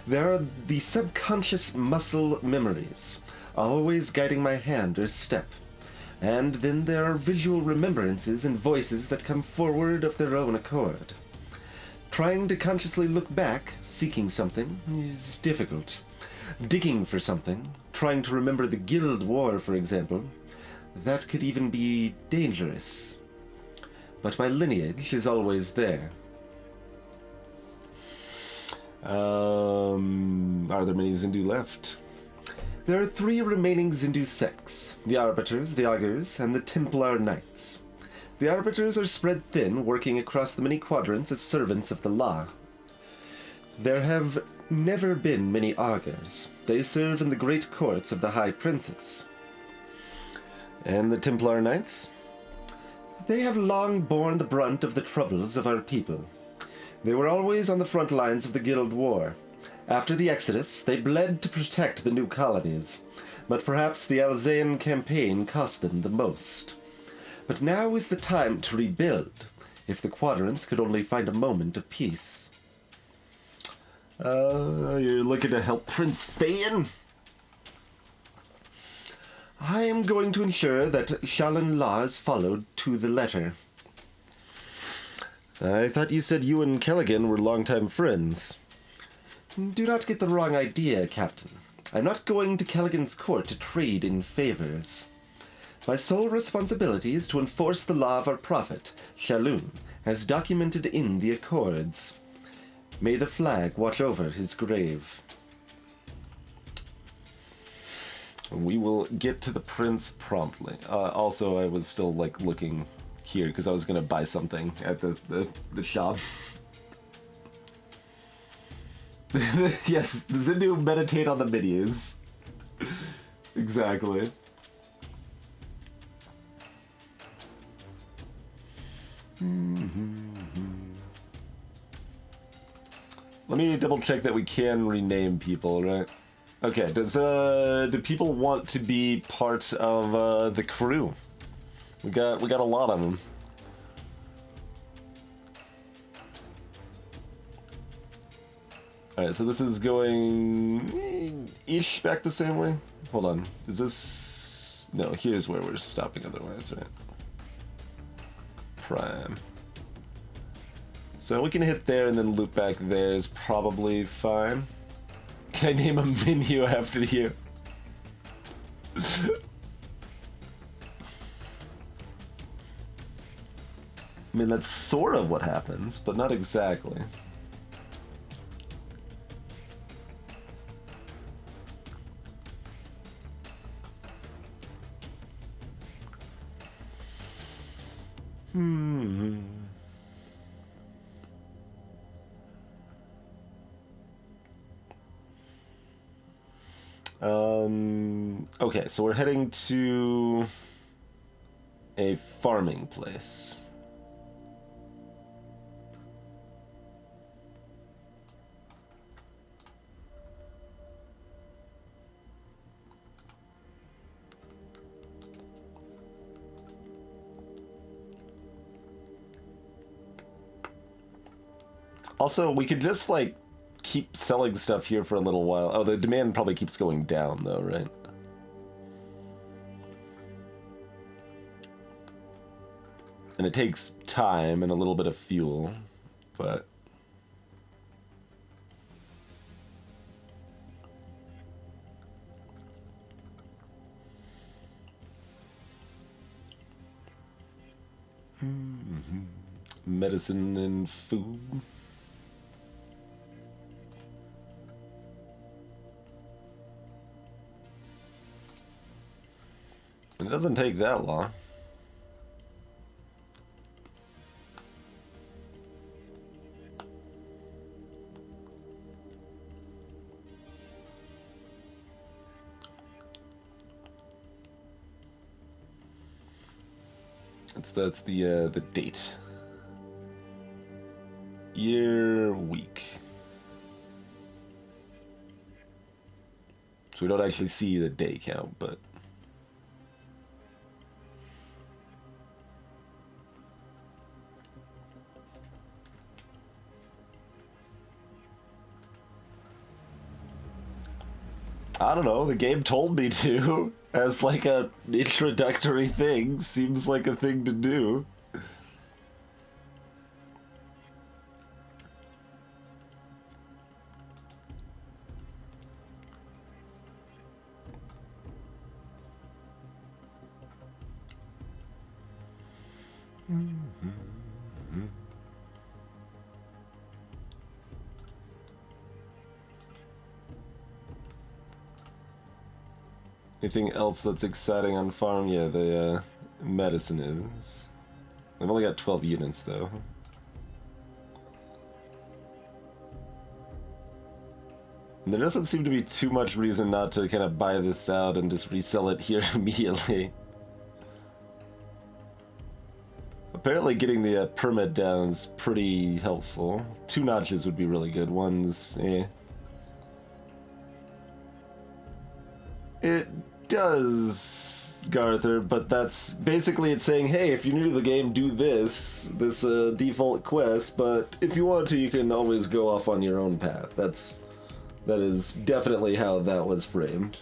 There are the subconscious muscle memories, always guiding my hand or step. And then there are visual remembrances and voices that come forward of their own accord. Trying to consciously look back, seeking something, is difficult. Digging for something, trying to remember the Guild War, for example, that could even be dangerous. But my lineage is always there. Are there many Zindu left? There are 3 remaining Zindu sects, the Arbiters, the Augurs, and the Templar Knights. The Arbiters are spread thin, working across the many quadrants as servants of the law. There have never been many Augurs. They serve in the great courts of the High Princes. And the Templar Knights? They have long borne the brunt of the troubles of our people. They were always on the front lines of the Guild War. After the Exodus, they bled to protect the new colonies, but perhaps the Alzaean campaign cost them the most. But now is the time to rebuild, if the quadrants could only find a moment of peace. You're looking to help Prince Phaon? I am going to ensure that Shallan law is followed to the letter. I thought you said you and Callaghan were longtime friends. Do not get the wrong idea, Captain. I'm not going to Callaghan's court to trade in favors. My sole responsibility is to enforce the law of our prophet, Shalun, as documented in the Accords. May the flag watch over his grave. We will get to the prince promptly. Also, I was still looking here because I was going to buy something at the shop. Yes, the Zindu meditate on the menus. Exactly. Let me double check that we can rename people, right? Okay, do people want to be part of the crew? We got a lot of them. Alright, so this is going ish back the same way. Hold on. Is this... No, here's where we're stopping otherwise, right? Prime. So we can hit there and then loop back there is probably fine. Can I name a menu after you? I mean, that's sort of what happens, but not exactly. Okay, so we're heading to a farming place. Also, we could just, like, keep selling stuff here for a little while. Oh, the demand probably keeps going down, though, right? And it takes time and a little bit of fuel, but... Medicine and food. And it doesn't take that long. That's the date. Year, week. So we don't actually see the day count, but... I don't know, the game told me to. As like a introductory thing, seems like a thing to do. Anything else that's exciting on farm? Yeah, the medicine is. I've only got 12 units though. And there doesn't seem to be too much reason not to kind of buy this out and just resell it here immediately. Apparently getting the permit down is pretty helpful. 2 notches would be really good. One's eh. It does, Garther, but that's basically it's saying, hey, if you're new to the game, do this default quest, but if you want to, you can always go off on your own path. That is definitely how that was framed.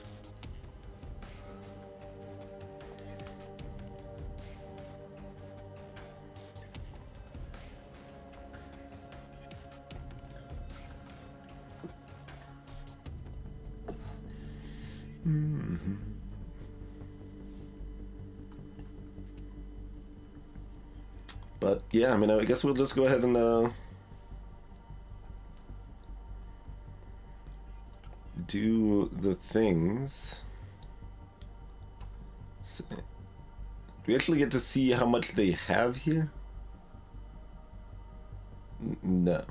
But yeah, I mean, I guess we'll just go ahead and do the things. Let's see. Do we actually get to see how much they have here? No.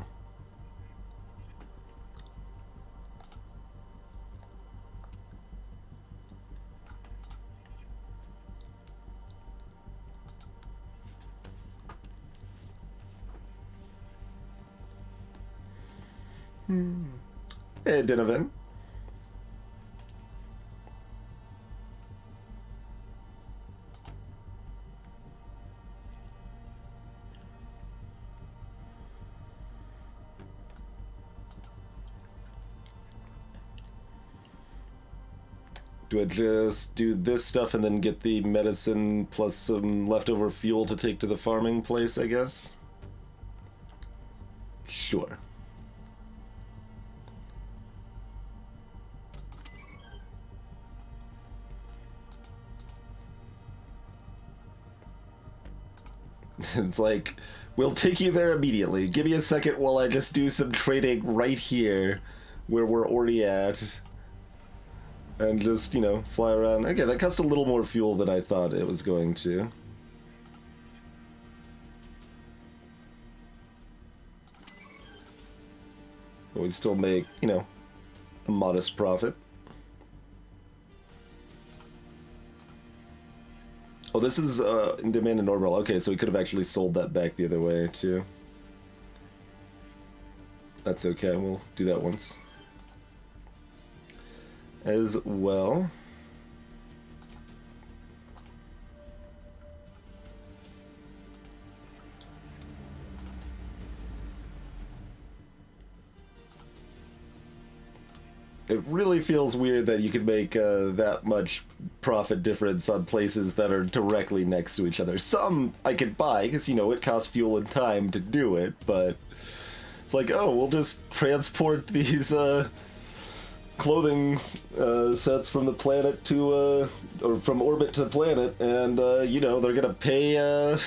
Hey, Dinovan. Do I just do this stuff and then get the medicine plus some leftover fuel to take to the farming place, I guess? Sure. It's like, we'll take you there immediately. Give me a second while I just do some trading right here where we're already at. And just, you know, fly around. Okay, that costs a little more fuel than I thought it was going to. But we still make, you know, a modest profit. Oh, this is in demand in Orbital. Okay, so we could have actually sold that back the other way, too. That's okay, we'll do that once. As well. It really feels weird that you could make that much profit difference on places that are directly next to each other. Some I could buy, because, you know, it costs fuel and time to do it, but it's like, oh, we'll just transport these clothing sets from the planet to, or from orbit to the planet, and, you know, they're gonna pay,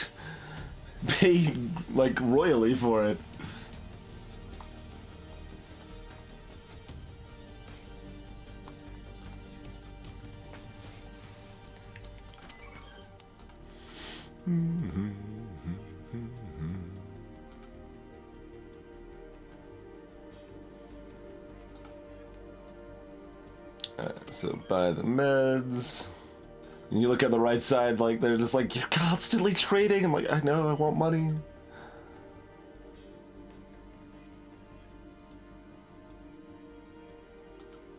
pay, like, royally for it. So buy the meds. And you look on the right side, like they're just like, you're constantly trading. I'm like, I know, I want money.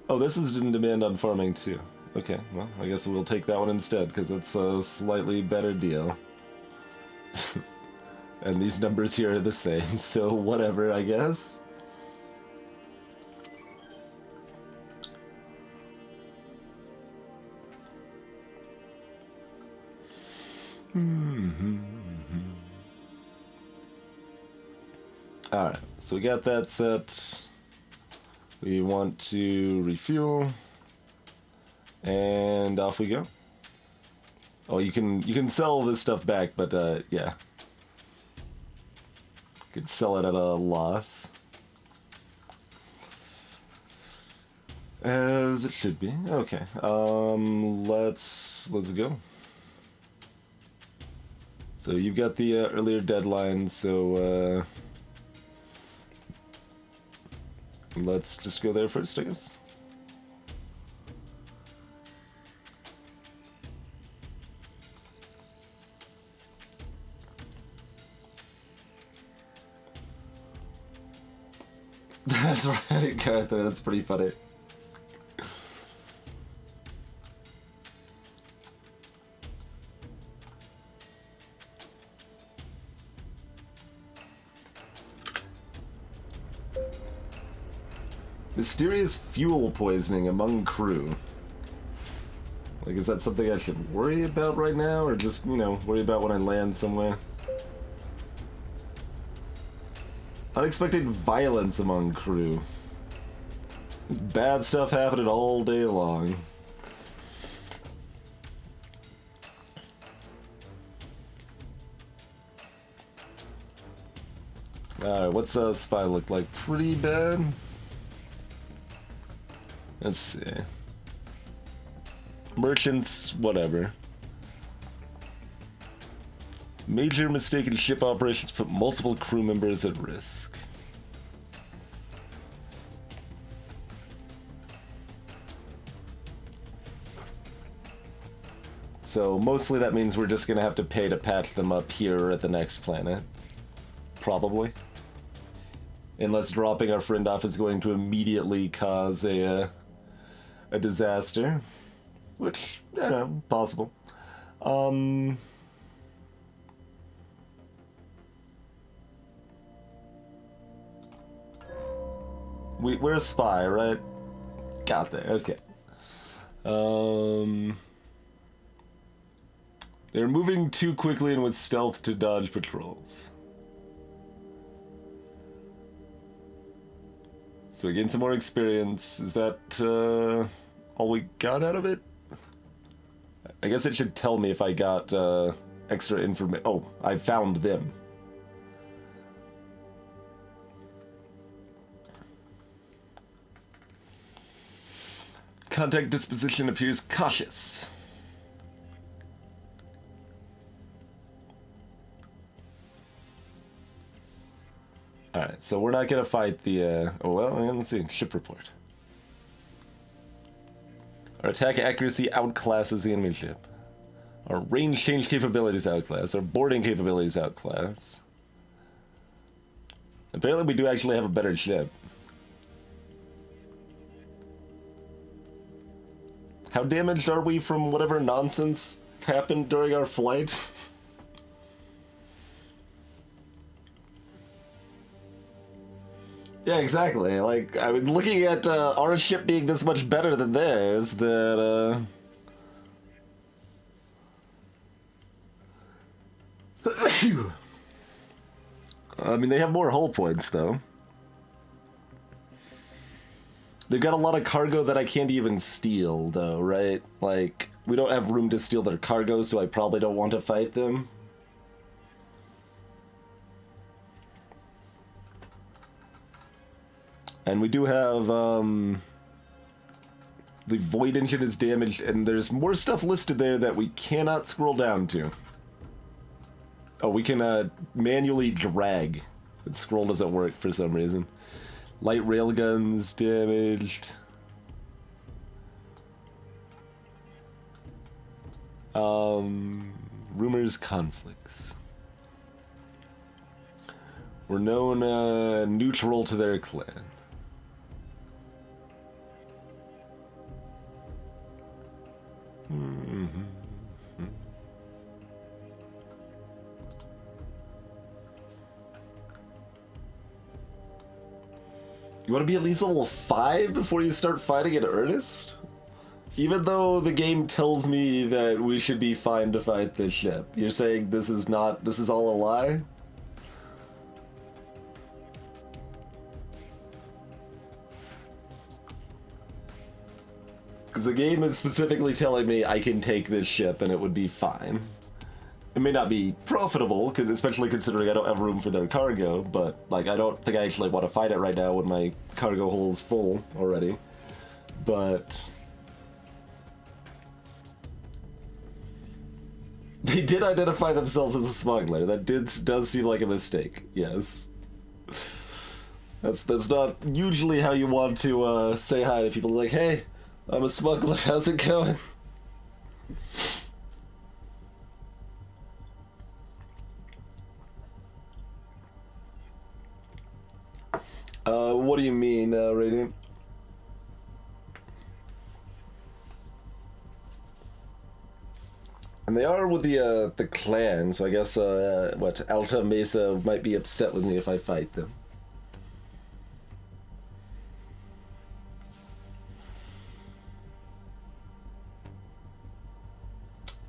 Oh, this is in demand on farming too. Okay, well, I guess we'll take that one instead, because it's a slightly better deal. And these numbers here are the same, so whatever, I guess. Alright, so we got that set. We want to refuel. And off we go. Oh, you can sell this stuff back, but yeah. You could sell it at a loss. As it should be. Okay. Let's go. So you've got the earlier deadline, so let's just go there first, I guess. That's right, Carther, that's pretty funny. Mysterious fuel poisoning among crew. Like, is that something I should worry about right now, or just, you know, worry about when I land somewhere? Unexpected violence among crew. Bad stuff happening all day long. Alright, what's spy look like? Pretty bad? Let's see. Merchants, whatever. Major mistaken ship operations put multiple crew members at risk. So mostly that means we're just gonna have to pay to patch them up here at the next planet. Probably. Unless dropping our friend off is going to immediately cause a disaster. Which, I don't know, possible. We're a spy, right? Got there, okay. They're moving too quickly and with stealth to dodge patrols. So we gain some more experience. Is that all we got out of it? I guess it should tell me if I got extra information. Oh, I found them. Contact disposition appears cautious. Alright, so we're not gonna fight the, oh well, let's see, ship report. Our attack accuracy outclasses the enemy ship. Our range change capabilities outclass. Our boarding capabilities outclass. Apparently we do actually have a better ship. How damaged are we from whatever nonsense happened during our flight? Yeah, exactly. Like, I mean, looking at our ship being this much better than theirs, that, I mean, they have more hull points, though. They've got a lot of cargo that I can't even steal, though, right? Like, we don't have room to steal their cargo, so I probably don't want to fight them. And we do have, the Void Engine is damaged, and there's more stuff listed there that we cannot scroll down to. Oh, we can, manually drag. The scroll doesn't work for some reason. Light railguns damaged. Rumors, conflicts. We're known, neutral to their clan. You want to be at least level 5 before you start fighting in earnest? Even though the game tells me that we should be fine to fight this ship, you're saying this is all a lie? Because the game is specifically telling me I can take this ship and it would be fine. It may not be profitable, because especially considering I don't have room for their cargo, but like I don't think I actually want to fight it right now when my cargo hole's full already. But they did identify themselves as a smuggler. That does seem like a mistake. Yes. That's not usually how you want to say hi to people. Like, hey, I'm a smuggler. How's it going? What do you mean, Radiant? And they are with the clan, so I guess, what, Alta Mesa might be upset with me if I fight them.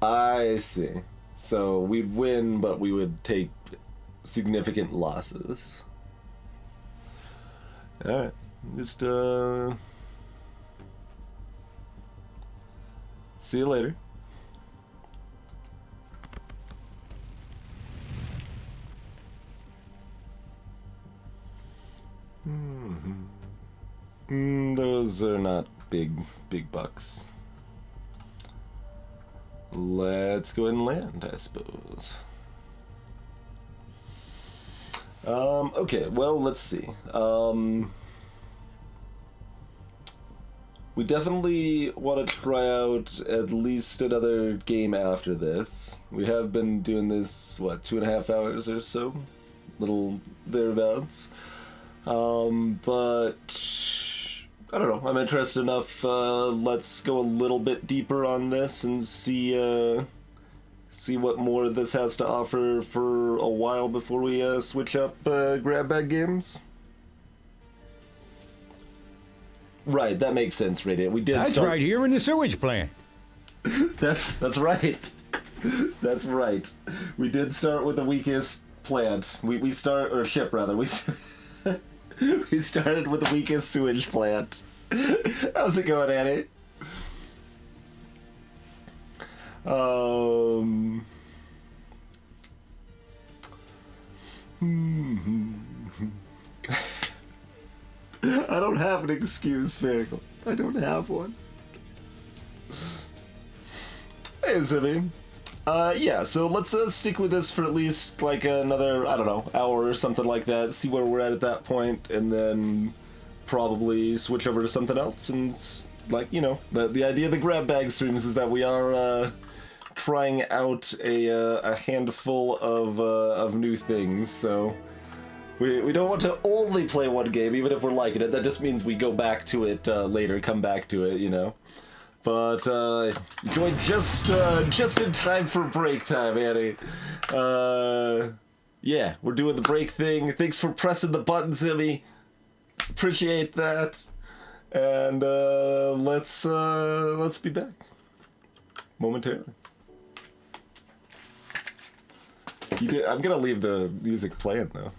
I see. So we'd win, but we would take significant losses. Alright, just, see you later. Those are not big bucks. Let's go ahead and land, I suppose. Okay, well, let's see. We definitely want to try out at least another game after this. We have been doing this, what, 2.5 hours or so? Little thereabouts. But I don't know, I'm interested enough. Let's go a little bit deeper on this and see what more this has to offer for a while before we switch up grab bag games. Right, that makes sense, Radiant. We did. That's right here in the sewage plant. That's right. That's right. We did start with the weakest plant. We start, or ship rather. We started with the weakest sewage plant. How's it going, Annie? I don't have an excuse, Spherical. I don't have one. Hey, Zibby. Yeah, so let's stick with this for at least, like, another, I don't know, hour or something like that, see where we're at that point, and then probably switch over to something else, and, like, you know, the idea of the grab bag streams is that we are, trying out a handful of new things, so we don't want to only play one game, even if we're liking it. That just means we go back to it later, come back to it, you know. But you joined just in time for break time, Annie. Yeah, we're doing the break thing. Thanks for pressing the button, Zimmy. Appreciate that. And let's be back momentarily. I'm gonna leave the music playing though.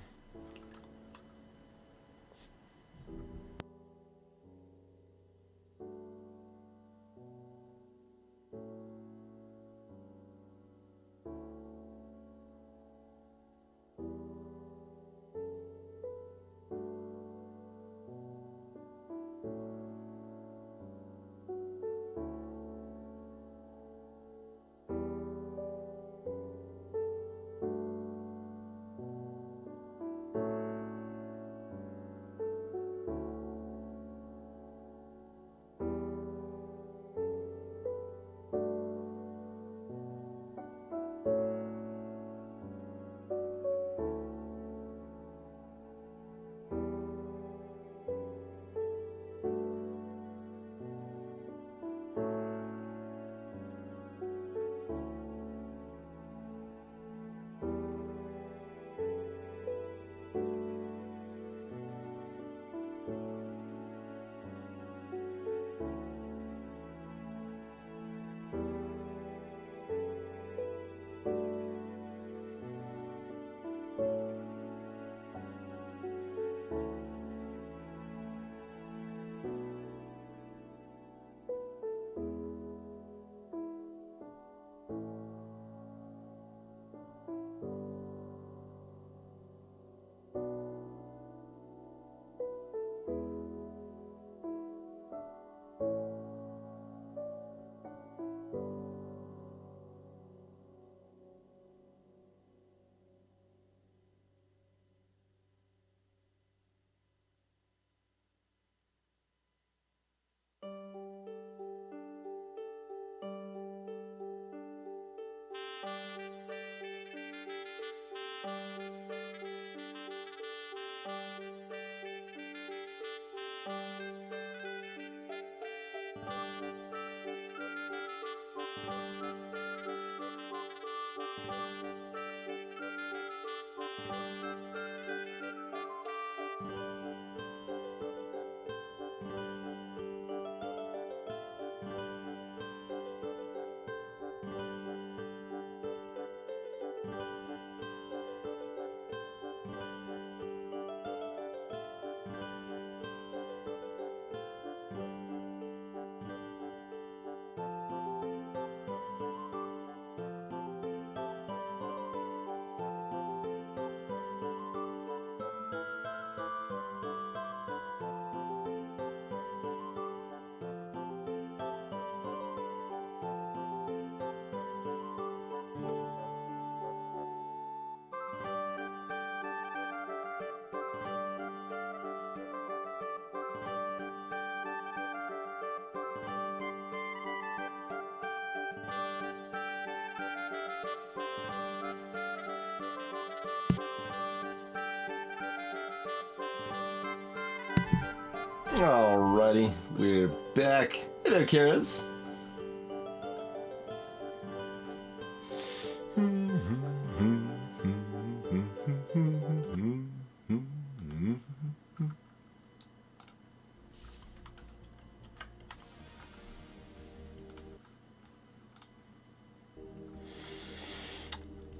Alrighty, we're back. Hey there, Karas.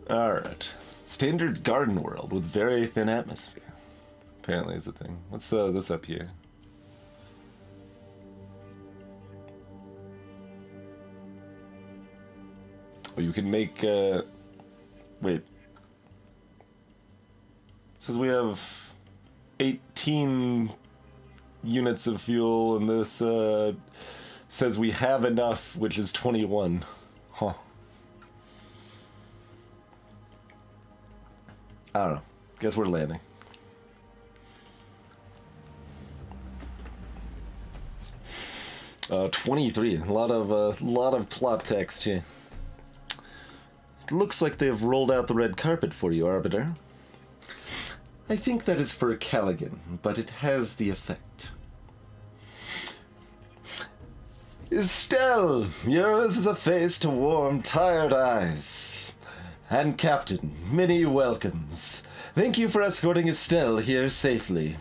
Alright. Standard garden world with very thin atmosphere. Apparently is a thing. What's this up here? Oh, you can make, wait. It says we have 18 units of fuel, and this, says we have enough, which is 21. Huh. I don't know. Guess we're landing. Uh, 23. A lot of plot text here. It looks like they've rolled out the red carpet for you, Arbiter. I think that is for Callaghan, but it has the effect. Estelle, yours is a face to warm, tired eyes. And Captain, many welcomes. Thank you for escorting Estelle here safely.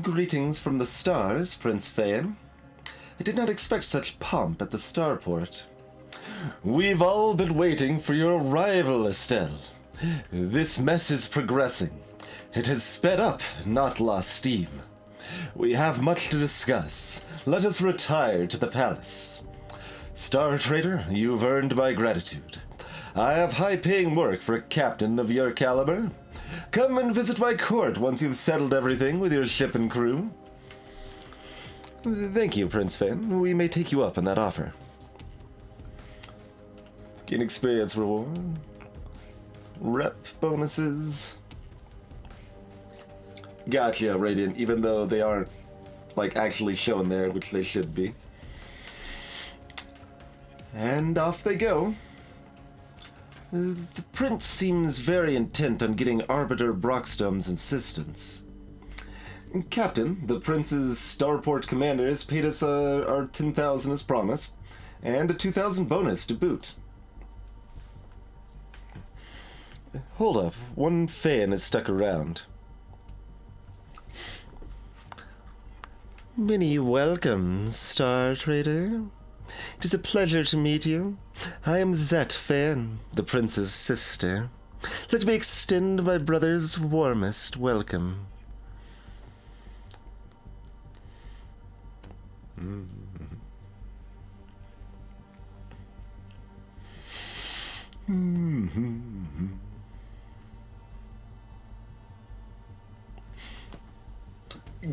Greetings from the stars, Prince Phaon. I did not expect such pomp at the starport. We've all been waiting for your arrival, Estelle. This mess is progressing. It has sped up, not lost steam. We have much to discuss. Let us retire to the palace. Star Trader, you've earned my gratitude. I have high-paying work for a captain of your caliber. Come and visit my court once you've settled everything with your ship and crew. Thank you, Prince Phaon. We may take you up on that offer. Gain experience reward. Rep bonuses. Gotcha, Radiant, even though they aren't, like, actually shown there, which they should be. And off they go. The prince seems very intent on getting Arbiter Brockstrom's insistence. Captain, the prince's starport commander has paid us our 10,000 as promised, and a 2,000 bonus to boot. Hold up, one Phaon is stuck around. Many welcomes, Star Trader. It is a pleasure to meet you. I am Zet Phaon, the prince's sister. Let me extend my brother's warmest welcome.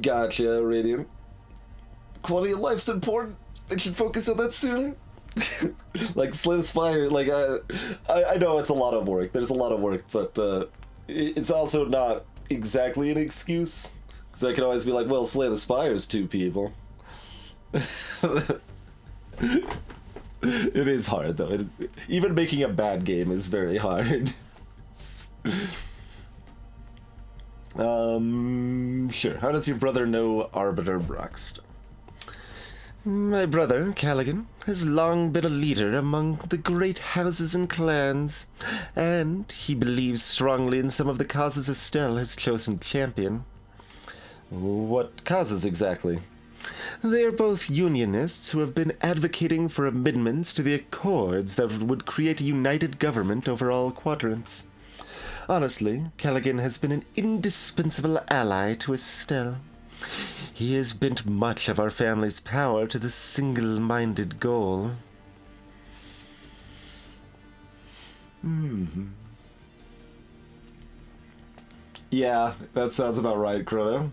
Gotcha, Radiant. Quality of life's important. They should focus on that sooner. Like, slay the spire, like, I know it's a lot of work. There's a lot of work, but it's also not exactly an excuse. Because I can always be like, well, slay the spire's 2 people. It is hard, though. Even making a bad game is very hard. Sure. How does your brother know Arbiter Brockstrom? My brother, Callaghan, has long been a leader among the great houses and clans, and he believes strongly in some of the causes Estelle has chosen to champion. What causes exactly? They are both unionists who have been advocating for amendments to the accords that would create a united government over all quadrants. Honestly, Callaghan has been an indispensable ally to Estelle. He has bent much of our family's power to this single-minded goal. Yeah, that sounds about right, Chrono.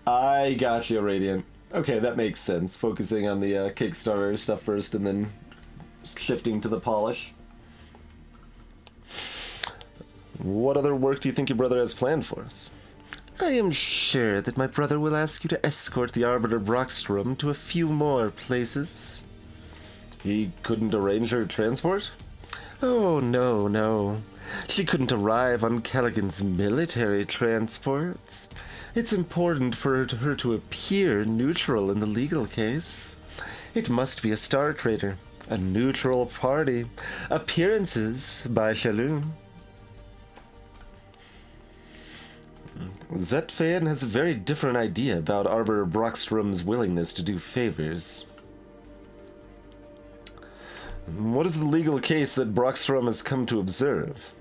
I got you, Radiant. Okay, that makes sense. Focusing on the Kickstarter stuff first and then shifting to the polish. What other work do you think your brother has planned for us? I am sure that my brother will ask you to escort the Arbiter Brockstrom to a few more places. He couldn't arrange her transport? Oh, no. She couldn't arrive on Callaghan's military transports. It's important for her to appear neutral in the legal case. It must be a Star Trader, a neutral party. Appearances by Shalom. Zet Phaon has a very different idea about Arbiter Brockstrom's willingness to do favors. What is the legal case that Brockstrom has come to observe?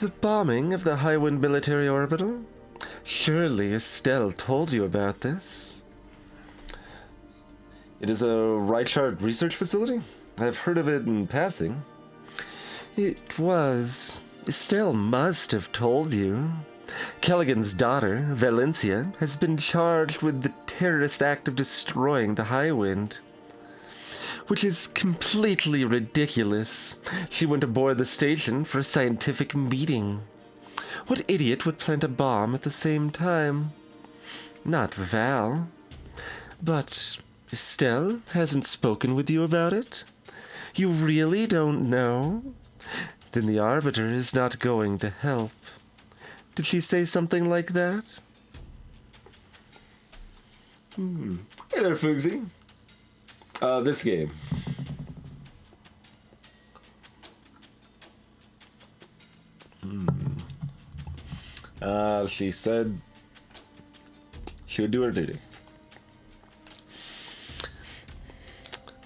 The bombing of the Highwind military orbital? Surely Estelle told you about this. It is a Reichard research facility? I've heard of it in passing. It was. Estelle must have told you. Callaghan's daughter, Valencia, has been charged with the terrorist act of destroying the Highwind. Which is completely ridiculous. She went aboard the station for a scientific meeting. What idiot would plant a bomb at the same time? Not Val. But Estelle hasn't spoken with you about it? You really don't know? Then the Arbiter is not going to help. Did she say something like that? Hey there, Fugsy. This game. She said she would do her duty.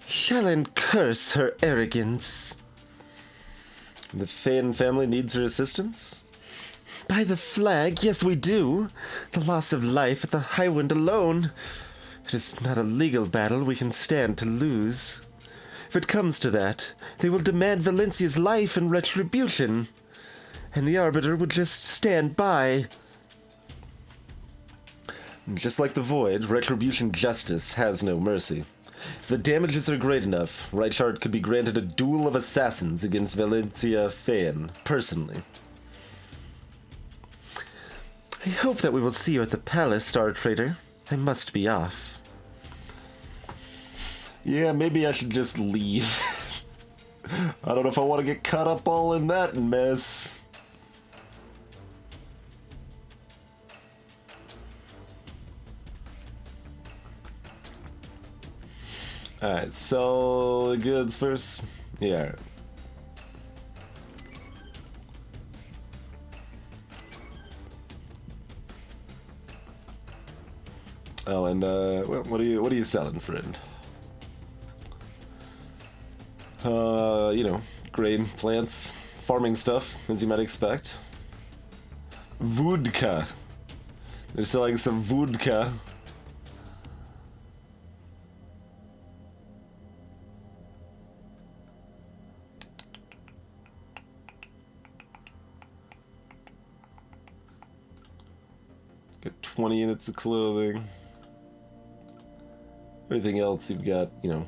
Shallan curse her arrogance. The Faen family needs her assistance? By the flag, yes we do. The loss of life at the Highwind alone. It is not a legal battle we can stand to lose. If it comes to that, they will demand Valencia's life and retribution. And the Arbiter would just stand by. Just like the Void, retribution justice has no mercy. If the damages are great enough, Reichard could be granted a duel of assassins against Valencia Faen, personally. I hope that we will see you at the palace, Star Trader. I must be off. Yeah, maybe I should just leave. I don't know if I want to get caught up all in that mess. Alright, sell the goods first. Yeah. Oh, and well, what are you selling, friend? You know, grain, plants, farming stuff, as you might expect. Vodka. They're selling some vodka. Got 20 units of clothing. Everything else you've got, you know,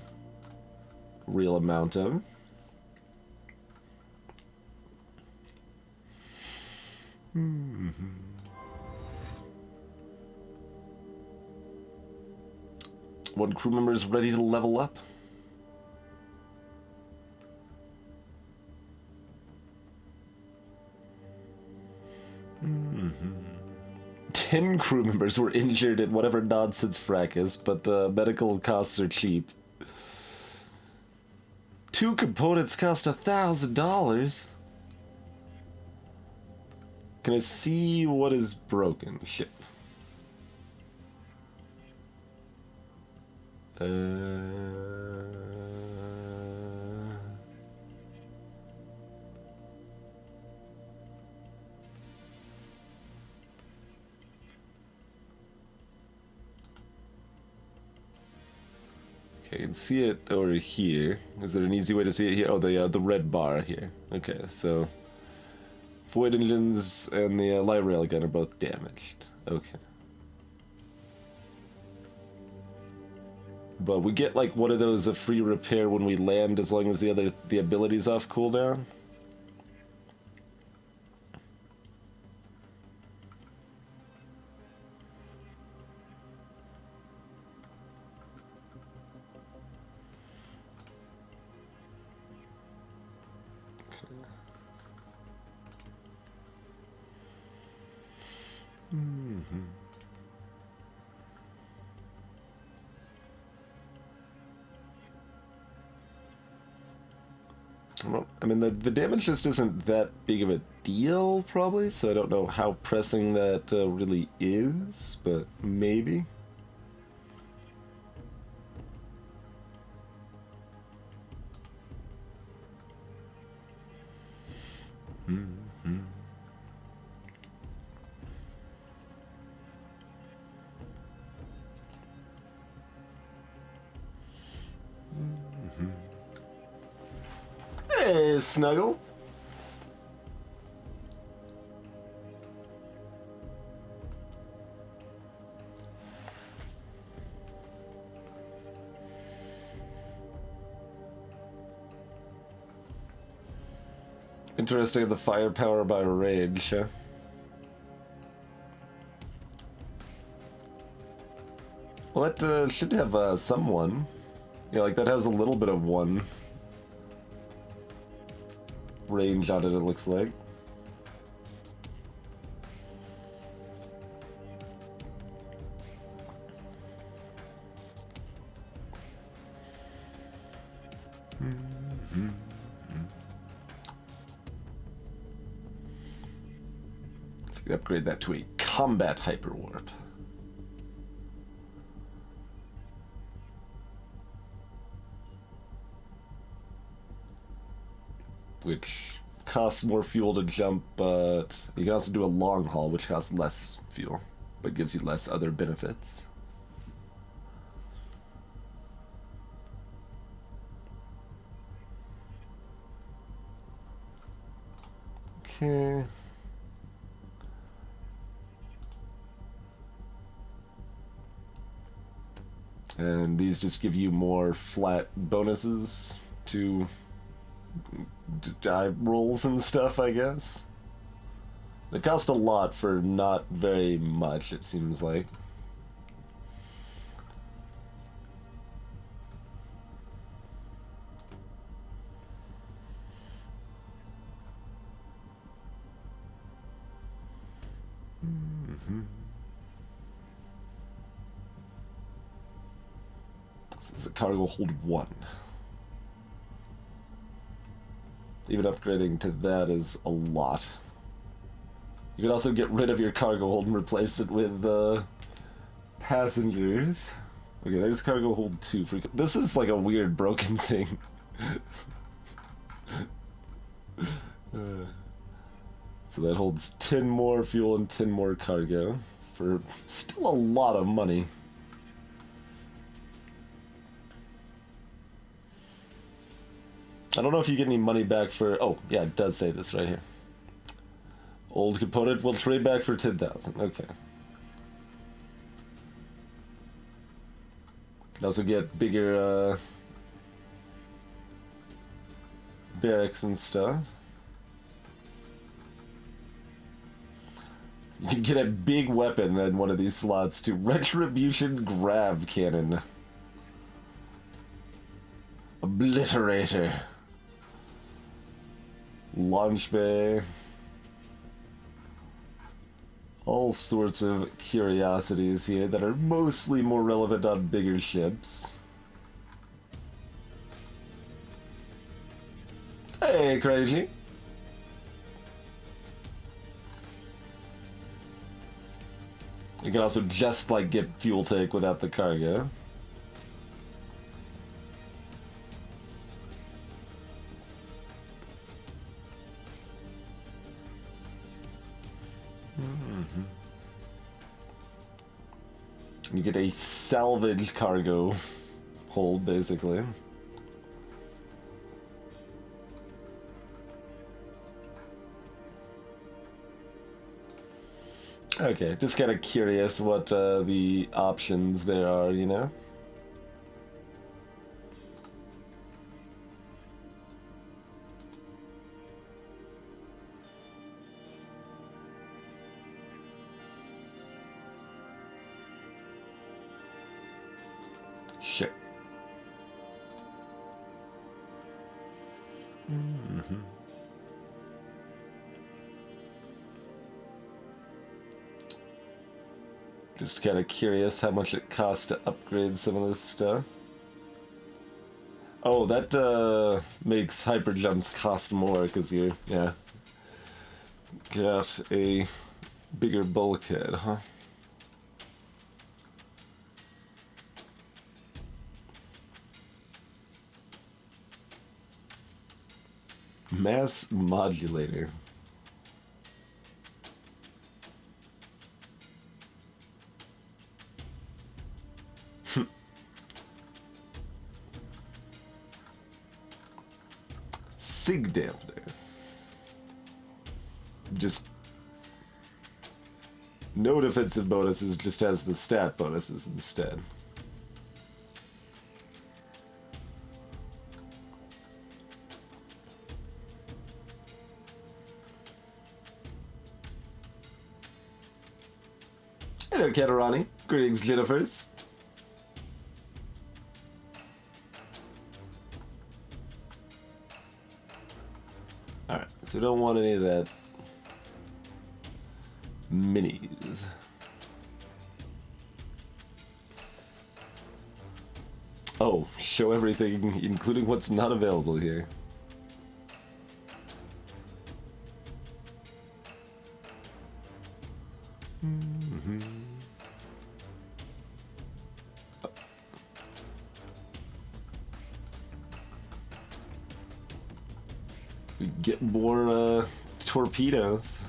real amount of. One crew member is ready to level up. Mm-hmm. 10 crew members were injured in whatever nonsense fracas, but medical costs are cheap. 2 components cost $1,000. Can I see what is broken? Ship. Okay, I can see it over here. Is there an easy way to see it here? Oh, the red bar here. Okay, so Void engines and the light railgun are both damaged. Okay. But we get like one of those a free repair when we land as long as the ability's off cooldown. Well, I mean, the damage just isn't that big of a deal, probably, so I don't know how pressing that really is, but maybe. Hey, Snuggle. Interesting, the firepower by range, huh? Well, that should have someone. Yeah, like that has a little bit of one range on it, it looks like. Upgrade that to a combat hyperwarp. Which costs more fuel to jump, but you can also do a long haul, which costs less fuel, but gives you less other benefits. Okay. And these just give you more flat bonuses to dive rolls and stuff, I guess. They cost a lot for not very much, it seems like. This is a cargo hold 1. Even upgrading to that is a lot. You can also get rid of your cargo hold and replace it with passengers. Okay, there's cargo hold 2. This is like a weird broken thing. So that holds 10 more fuel and 10 more cargo for still a lot of money. I don't know if you get any money back for... Oh, yeah, it does say this right here. Old component will trade back for 10,000. Okay. You can also get bigger barracks and stuff. You can get a big weapon in one of these slots too. Retribution Grav Cannon. Obliterator. Launch bay. All sorts of curiosities here that are mostly more relevant on bigger ships. Hey, Crazy. You can also just like get fuel tank without the cargo. You get a salvage cargo hold, basically. Okay, just kind of curious what the options there are, you know? Sure. Just kind of curious how much it costs to upgrade some of this stuff. Oh, that makes hyper jumps cost more because you're, yeah, got a bigger bulkhead, huh? Mass modulator. Sig dampener. Just no defensive bonuses, just has the stat bonuses instead. Hey there, Katarani. Greetings, Jennifers. Alright, so we don't want any of that minis. Oh, show everything, including what's not available here. We get more torpedoes.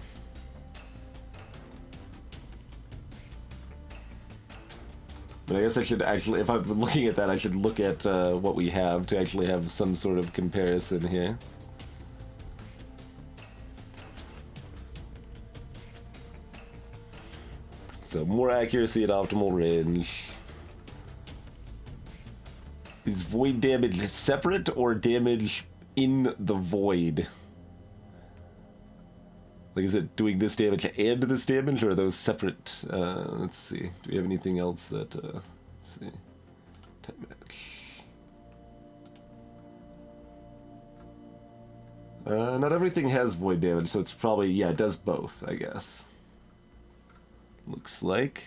But I guess I should actually, if I'm looking at that, I should look at what we have to actually have some sort of comparison here. So more accuracy at optimal range. Is void damage separate or damage in the void? Like, is it doing this damage and this damage, or are those separate? Let's see. Do we have anything else that, let's see. Time match. Not everything has void damage, so it's probably, yeah, it does both, I guess. Looks like.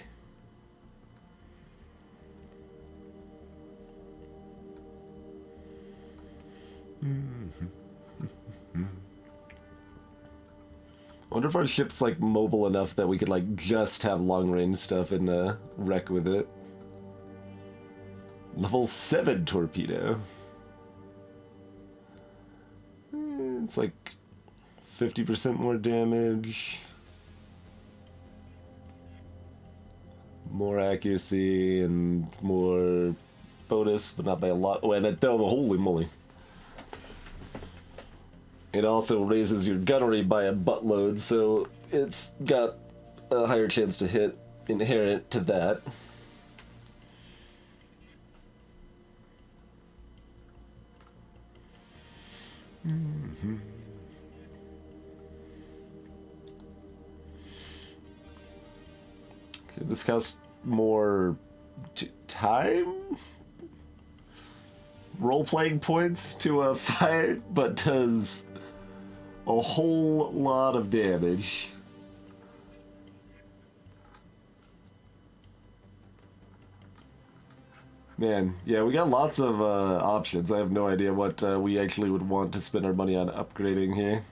I wonder if our ship's like mobile enough that we could like just have long range stuff and wreck with it. Level 7 torpedo. It's like 50% more damage. More accuracy and more bonus, but not by a lot. Oh, and holy moly. It also raises your gunnery by a buttload, so it's got a higher chance to hit inherent to that. Okay, this costs more time? Role-playing points to fire, but does a whole lot of damage. Man, yeah, we got lots of options. I have no idea what we actually would want to spend our money on upgrading here.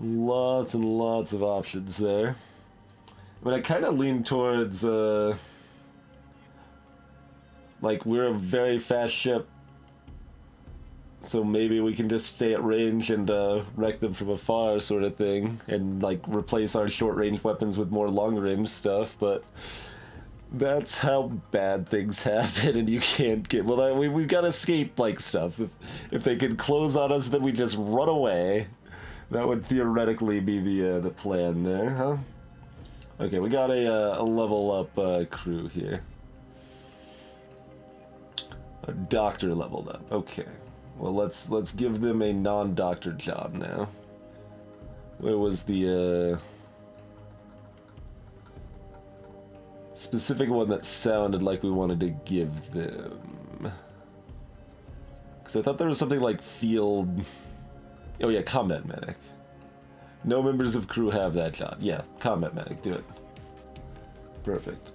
Lots and lots of options there. I mean, I kind of lean towards, like, we're a very fast ship, so maybe we can just stay at range and wreck them from afar sort of thing, and, like, replace our short-range weapons with more long-range stuff, but that's how bad things happen, and you can't get... Well, we've got escape-like stuff. If they can close on us, then we just run away. That would theoretically be the plan there, huh? Okay, we got a level up crew here. A doctor leveled up. Okay. Well, let's give them a non-doctor job now. Where was the specific one that sounded like we wanted to give them? Because I thought there was something like field... Oh yeah, combat medic. No members of crew have that job. Yeah, combat medic, do it. Perfect.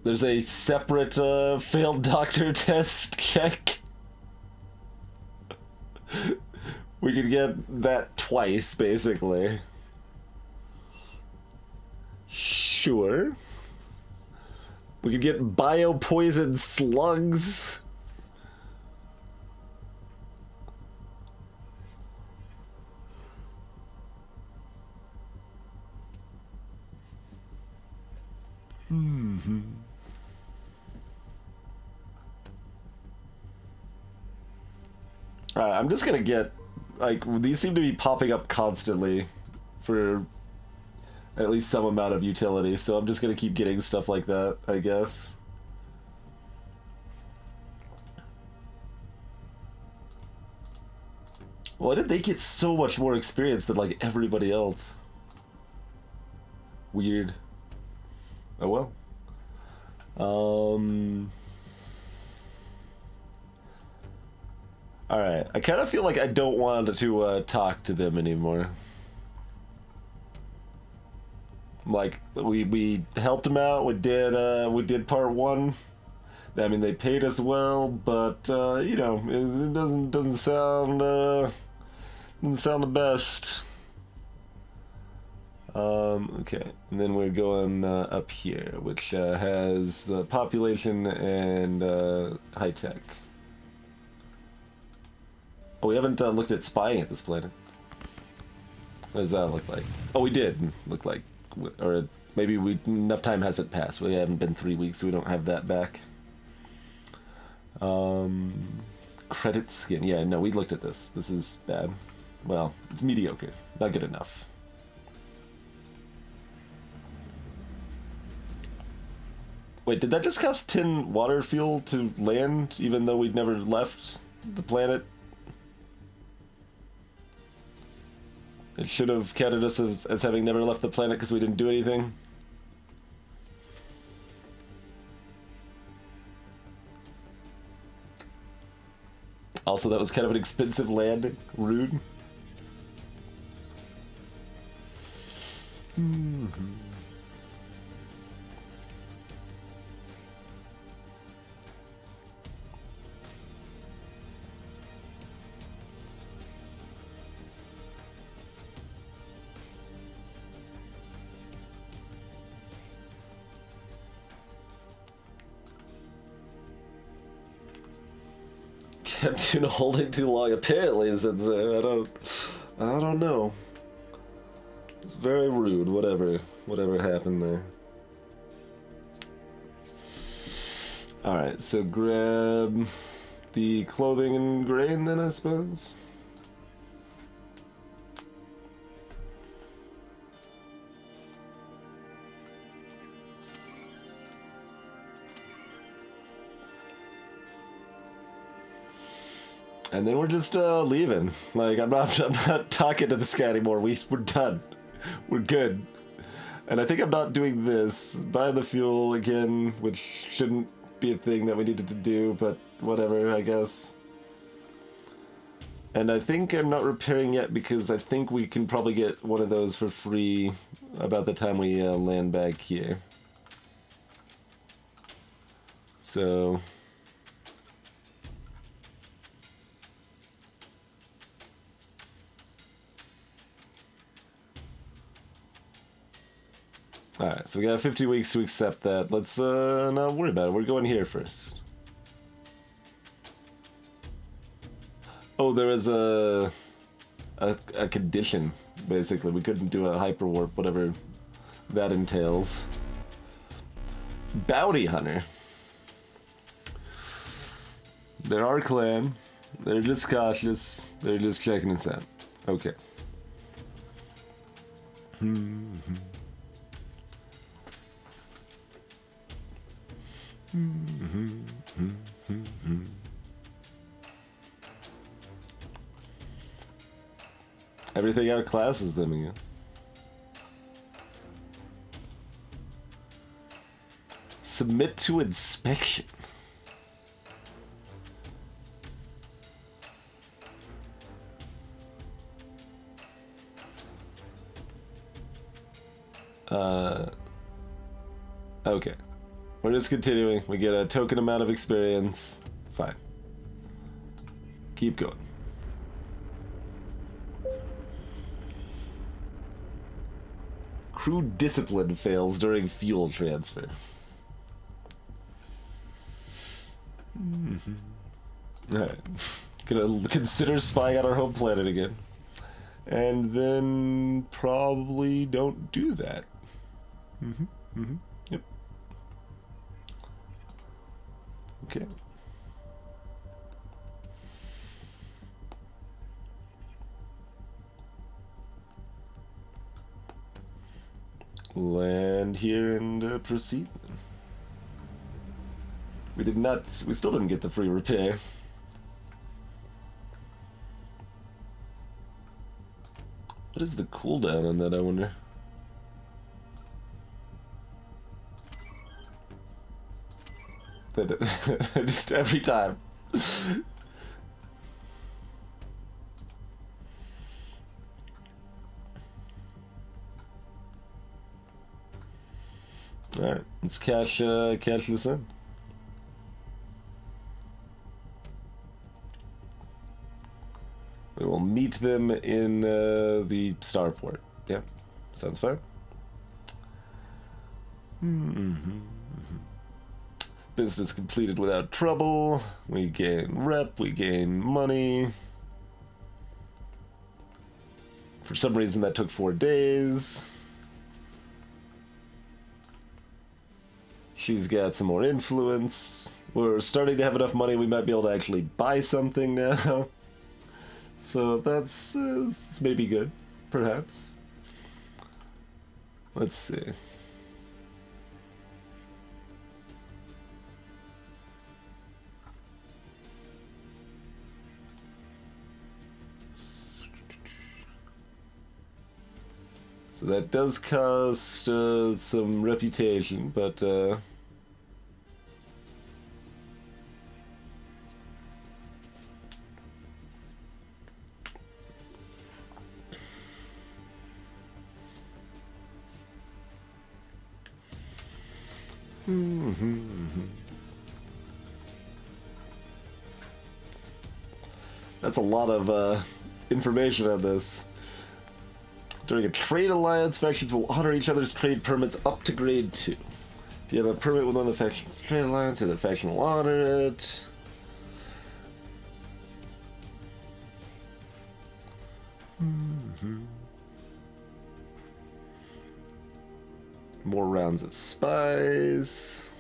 There's a separate failed doctor test check. We could get that twice, basically. Sure. We could get biopoison slugs. Alright, I'm just gonna get, like, these seem to be popping up constantly for at least some amount of utility, so I'm just gonna keep getting stuff like that, I guess. Why did they get so much more experience than, like, everybody else? Weird. Oh well. Alright, I kind of feel like I don't want to talk to them anymore. Like, we helped them out, we did part one. I mean, they paid us well, but, you know, it doesn't sound the best. Okay, and then we're going up here, which has the population and high tech. Oh, we haven't looked at spying at this planet. What does that look like? Oh, we did look like, or maybe enough time hasn't passed. We haven't been 3 weeks, so we don't have that back. Credit skin. Yeah, no, we looked at this. This is bad. Well, it's mediocre. Not good enough. Wait, did that just cost 10 water fuel to land, even though we'd never left the planet? It should have counted us as having never left the planet because we didn't do anything. Also, that was kind of an expensive landing. Rude. Captain holding too long, apparently, since I don't know. It's very rude, whatever happened there. Alright, so grab the clothing and grain then, I suppose. And then we're just leaving. Like, I'm not talking to this guy anymore. We're done. We're good. And I think I'm not doing this. Buy the fuel again, which shouldn't be a thing that we needed to do, but whatever, I guess. And I think I'm not repairing yet because I think we can probably get one of those for free about the time we land back here. So... Alright, so we got 50 weeks to accept that. Let's not worry about it. We're going here first. Oh, there is a condition, basically. We couldn't do a hyperwarp, whatever that entails. Bounty Hunter. They're our clan. They're just cautious. They're just checking us out. Okay. Everything outclasses them again. Submit to inspection. Okay. We're just continuing. We get a token amount of experience. Fine. Keep going. Crew discipline fails during fuel transfer. Alright. Gonna consider spying on our home planet again. And then probably don't do that. Yep. Okay. Land here and proceed. We still didn't get the free repair. What is the cooldown on that, I wonder? That just every time. Alright, let's cash this in. We will meet them in the starport. Yeah, sounds fine. Business completed without trouble. We gain rep, we gain money. For some reason that took 4 days. She's got some more influence. We're starting to have enough money we might be able to actually buy something now. So that's maybe good, perhaps. Let's see. So that does cost some reputation, but that's a lot of information on this. During a trade alliance, factions will honor each other's trade permits up to grade 2. If you have a permit with one of the factions' trade alliance, the other faction will honor it. More rounds of spies.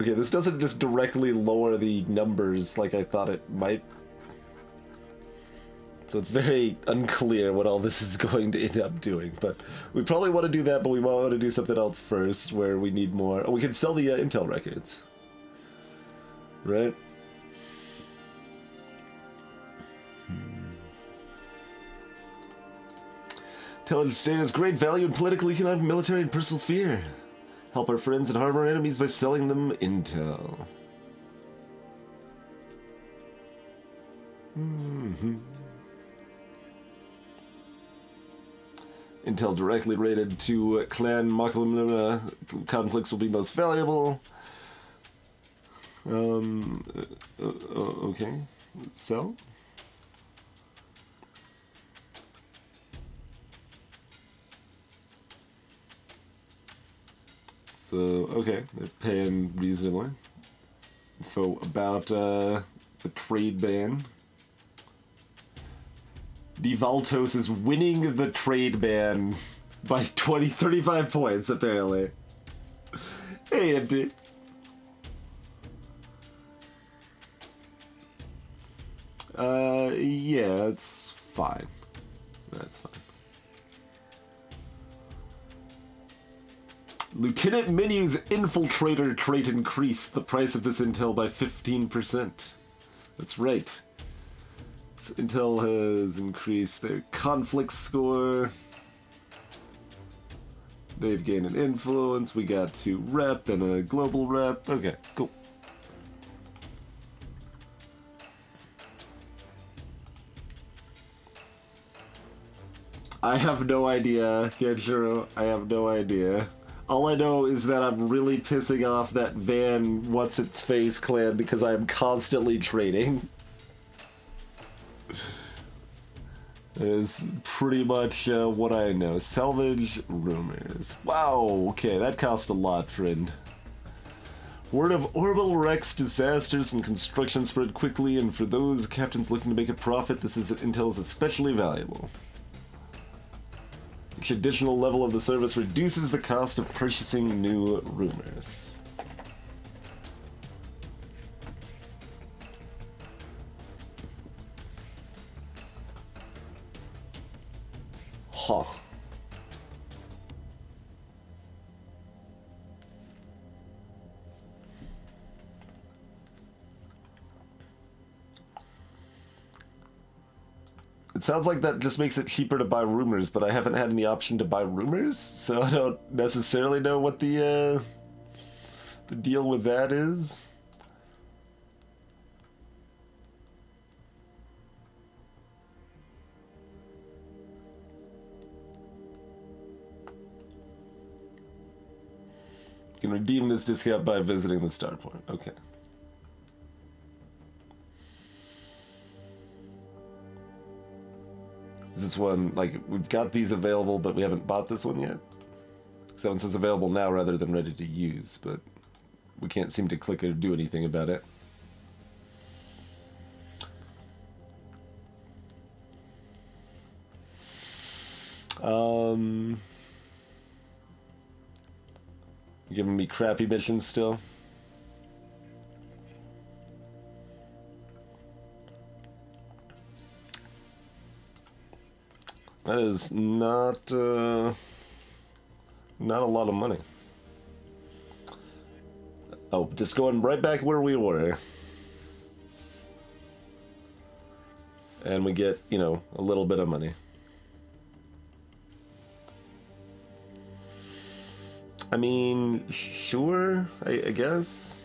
Okay, this doesn't just directly lower the numbers like I thought it might. So it's very unclear what all this is going to end up doing, but we probably want to do that, but we want to do something else first, where we need more. Oh, we can sell the intel records. Right? Intelligence data has great value in political, economic, military, and personal sphere. Help our friends and harm our enemies by selling them intel. Intel directly related to clan Makalimna conflicts will be most valuable. Okay. Sell? So, okay, they're paying reasonably. Info about the trade ban. Divaltos is winning the trade ban by 35 points, apparently. Hey, Empty. Yeah, it's fine. That's fine. Lieutenant Menu's infiltrator trait increased the price of this intel by 15%. That's right. Intel has increased their conflict score. They've gained an influence. We got 2 rep and a global rep. Okay, cool. I have no idea, Kenshiro. I have no idea. All I know is that I'm really pissing off that Van What's-Its-Face clan because I am constantly trading. That is pretty much what I know. Salvage rumors. Wow, okay, that cost a lot, friend. Word of Orbital Rex disasters and construction spread quickly, and for those captains looking to make a profit, this intel is especially valuable. Each additional level of the service reduces the cost of purchasing new rumors. Huh. It sounds like that just makes it cheaper to buy rumors, but I haven't had any option to buy rumors, so I don't necessarily know what the deal with that is. You can redeem this discount by visiting the starport. Okay. Is this one, like, we've got these available, but we haven't bought this one yet? So it says available now rather than ready to use, but we can't seem to click or do anything about it. You giving me crappy missions still? That is not a lot of money. Oh, just going right back where we were. And we get, you know, a little bit of money. I mean, sure, I guess.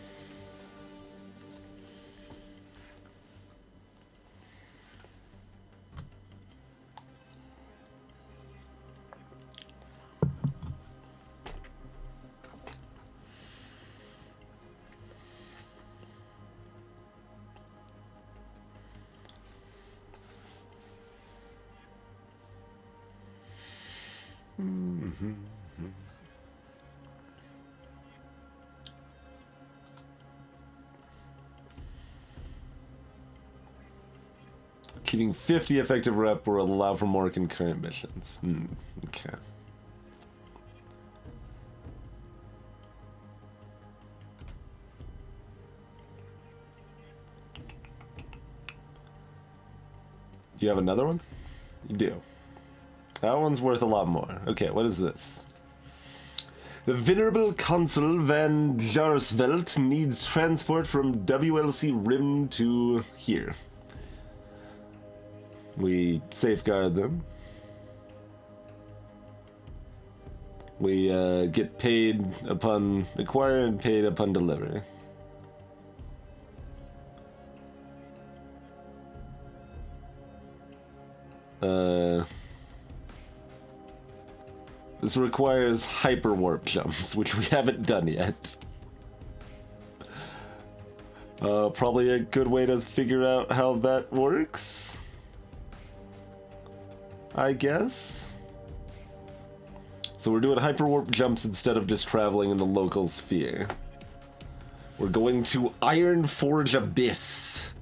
Keeping 50 effective rep will allow for more concurrent missions. Okay. Do you have another one? You do. That one's worth a lot more. Okay, what is this? The Venerable Consul Van Jarsveld needs transport from WLC Rim to here. We safeguard them. We get paid upon acquire and paid upon delivery. This requires hyper warp jumps, which we haven't done yet. Probably a good way to figure out how that works, I guess. So we're doing hyper warp jumps instead of just traveling in the local sphere. We're going to Ironforge Abyss.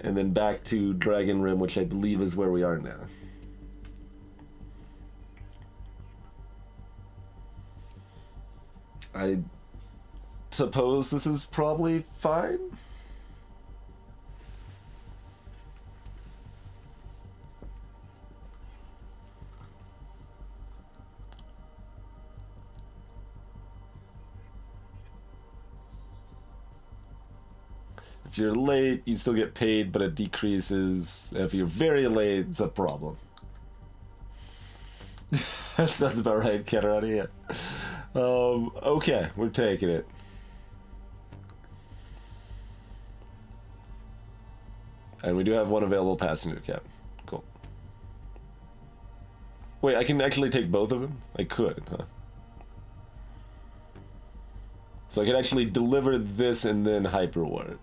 And then back to Dragon Rim, which I believe is where we are now. I suppose this is probably fine. If you're late, you still get paid, but it decreases. If you're very late, it's a problem. That sounds about right, Katarani, yeah. Okay, we're taking it. And we do have one available passenger cab. Cool. Wait, I can actually take both of them? I could, huh? So I can actually deliver this and then hyperwarp.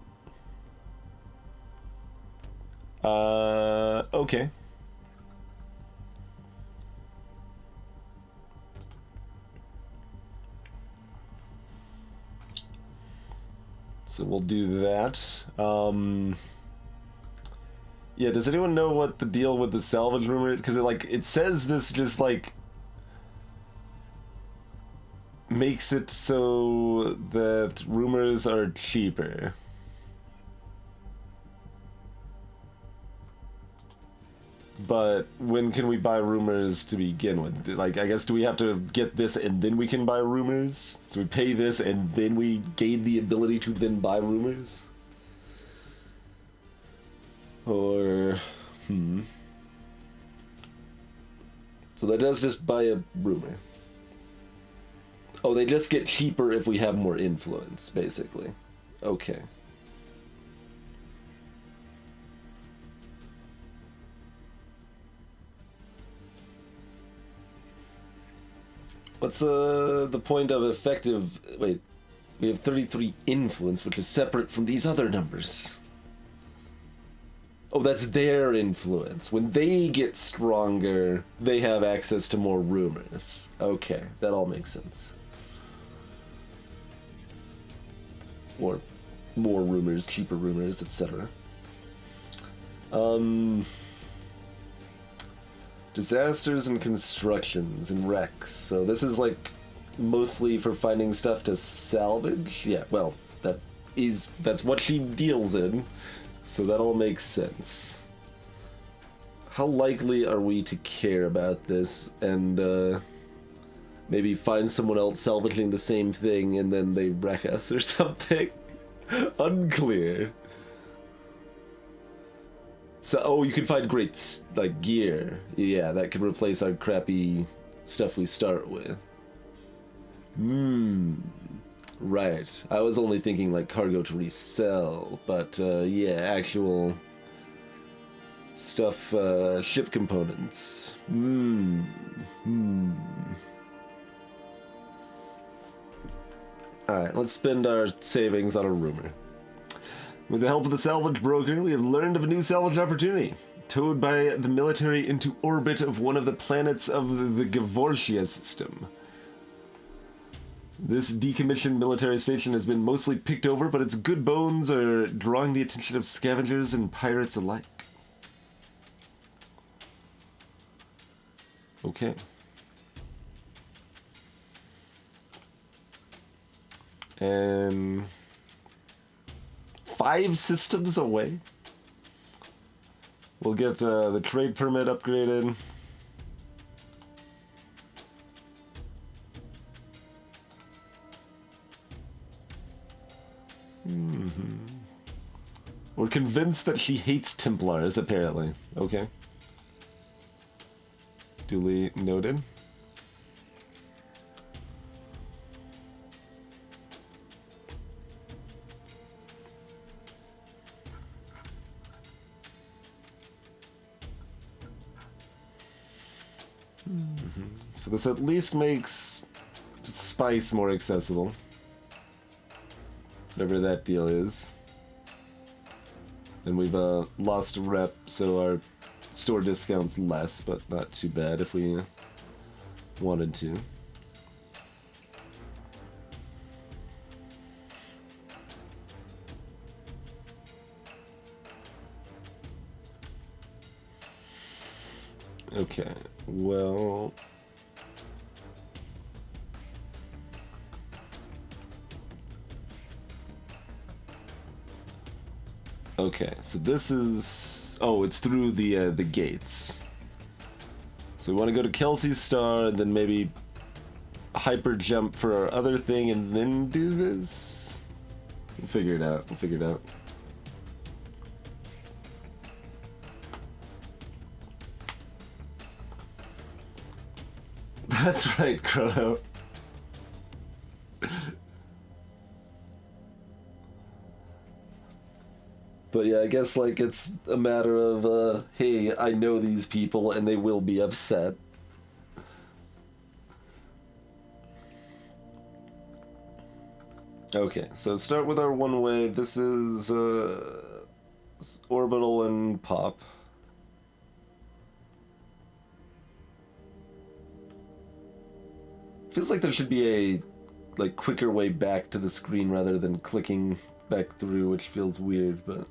Okay. So we'll do that. Yeah, does anyone know what the deal with the salvage rumor is? Because it says this just makes it so that rumors are cheaper. But when can we buy rumors to begin with? I guess, do we have to get this and then we can buy rumors? So we pay this and then we gain the ability to then buy rumors? Or, So that does just buy a rumor. Oh, they just get cheaper if we have more influence, basically. Okay. What's the point of effective... Wait, we have 33 influence, which is separate from these other numbers. Oh, that's their influence. When they get stronger, they have access to more rumors. Okay, that all makes sense. Or more rumors, cheaper rumors, etc. Disasters and constructions and wrecks. So this is like mostly for finding stuff to salvage. Yeah, well, that's what she deals in. So that all makes sense. How likely are we to care about this and maybe find someone else salvaging the same thing and then they wreck us or something? Unclear. So, oh, you can find great, like, gear. Yeah, that could replace our crappy stuff we start with. Right. I was only thinking, like, cargo to resell, but, yeah, actual stuff, ship components. Alright, let's spend our savings on a rumor. With the help of the salvage broker, we have learned of a new salvage opportunity, towed by the military into orbit of one of the planets of the Gavortia system. This decommissioned military station has been mostly picked over, but its good bones are drawing the attention of scavengers and pirates alike. Okay. And 5 systems away. We'll get the trade permit upgraded. We're convinced that she hates Templars, apparently. Okay. Duly noted. So this at least makes spice more accessible. Whatever that deal is. And we've lost a rep, so our store discount's less, but not too bad if we wanted to. Okay, well... Okay, so this is... Oh, it's through the gates. So we want to go to Kelsey's Star, and then maybe hyper jump for our other thing, and then do this? We'll figure it out, we'll figure it out. That's right, Chrono. But yeah, I guess like it's a matter of, hey, I know these people and they will be upset. Okay, so start with our one-way. This is orbital and pop. Feels like there should be a like quicker way back to the screen rather than clicking back through, which feels weird, but...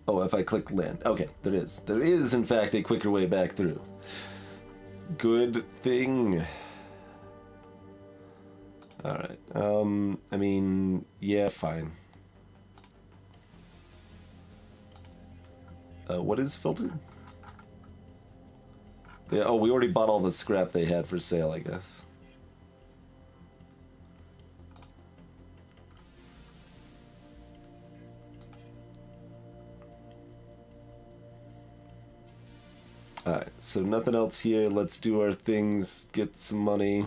Oh, if I click land. Okay, there is. There is, in fact, a quicker way back through. Good thing. Alright, I mean, yeah, fine. What is filtered? Yeah, oh, we already bought all the scrap they had for sale, I guess. Alright, so nothing else here. Let's do our things, get some money.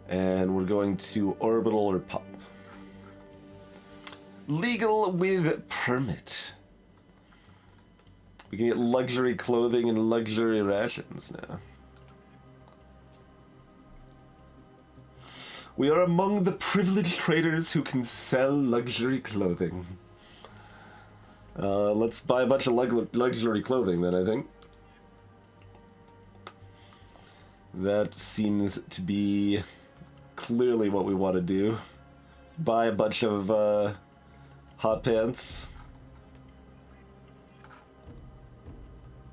And we're going to orbital or pop. Legal with permit. We can get luxury clothing and luxury rations now. We are among the privileged traders who can sell luxury clothing. Let's buy a bunch of luxury clothing then, I think. That seems to be clearly what we want to do. Buy a bunch of hot pants.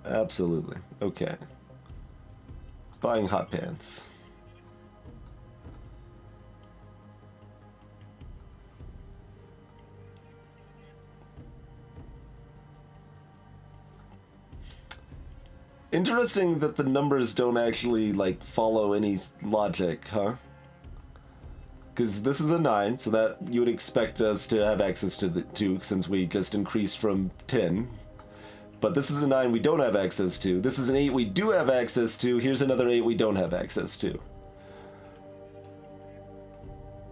Absolutely. Okay. Buying hot pants. Interesting that the numbers don't actually, like, follow any logic, huh? Because this is a 9, so that you would expect us to have access to the 2, since we just increased from 10. But this is a 9 we don't have access to. This is an 8 we do have access to. Here's another 8 we don't have access to.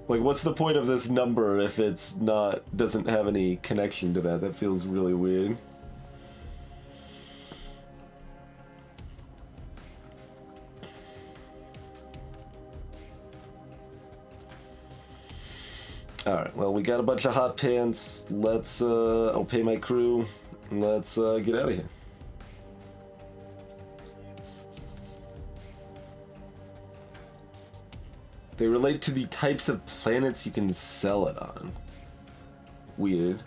Like, what's the point of this number if it's not, doesn't have any connection to that? That feels really weird. Alright, well, we got a bunch of hot pants. Let's, I'll pay my crew. Let's, get out of here. They relate to the types of planets you can sell it on. Weird.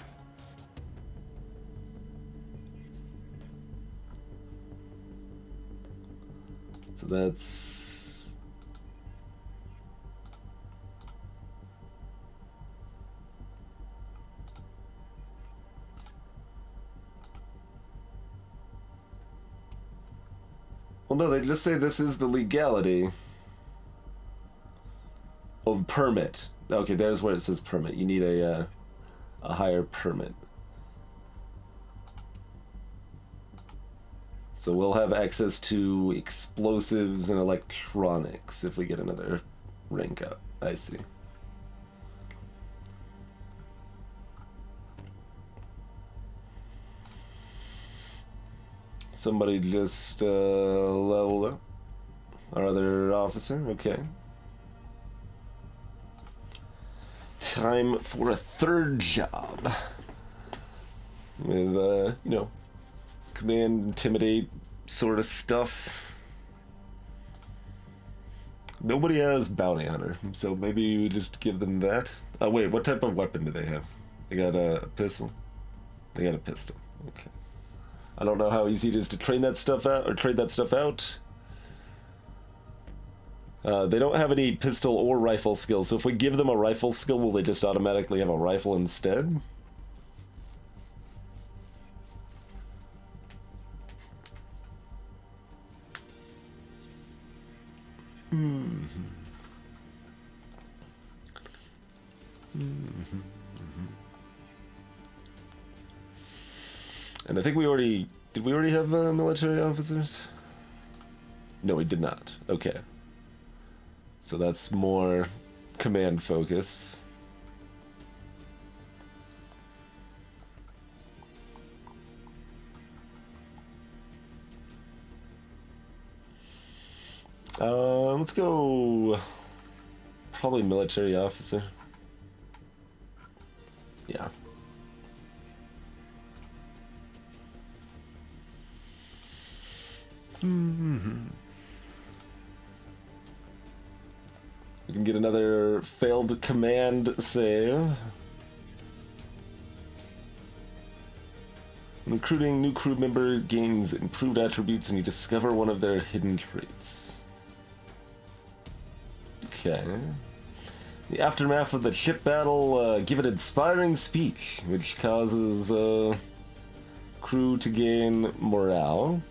So that's... Well, no, they just say this is the legality of permit. Okay, there's where it says permit. You need a higher permit. So we'll have access to explosives and electronics if we get another rank up. I see. Somebody just leveled up. Our other officer, okay. Time for a third job. With, you know, command, intimidate sort of stuff. Nobody has bounty hunter, so maybe we just give them that. Oh, wait, what type of weapon do they have? They got a pistol? They got a pistol, okay. I don't know how easy it is to train that stuff out, or trade that stuff out. They don't have any pistol or rifle skills, so if we give them a rifle skill, will they just automatically have a rifle instead? And I think we already... Did we already have military officers? No, we did not. Okay. So that's more command focus. Let's go... Probably military officer. Yeah. We can get another failed command save. Recruiting new crew member gains improved attributes and you discover one of their hidden traits. Okay. The aftermath of the ship battle, give an inspiring speech, which causes crew to gain morale.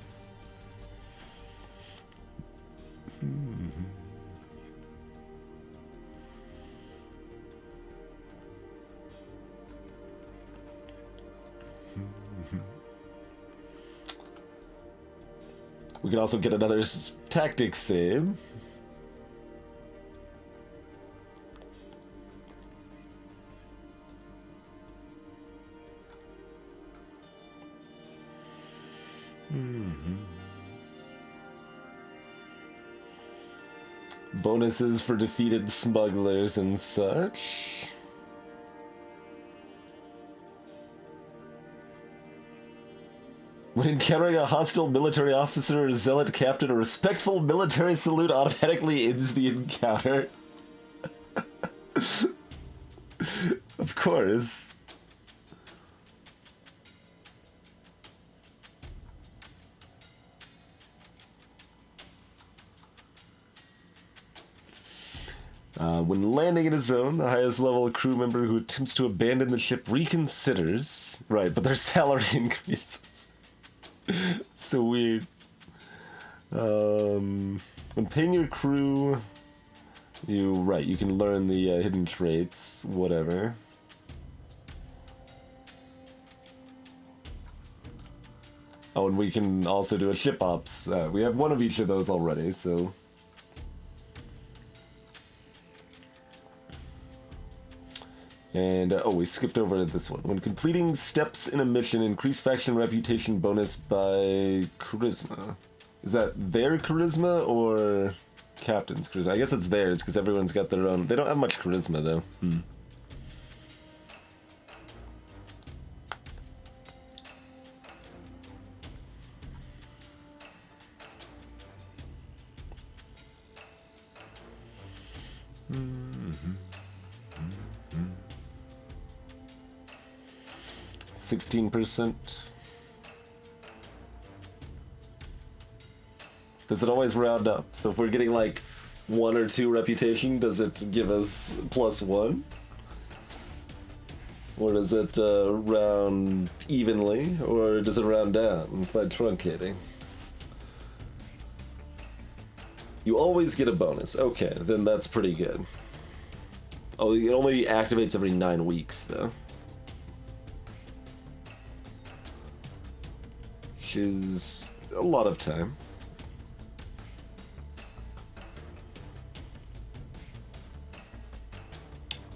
We can also get another tactics save. Bonuses for defeated smugglers and such. When encountering a hostile military officer or zealot captain, a respectful military salute automatically ends the encounter. Of course. When landing in a zone, the highest level crew member who attempts to abandon the ship reconsiders. Right, but their salary increases. So weird. When paying your crew, you can learn the hidden traits, whatever. Oh, and we can also do a ship ops. We have one of each of those already, so. And, oh, we skipped over this one. When completing steps in a mission, increase faction reputation bonus by charisma. Is that their charisma or captain's charisma? I guess it's theirs, because everyone's got their own. They don't have much charisma, though. Mm-hmm. 16%. Does it always round up? So if we're getting like 1 or 2 reputation, does it give us +1? Or does it round evenly? Or does it round down by truncating? You always get a bonus. Okay, then that's pretty good. Oh, it only activates every 9 weeks, though. Which is a lot of time.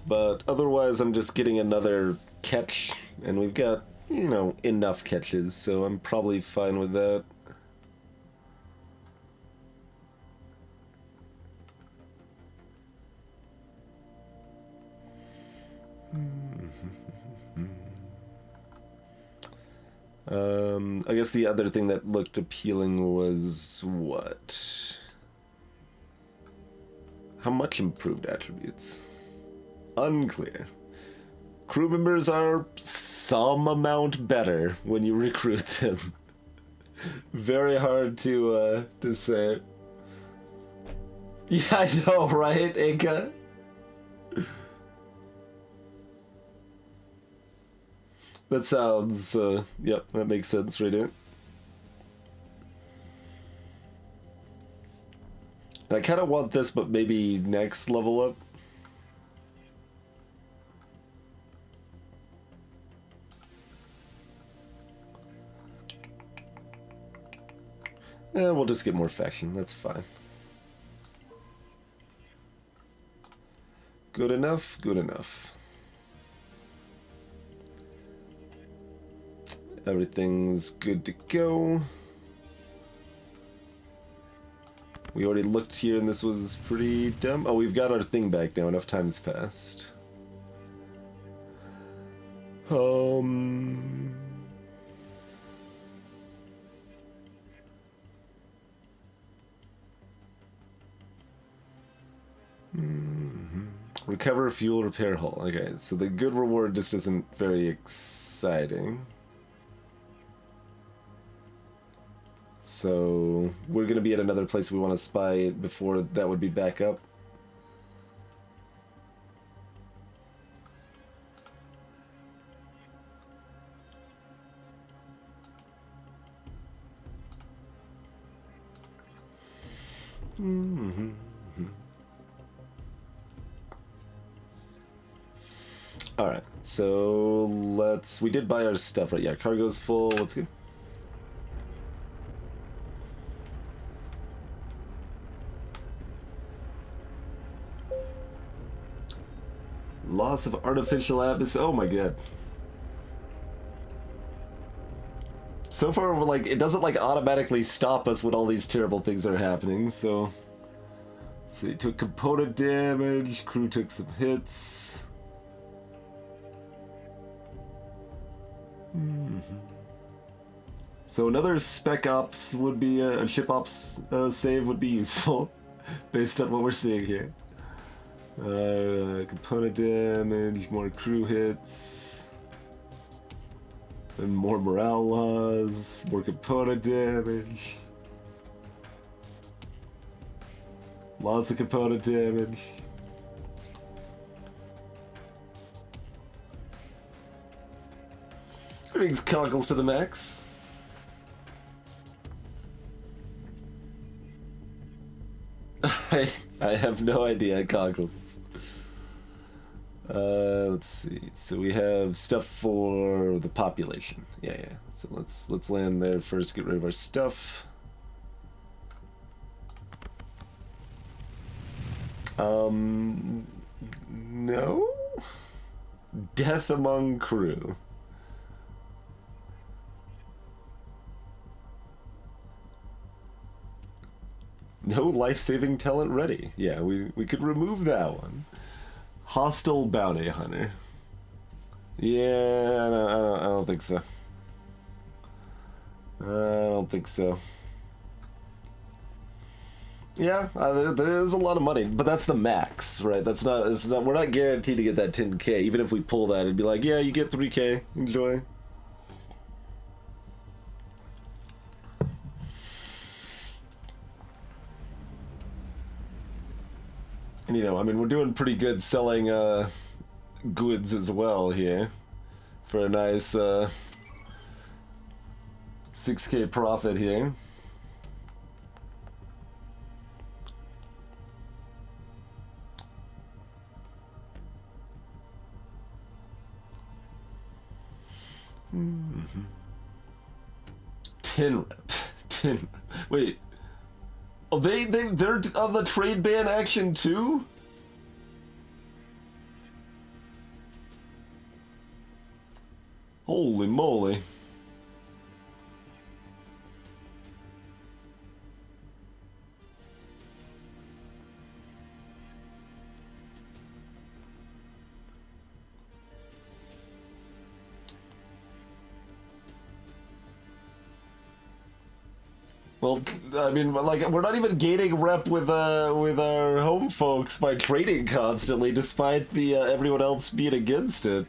But otherwise, I'm just getting another catch, and we've got, you know, enough catches, so I'm probably fine with that. I guess the other thing that looked appealing was what? How much improved attributes? Unclear. Crew members are some amount better when you recruit them. Very hard to say. Yeah, I know, right, Inka? That sounds, yep, that makes sense, right? And I kind of want this, but maybe next level up. We'll just get more faction, that's fine. Good enough, good enough. Everything's good to go. We already looked here and this was pretty dumb. Oh, we've got our thing back now, enough time's passed. Recover fuel repair hull. Okay, so the good reward just isn't very exciting. So we're gonna be at another place we want to spy before that would be back up. Alright, so we did buy our stuff, right? Yeah, cargo's full, let's go. Loss of artificial atmosphere, oh my god. So far, we're like, it doesn't like automatically stop us when all these terrible things are happening, so... Let's see, took component damage, crew took some hits. So another spec ops would be, a ship ops save would be useful, based on what we're seeing here. Component damage, more crew hits, and more morale loss, more component damage. Lots of component damage. Brings cockles to the max. I have no idea, cockles. Let's see. So we have stuff for the population. Yeah. So let's land there first. Get rid of our stuff. No. Death among crew. No life-saving talent ready. Yeah, we could remove that one. Hostile bounty hunter. Yeah, I don't think so. I don't think so. Yeah, there is a lot of money, but that's the max, right? It's not. We're not guaranteed to get that 10K. Even if we pull that, it'd be like, yeah, you get 3K. Enjoy. And you know, I mean, we're doing pretty good selling goods as well here for a nice 6K profit here. Mm-hmm. 10 rep. 10. Wait. Oh, they're on the trade ban action too? Holy moly. Well, I mean, like, we're not even gaining rep with our home folks by trading constantly, despite the everyone else being against it.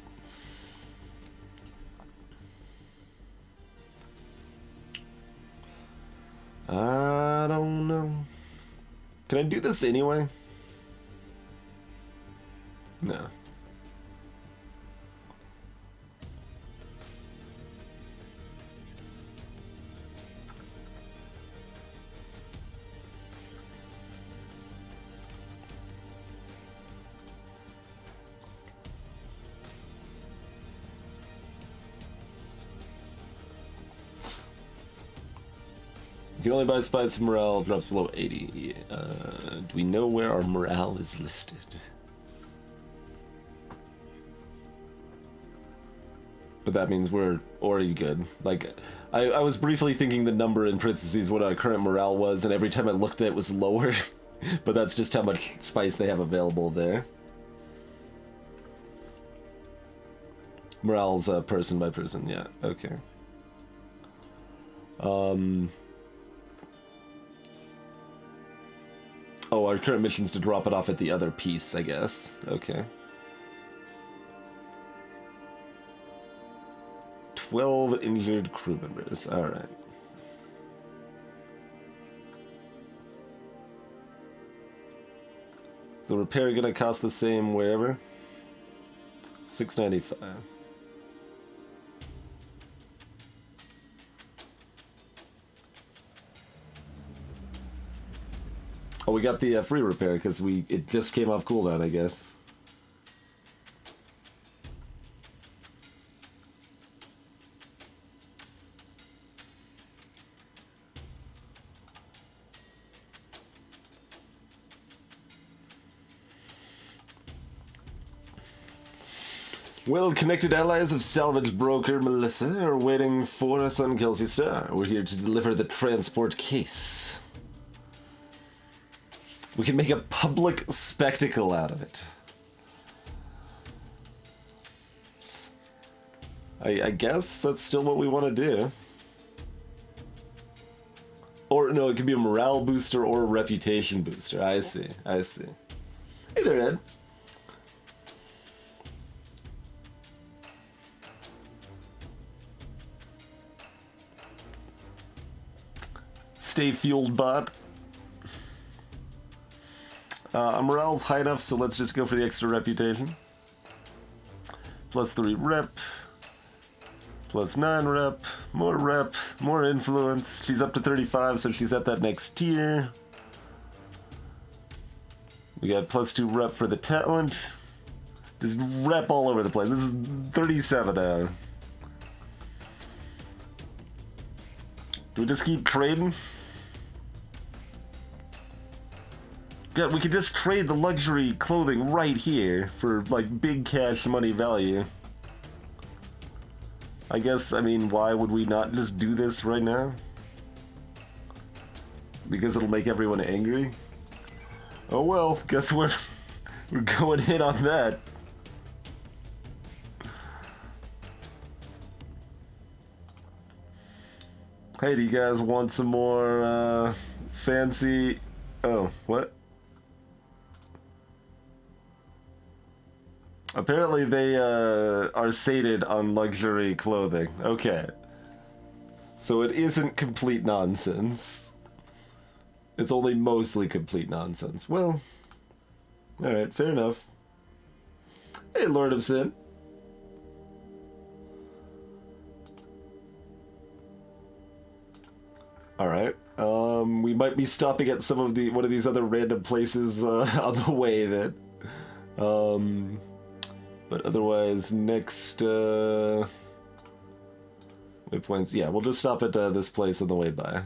I don't know. Can I do this anyway? No. You can only buy spice if morale drops below 80. Do we know where our morale is listed? But that means we're already good. Like, I was briefly thinking the number in parentheses what our current morale was, and every time I looked at it was lower. But that's just how much spice they have available there. Morale's person by person, yeah, okay. Oh, our current mission's to drop it off at the other piece, I guess. Okay. 12 injured crew members. Alright. Is the repair gonna cost the same wherever? $6.95. Oh, we got the free repair because it just came off cooldown, I guess. Well-connected allies of salvage broker Melissa are waiting for us on Kelsey Star. We're here to deliver the transport case. We can make a public spectacle out of it. I guess that's still what we want to do. Or, no, it could be a morale booster or a reputation booster. I see, I see. Hey there, Ed. Stay fueled, bot. Morale's high enough, so let's just go for the extra reputation. +3 rep. +9 rep. More influence. She's up to 35, so she's at that next tier. We got +2 rep for the talent. Just rep all over the place. This is 37 now. Do we just keep trading? God, we could just trade the luxury clothing right here for, like, big cash money value. I guess, I mean, why would we not just do this right now? Because it'll make everyone angry? Oh well, guess we're going in on that. Hey, do you guys want some more, fancy... Oh, what? Apparently they, are sated on luxury clothing. Okay. So it isn't complete nonsense. It's only mostly complete nonsense. Well, alright, fair enough. Hey, Lord of Sin. Alright. We might be stopping at some of one of these other random places, on the way then. But otherwise, next, waypoints, yeah, we'll just stop at, this place on the way by.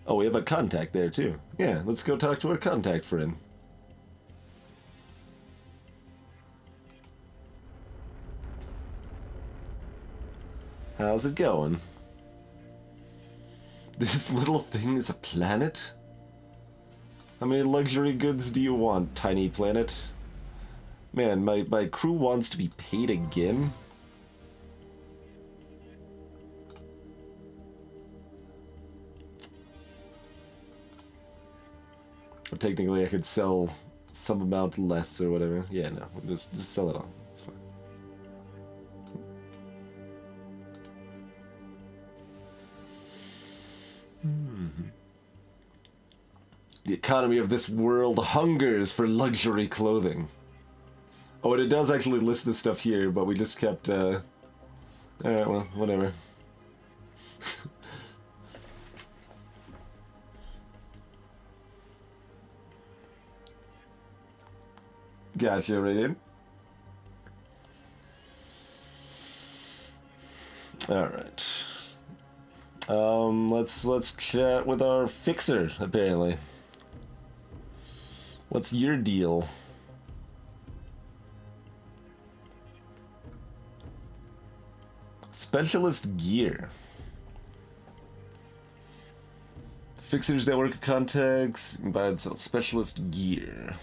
Oh, we have a contact there, too. Yeah, let's go talk to our contact friend. How's it going? This little thing is a planet? How many luxury goods do you want, tiny planet? Man, my crew wants to be paid again? Or technically I could sell some amount less or whatever. Yeah, no, we'll just sell it all. It's fine. The economy of this world hungers for luxury clothing. Oh, and it does actually list this stuff here, but we just kept, alright, well, whatever. Gotcha, Radiant. Alright. Let's chat with our fixer, apparently. What's your deal? Specialist gear. Fixer's network of contacts. Buy and sell specialist gear.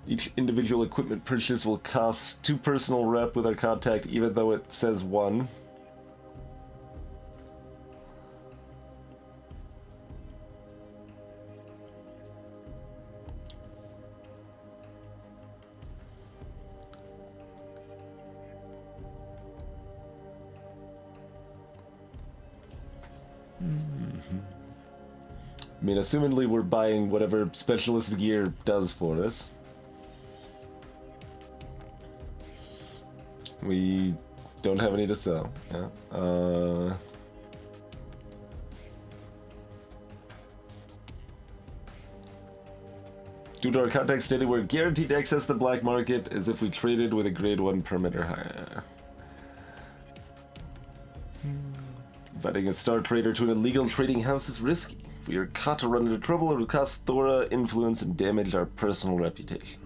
Each individual equipment purchase will cost 2 personal rep with our contact, even though it says 1. I mean, assumingly we're buying whatever specialist gear does for us. We don't have any to sell. Yeah. Due to our contact stated, we're guaranteed to access the black market as if we traded with a grade 1 permit or higher. Inviting a star trader to an illegal trading house is risky. If we are caught or run into trouble, it will cost Thora influence and damage our personal reputation.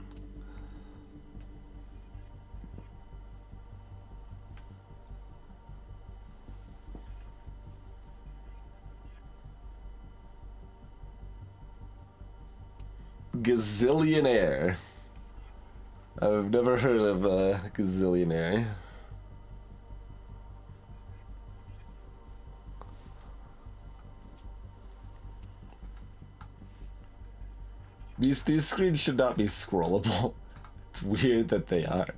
Gazillionaire. I've never heard of a gazillionaire. These screens should not be scrollable. It's weird that they are.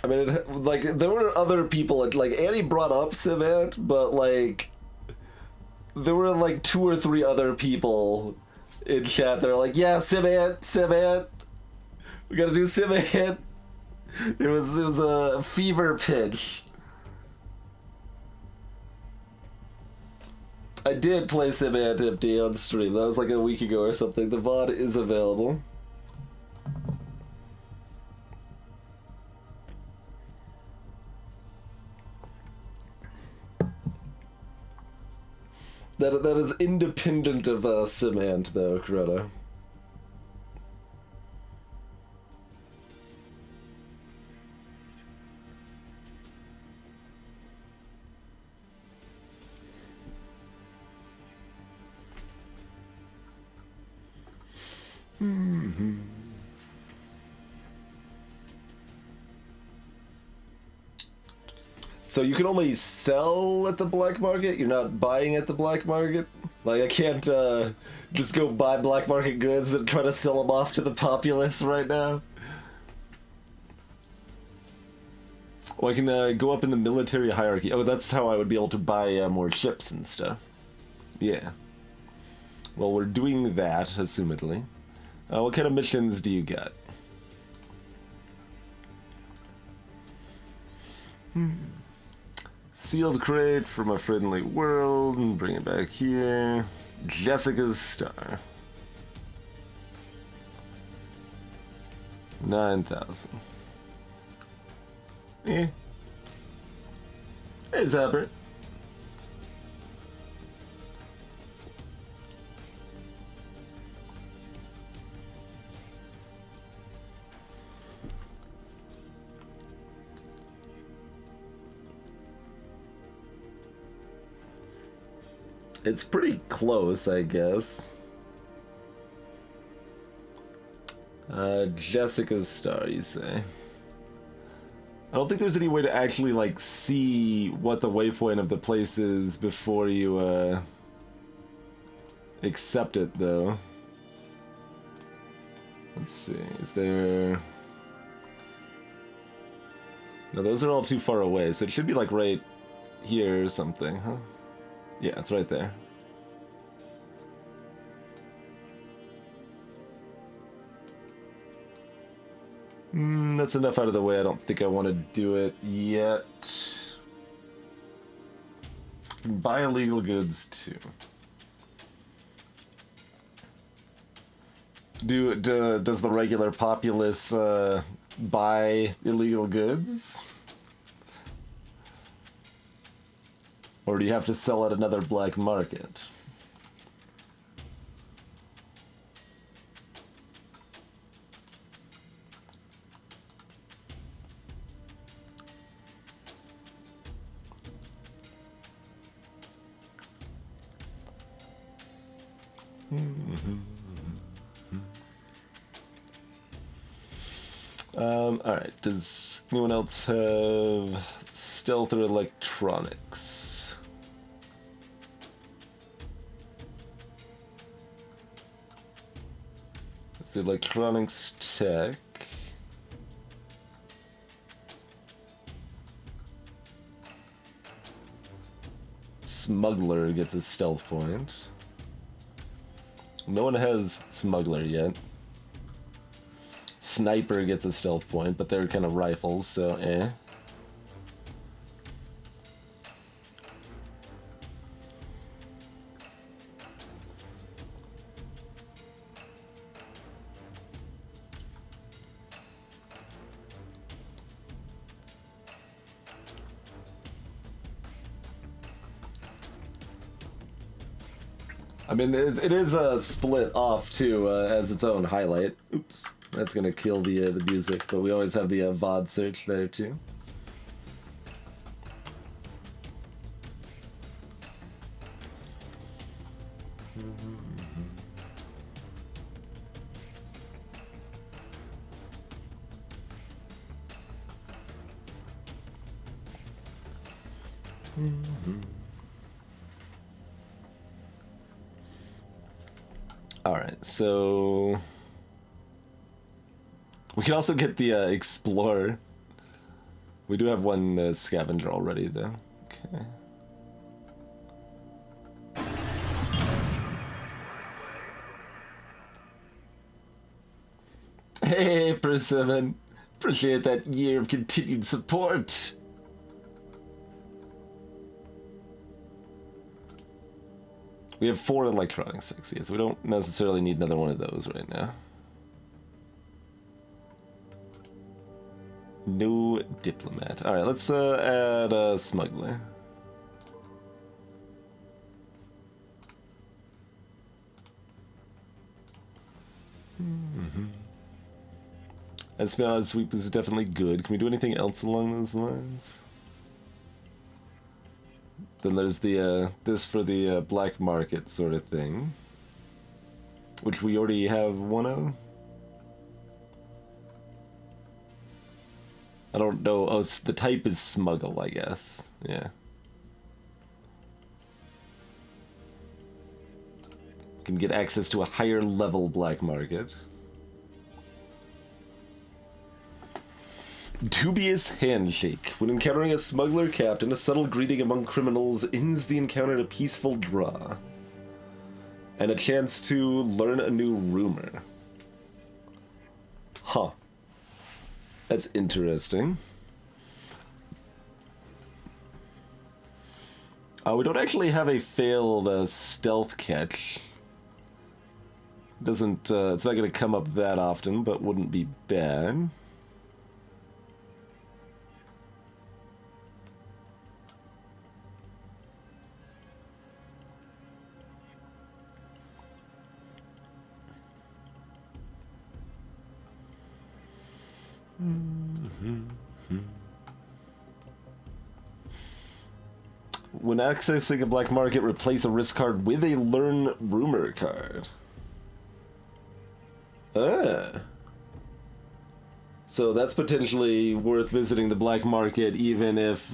I mean, like, there were other people, like, Annie brought up Savant, but, like, there were, like, 2 or 3 other people in chat that are like, yeah, Savant, we gotta do Savant. It was a fever pitch. I did play Savant Empty on stream, that was like a week ago or something. The VOD is available. That is independent of Samant, though, Coretta. So you can only sell at the black market? You're not buying at the black market? Like, I can't just go buy black market goods and try to sell them off to the populace right now? Oh, I can go up in the military hierarchy. Oh, that's how I would be able to buy more ships and stuff. Yeah. Well, we're doing that, assumedly. What kind of missions do you got? Sealed crate from a friendly world, and bring it back here. Jessica's star. 9,000. Eh. Hey, Zapper. It's pretty close, I guess. Jessica's star, you say? I don't think there's any way to actually, like, see what the waypoint of the place is before you, accept it, though. Let's see, is there... No, those are all too far away, so it should be, like, right here or something, huh? Yeah, it's right there. That's enough out of the way. I don't think I want to do it yet. Buy illegal goods too. Does the regular populace buy illegal goods? Or do you have to sell at another black market? Alright, does anyone else have stealth or electronics? It's the electronics tech. Smuggler gets a stealth point. No one has Smuggler yet. sniper gets a stealth point, but they're kind of rifles, so eh. I mean, it is split off too as its own highlight. Oops, that's gonna kill the music, but we always have the VOD search there too. Alright, so we can also get the Explorer. We do have one scavenger already, though. Okay. Hey, Persimmon. Appreciate that year of continued support. We have 4 electronic sexies. We don't necessarily need another one of those right now. No diplomat. Alright, let's add a smuggler. Espionage sweep is definitely good. Can we do anything else along those lines? Then there's the this for the black market sort of thing, which we already have one of. I don't know. Oh, the type is smuggle, I guess. Yeah. Can get access to a higher level black market. Dubious handshake. When encountering a smuggler captain, a subtle greeting among criminals ends the encounter in a peaceful draw. And a chance to learn a new rumor. Huh. That's interesting. We don't actually have a failed stealth catch. Doesn't, it's not going to come up that often, but wouldn't be bad. When accessing a black market, replace a risk card with a learn rumor card. So that's potentially worth visiting the black market, even if,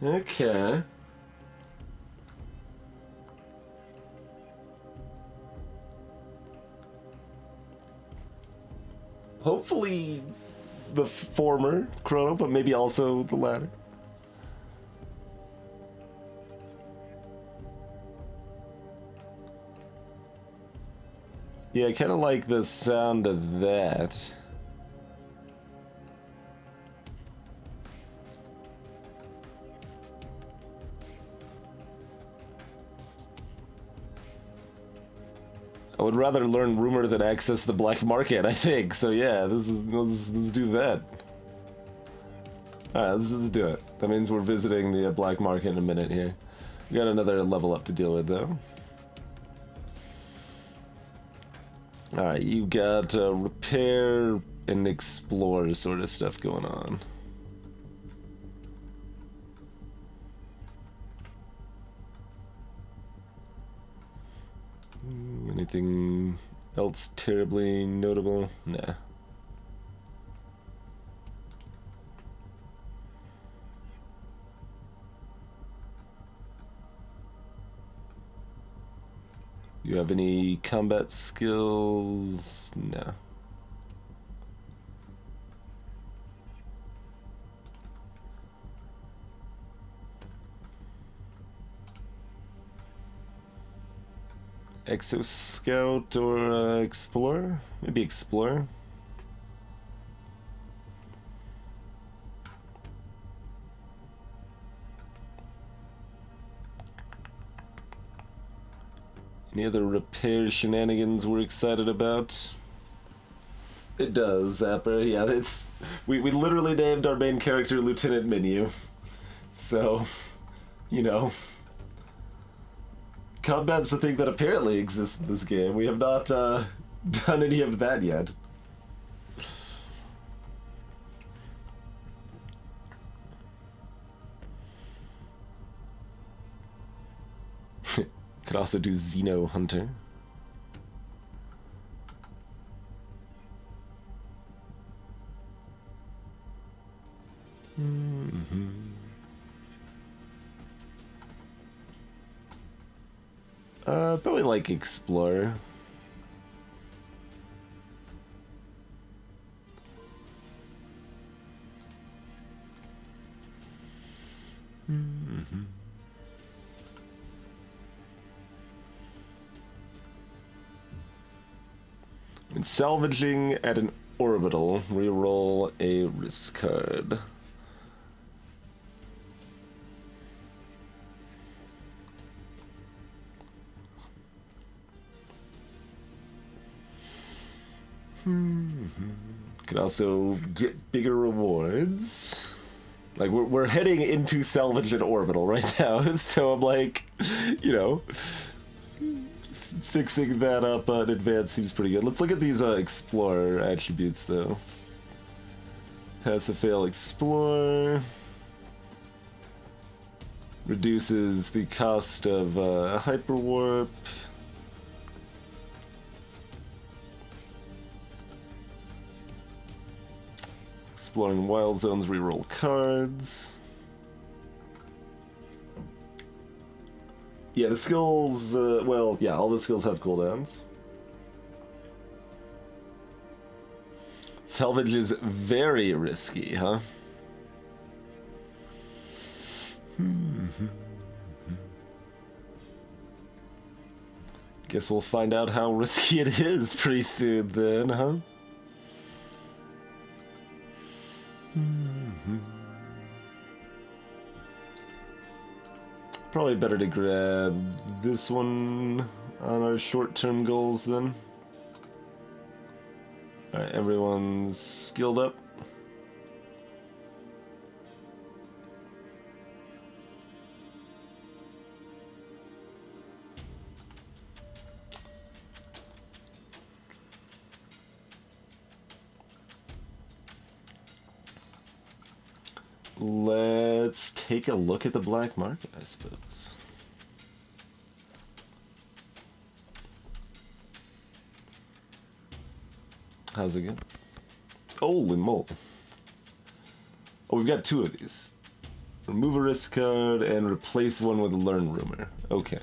okay. Hopefully the former Chrono, but maybe also the latter. Yeah, I kind of like the sound of that. I would rather learn rumor than access the black market, I think. So yeah, let's do that. Alright, let's do it. That means we're visiting the black market in a minute here. We got another level up to deal with, though. Alright, you got repair and explore sort of stuff going on. Anything else terribly notable? Nah. You have any combat skills? No. Exo Scout or Explorer? Maybe Explorer. Any other repair shenanigans we're excited about? It does, Zapper. Yeah, it's we literally named our main character Lieutenant Menu. So, you know, combat's a thing that apparently exists in this game. We have not done any of that yet. Could also do Xeno Hunter. Probably like Explorer. When salvaging at an orbital, reroll a risk card. Could also get bigger rewards. Like, we're heading into salvage and orbital right now, so I'm like, you know, fixing that up in advance seems pretty good. Let's look at these Explorer attributes, though. Pass-fail Explorer. Reduces the cost of Hyperwarp. Exploring wild zones, reroll cards. Yeah, the skills, well, yeah, all the skills have cooldowns. Salvage is very risky, huh? Guess we'll find out how risky it is pretty soon then, huh? Probably better to grab this one on our short-term goals then. Alright, everyone's skilled up. Let's take a look at the black market, I suppose. How's it going? Holy moly. Oh, we've got two of these. Remove a risk card and replace one with Learn Rumor. Okay.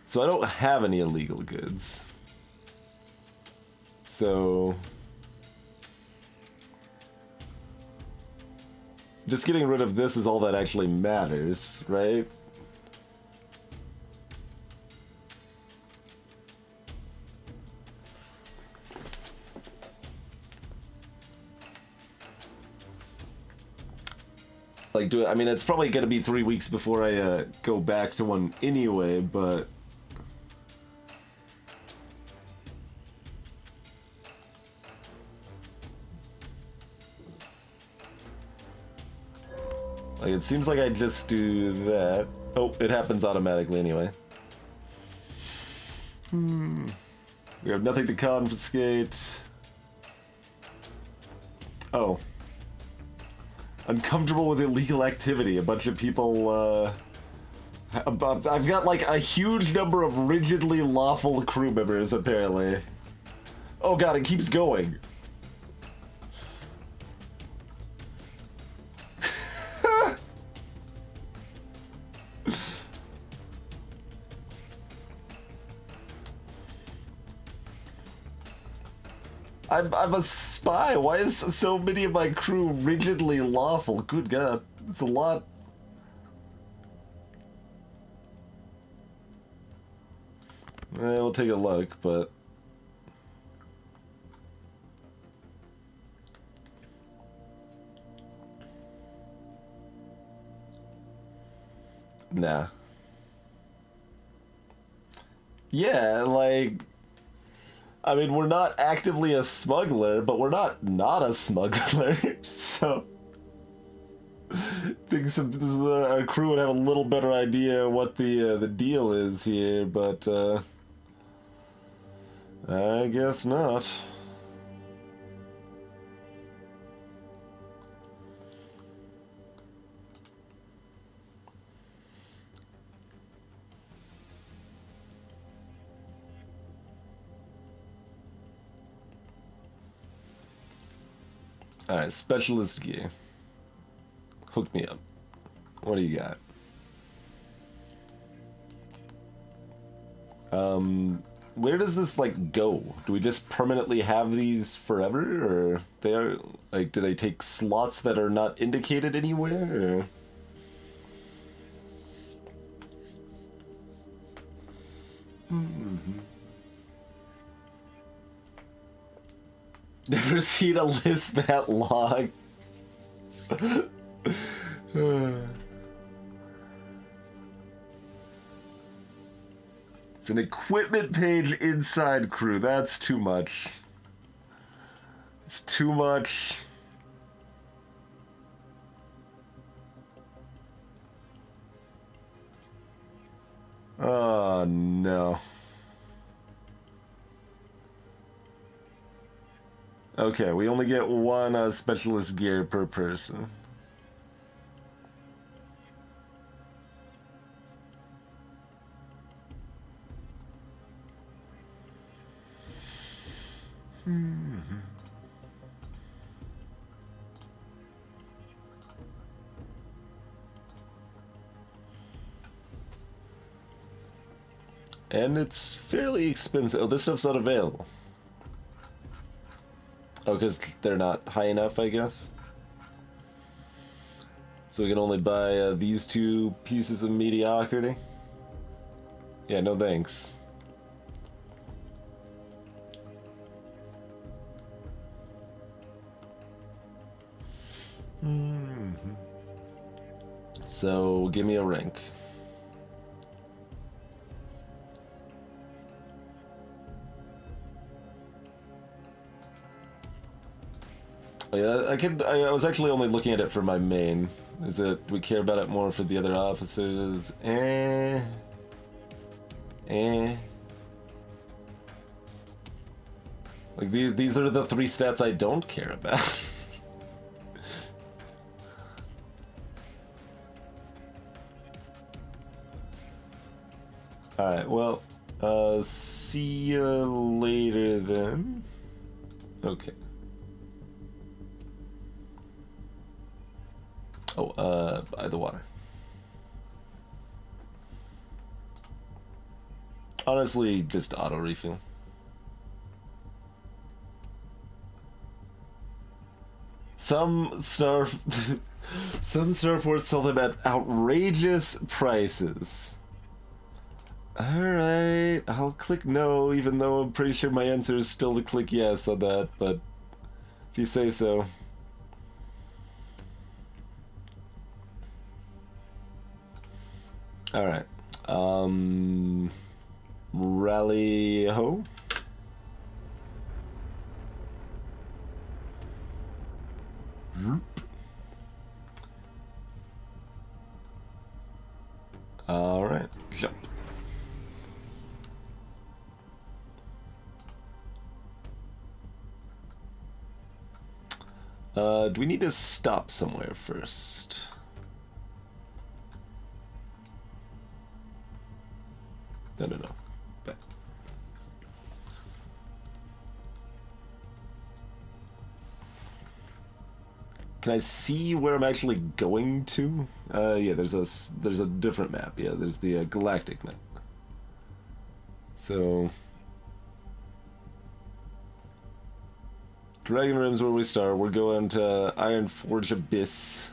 So I don't have any illegal goods. So just getting rid of this is all that actually matters, right? Like, I mean, it's probably gonna be 3 weeks before I go back to one anyway, but like, it seems like I just do that. Oh, it happens automatically anyway. We have nothing to confiscate. Oh. Uncomfortable with illegal activity. A bunch of people, I've got, like, a huge number of rigidly lawful crew members, apparently. Oh god, it keeps going. I'm a spy. Why is so many of my crew rigidly lawful? Good God, it's a lot. We'll take a look, but nah. Yeah, like, I mean, we're not actively a smuggler, but we're not a smuggler, so I think our crew would have a little better idea what the deal is here, but I guess not. Alright, specialist gear. Hook me up. What do you got? Where does this, like, go? Do we just permanently have these forever? Or they are, like, do they take slots that are not indicated anywhere? Or? Never seen a list that long. It's an equipment page inside crew. That's too much. It's too much. Oh no. Okay, we only get one specialist gear per person. And it's fairly expensive. Oh, this stuff's not available. Oh, because they're not high enough, I guess. So we can only buy these two pieces of mediocrity. Yeah, no thanks. So, give me a rank. Oh, yeah, I was actually only looking at it for my main. Is it, do we care about it more for the other officers? Like, these are the three stats I don't care about. Alright, well, see you later then. Okay. Oh, by the water. Honestly, just auto refill. Some starports sell them at outrageous prices. Alright, I'll click no, even though I'm pretty sure my answer is still to click yes on that, but if you say so. Alright. Rally ho? Alright, jump. Do we need to stop somewhere first? No. Back. Can I see where I'm actually going to? Yeah, there's a different map. Yeah, there's the galactic map. So Dragon Room's where we start. We're going to Ironforge Abyss.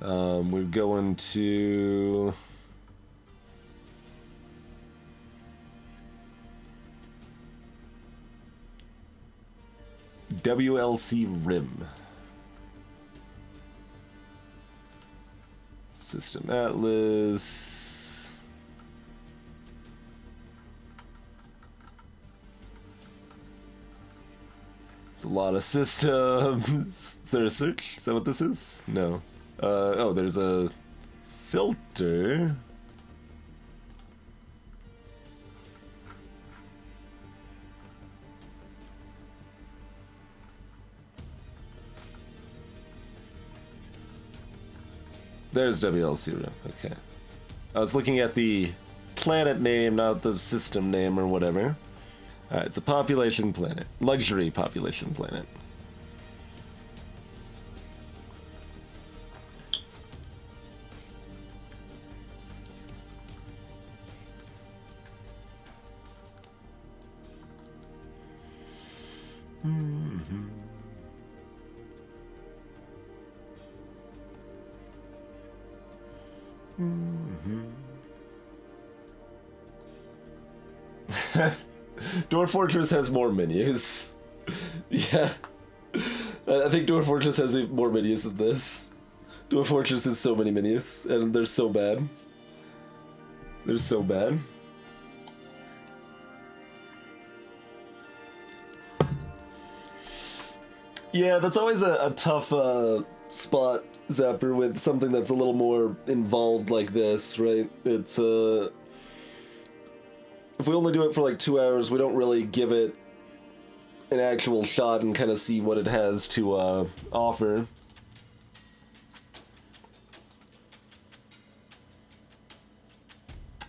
We're going to... WLC Rim. System Atlas. It's a lot of systems. Is there a search? Is that what this is? No. Oh, there's a filter. There's WLC Rim. Okay. I was looking at the planet name, not the system name or whatever. Alright, it's a population planet. Luxury population planet. Dwarf Fortress has more menus. Yeah. I think Dwarf Fortress has more menus than this. Dwarf Fortress has so many menus, and they're so bad. They're so bad. Yeah, that's always a tough spot, Zapper, with something that's a little more involved like this, right? It's, if we only do it for like 2 hours, we don't really give it an actual shot and kind of see what it has to offer.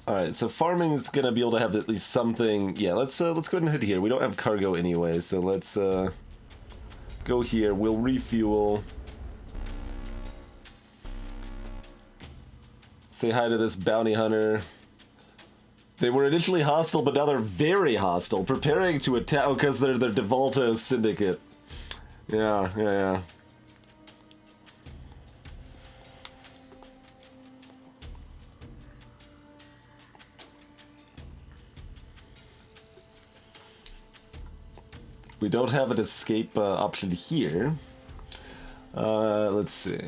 Alright, so farming is gonna be able to have at least something. Yeah, let's go ahead and head here. We don't have cargo anyway, so let's go here. We'll refuel. Say hi to this bounty hunter. They were initially hostile, but now they're very hostile, preparing to attack. Oh, because they're the Devolta Syndicate. Yeah. We don't have an escape option here. Let's see.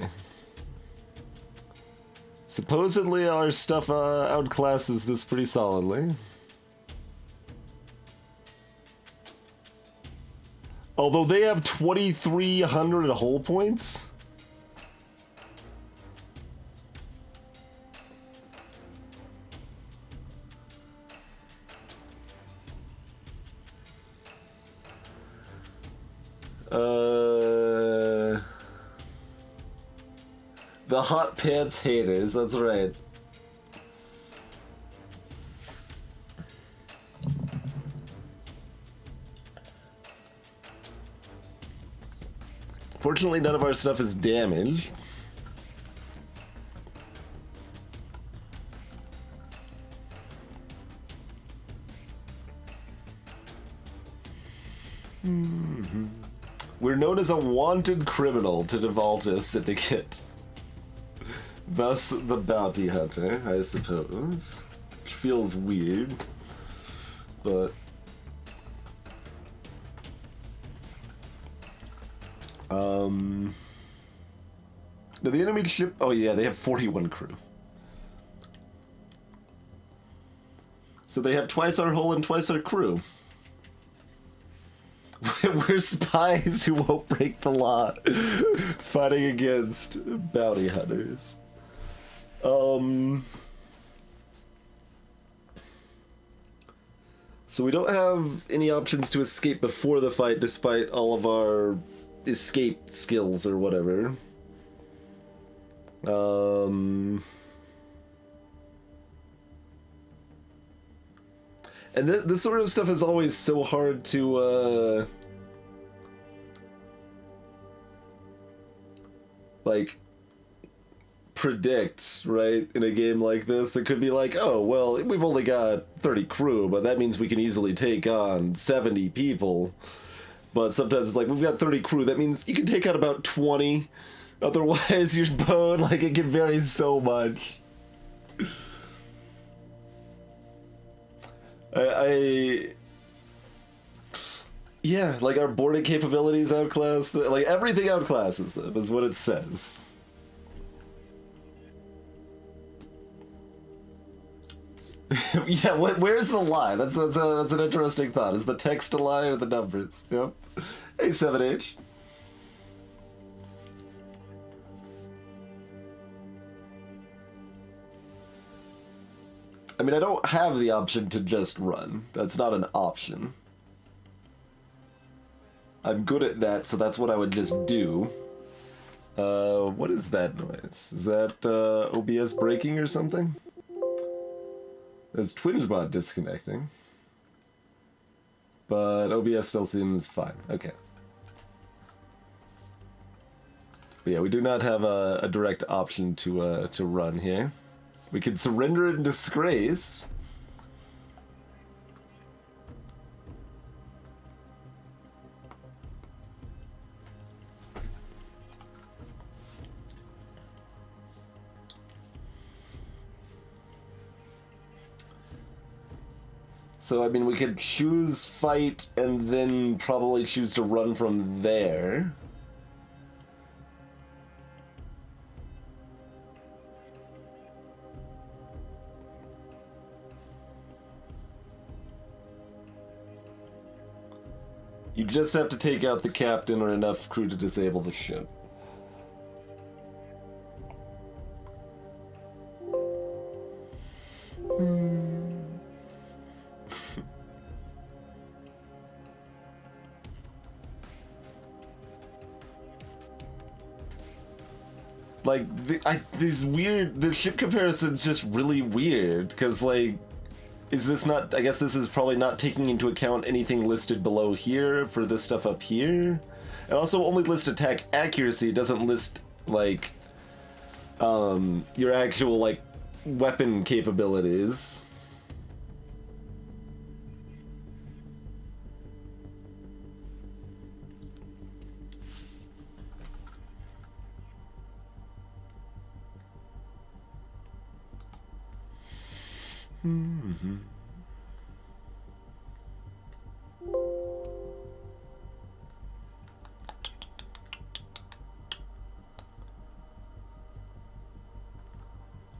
Supposedly our stuff outclasses this pretty solidly. Although they have 2,300 hull points. The hot pants haters, that's right. Fortunately, none of our stuff is damaged. We're known as a wanted criminal to Devolta Syndicate. Thus, the bounty hunter, I suppose. Which feels weird, but... Now the enemy ship... Oh yeah, they have 41 crew. So they have twice our hull and twice our crew. We're spies who won't break the law, fighting against bounty hunters. So we don't have any options to escape before the fight, despite all of our escape skills or whatever. And this sort of stuff is always so hard to, like, predict, right, in a game like this. It could be like, oh, well, we've only got 30 crew, but that means we can easily take on 70 people. But sometimes it's like, we've got 30 crew, that means you can take out about 20. Otherwise, you're boned. Like, it can vary so much. Yeah, like our boarding capabilities outclass like everything outclasses them is what it says. Yeah, where's the lie? That's an interesting thought. Is the text a lie or the numbers? Yep. Hey, 7H. I mean, I don't have the option to just run. That's not an option. I'm good at that, so that's what I would just do. What is that noise? Is that OBS breaking or something? There's TwingeBot disconnecting. But OBS still seems fine. Okay. But yeah, we do not have a direct option to run here. We can surrender in disgrace. So, I mean, we could choose fight and then probably choose to run from there. You just have to take out the captain or enough crew to disable the ship. Like, the ship comparison's just really weird, because, like, is this not, I guess this is probably not taking into account anything listed below here for this stuff up here. And also only list attack accuracy, it doesn't list, like, your actual, like, weapon capabilities. Mm-hmm.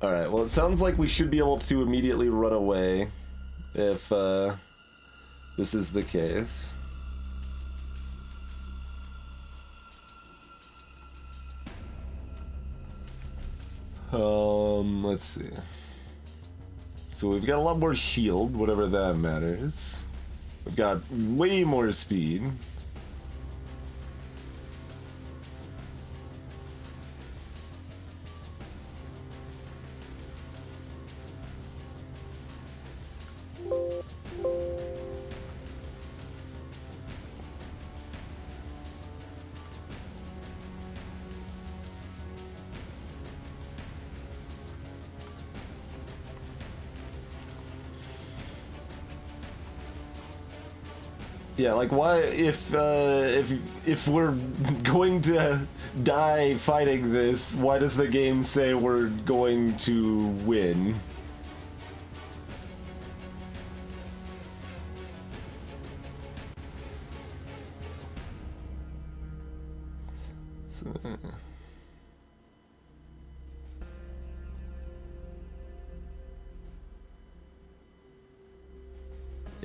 Alright, well it sounds like we should be able to immediately run away if this is the case. Let's see. So we've got a lot more shield, whatever that matters. We've got way more speed. Yeah, like why if we're going to die fighting this, why does the game say we're going to win? So...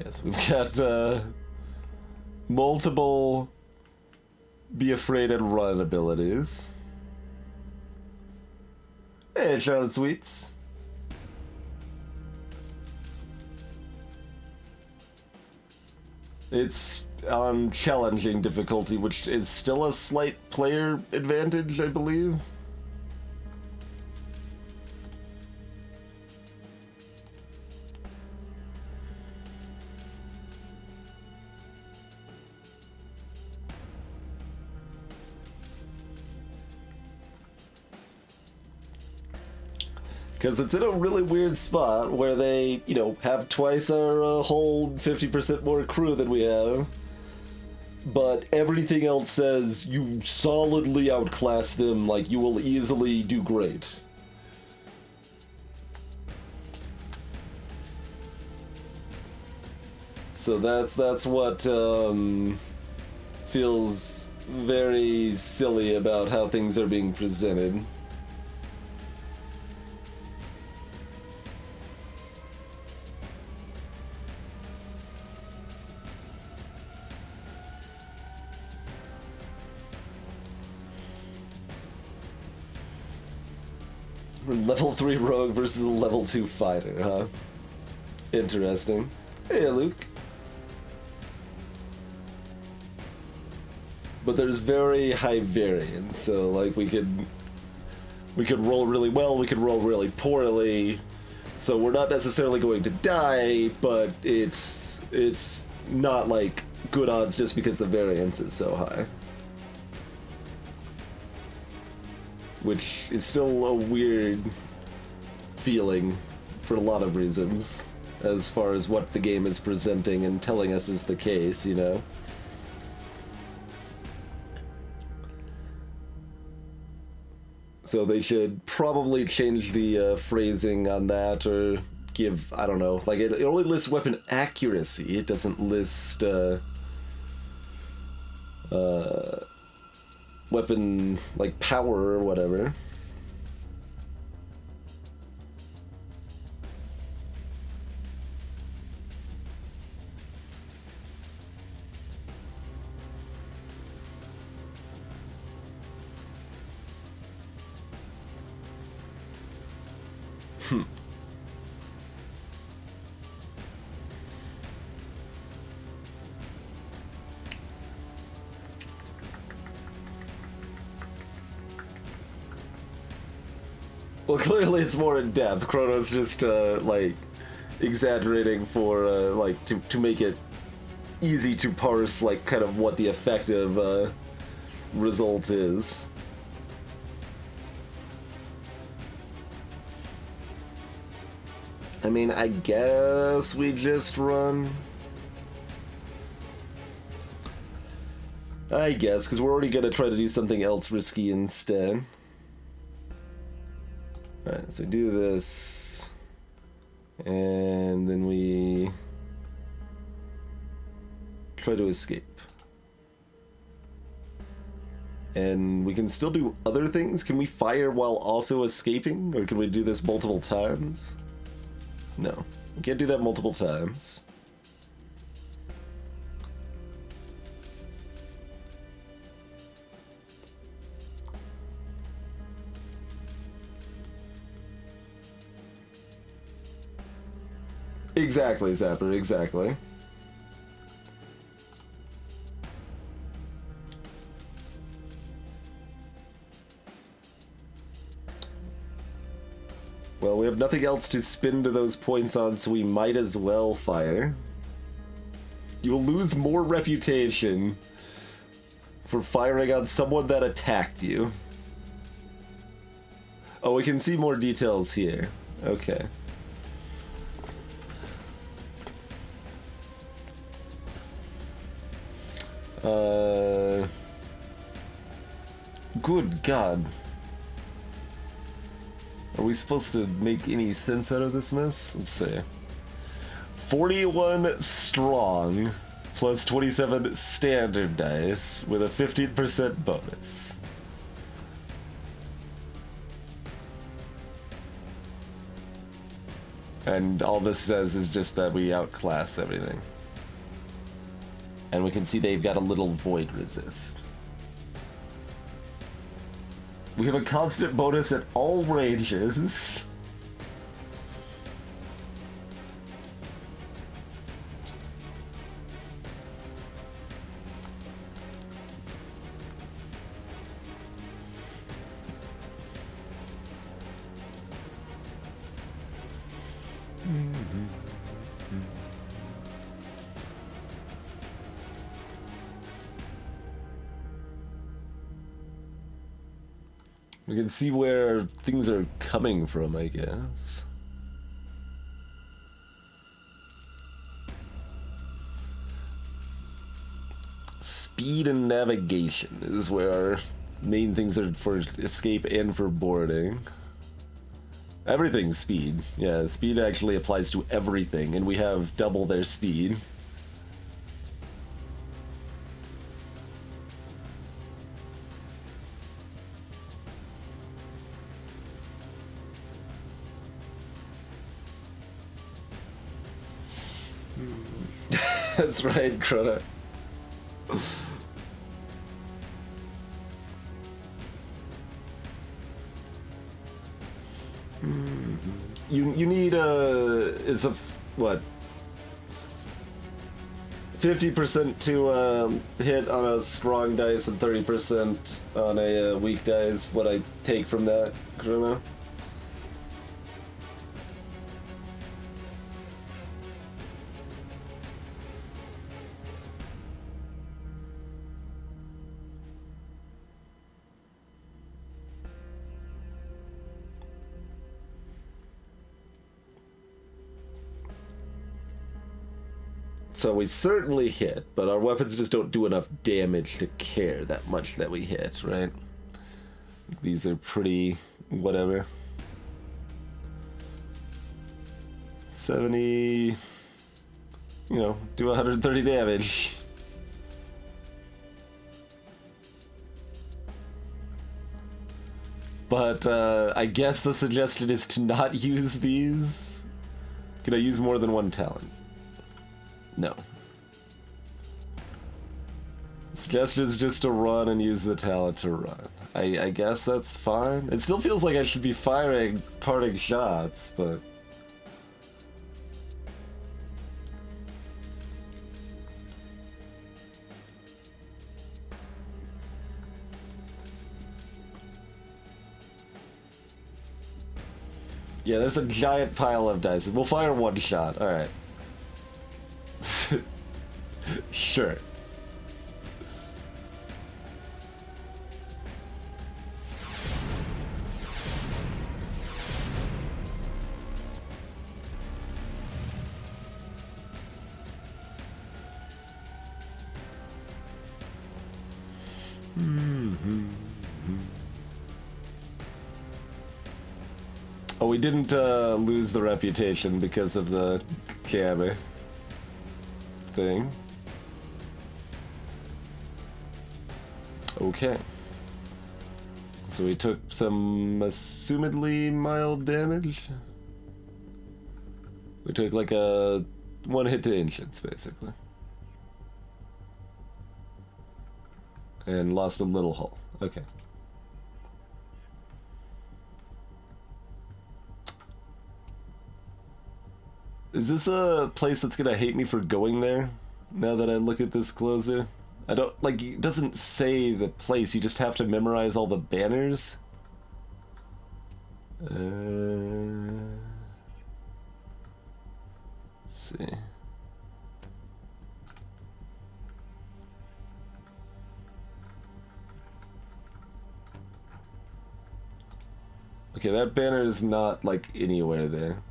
Yes, we've got multiple be afraid and run abilities. Hey, Charlotte Sweets. It's on challenging difficulty, which is still a slight player advantage, I believe. Because it's in a really weird spot where they, you know, have twice our whole 50% more crew than we have. But everything else says you solidly outclass them, like you will easily do great. So that's what feels very silly about how things are being presented. Level 3 rogue versus a level 2 fighter, huh? Interesting. Hey, Luke. But there's very high variance, so like we could roll really well, we could roll really poorly. So we're not necessarily going to die, but it's not like good odds just because the variance is so high. Which is still a weird feeling for a lot of reasons, as far as what the game is presenting and telling us is the case, you know? So they should probably change the phrasing on that, or give, I don't know, like it only lists weapon accuracy, it doesn't list weapon, like, power or whatever. Well, clearly it's more in depth. Chrono's just, like, exaggerating for, like, to make it easy to parse, like, kind of what the effective, result is. I mean, I guess we just run... I guess, because we're already gonna try to do something else risky instead. Alright, so do this, and then we try to escape. And we can still do other things? Can we fire while also escaping? Or can we do this multiple times? No, we can't do that multiple times. Exactly, Zapper, exactly. Well, we have nothing else to spin to those points on, so we might as well fire. You'll lose more reputation for firing on someone that attacked you. Oh, we can see more details here. Okay. Good God. Are we supposed to make any sense out of this mess? Let's see. 41 strong plus 27 standard dice with a 15% bonus. And all this says is just that we outclass everything. And we can see they've got a little void resist. We have a constant bonus at all ranges. We can see where things are coming from, I guess. Speed and navigation is where our main things are for escape and for boarding. Everything's speed. Yeah, speed actually applies to everything, and we have double their speed. That's right, Krona. You need it's a what 50% to hit on a strong dice and 30% on a weak dice. What I take from that, Krona? So we certainly hit, but our weapons just don't do enough damage to care that much that we hit, right? These are pretty whatever. 70, do 130 damage. But I guess the suggestion is to not use these. Can I use more than one talent? No. Suggestion is just to run and use the talent to run. I guess that's fine. It still feels like I should be firing parting shots, but... yeah, there's a giant pile of dice. We'll fire one shot. Alright. Sure. Oh, we didn't lose the reputation because of the jammer thing. Okay. So we took some assumedly mild damage. We took like a one hit to ancients, basically. And lost a little hull. Okay. Is this a place that's gonna hate me for going there? Now that I look at this closer? I don't, like, it doesn't say the place, you just have to memorize all the banners? Let's see. Okay, that banner is not, like, anywhere there.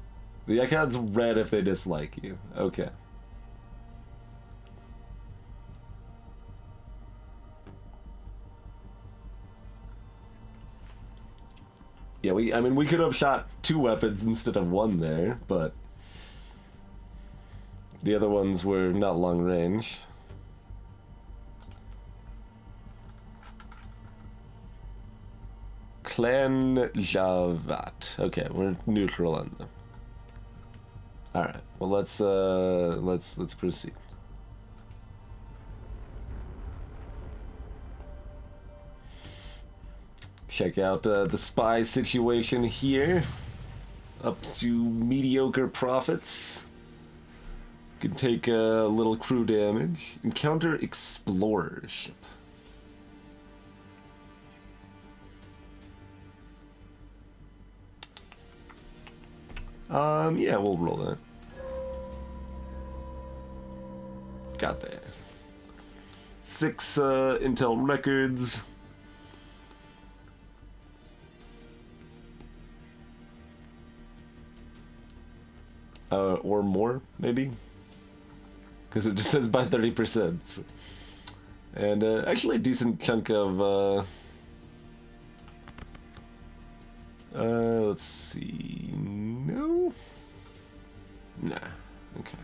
The icon's red if they dislike you. Okay. Yeah, we could have shot 2 weapons instead of 1 there, but the other ones were not long range. Clan Javat. Okay, we're neutral on them. All right. Well, let's proceed. Check out the spy situation here. Up to mediocre profits. Can take a little crew damage. Encounter explorer ship. Yeah, we'll roll that. Got that. 6 intel records. or more, maybe? Because it just says by 30%. And actually a decent chunk of, let's see, no? Nah, okay.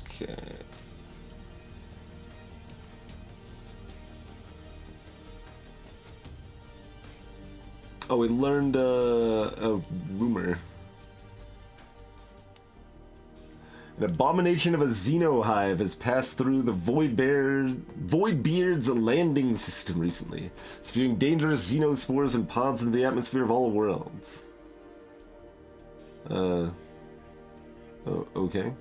Okay. Oh, we learned a rumor. An abomination of a Xenohive has passed through the Voidbeard's landing system recently, spewing dangerous xenospores and pods into the atmosphere of all worlds. Oh, okay.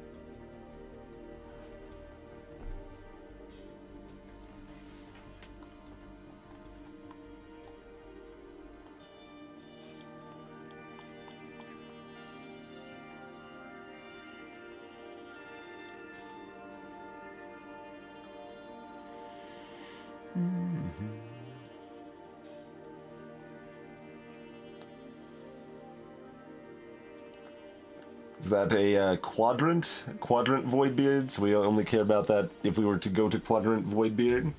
Is that a quadrant? Quadrant Voidbeard? So we only care about that if we were to go to Quadrant Voidbeard?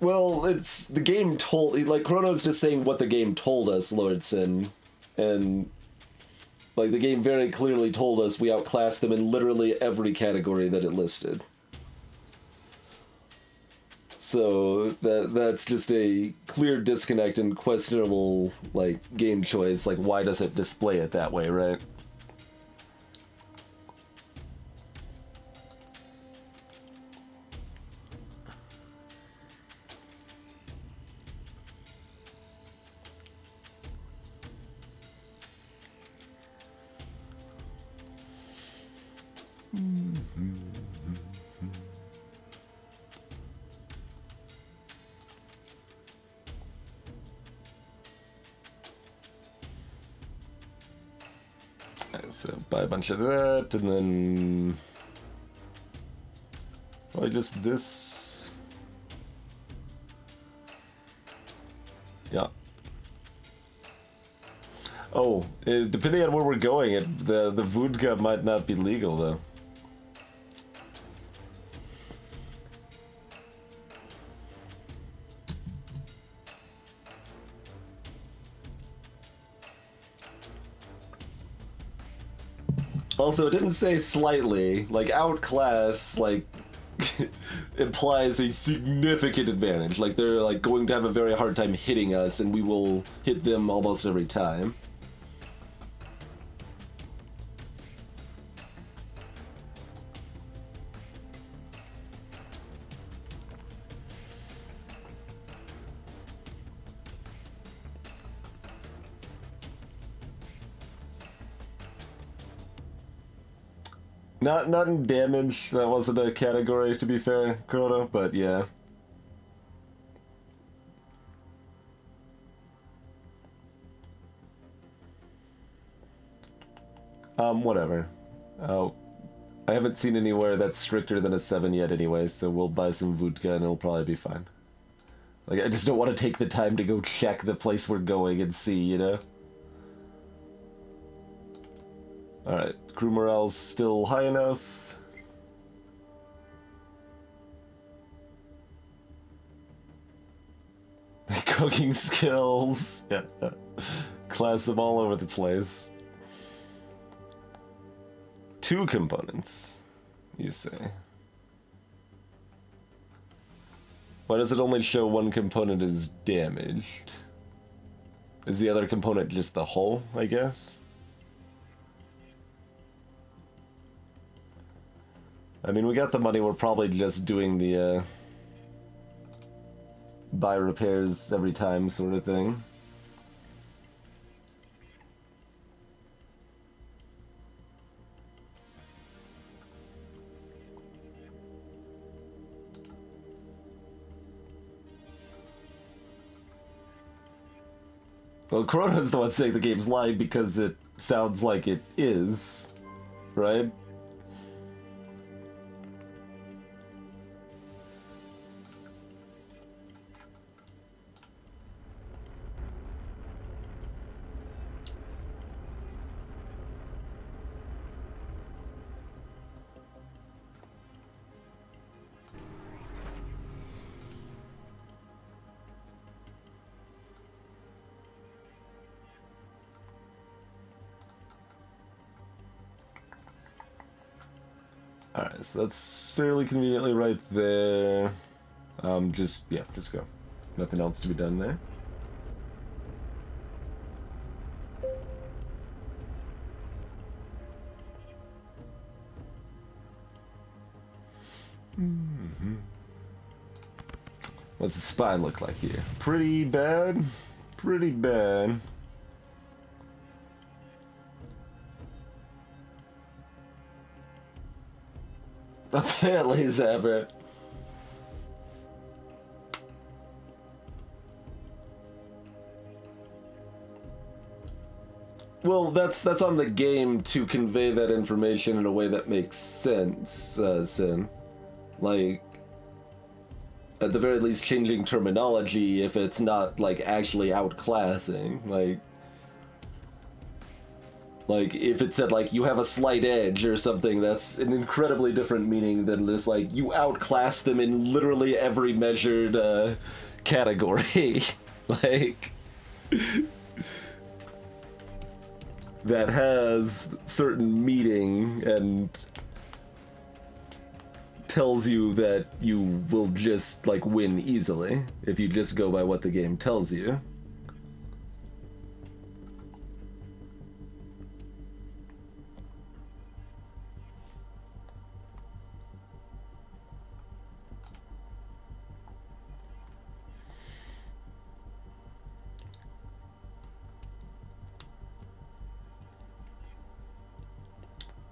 Well, it's the game told, like, Chrono's just saying what the game told us, Lordson, and like the game very clearly told us we outclassed them in literally every category that it listed. So that's just a clear disconnect and questionable, like, game choice. Like, why does it display it that way, right? So buy a bunch of that, and then probably just this. Yeah. Oh, depending on where we're going, the vodka might not be legal though. Also, it didn't say slightly. Like, outclass, like, implies a significant advantage. Like, they're, like, going to have a very hard time hitting us, and we will hit them almost every time. Not in damage, that wasn't a category, to be fair, Chrono, but yeah. Whatever. Oh, I haven't seen anywhere that's stricter than a 7 yet anyway, so we'll buy some vodka and it'll probably be fine. Like, I just don't want to take the time to go check the place we're going and see, you know? Alright, crew morale's still high enough. Cooking skills. Yeah. Class them all over the place. 2 components, you say. Why does it only show one component is damaged? Is the other component just the hull, I guess? I mean, we got the money, we're probably just doing the, buy repairs every time sort of thing. Well, Corona's the one saying the game's lying because it sounds like it is, right? Alright, so that's fairly conveniently right there. Just go. Nothing else to be done there. What's the spine look like here? Pretty bad. Pretty bad. Apparently, Zabert. Well, that's on the game to convey that information in a way that makes sense, Sin. Like, at the very least, changing terminology if it's not, like, actually outclassing. Like, if it said, like, you have a slight edge or something, that's an incredibly different meaning than just, like, you outclass them in literally every measured, category. Like, that has certain meaning and tells you that you will just, like, win easily if you just go by what the game tells you.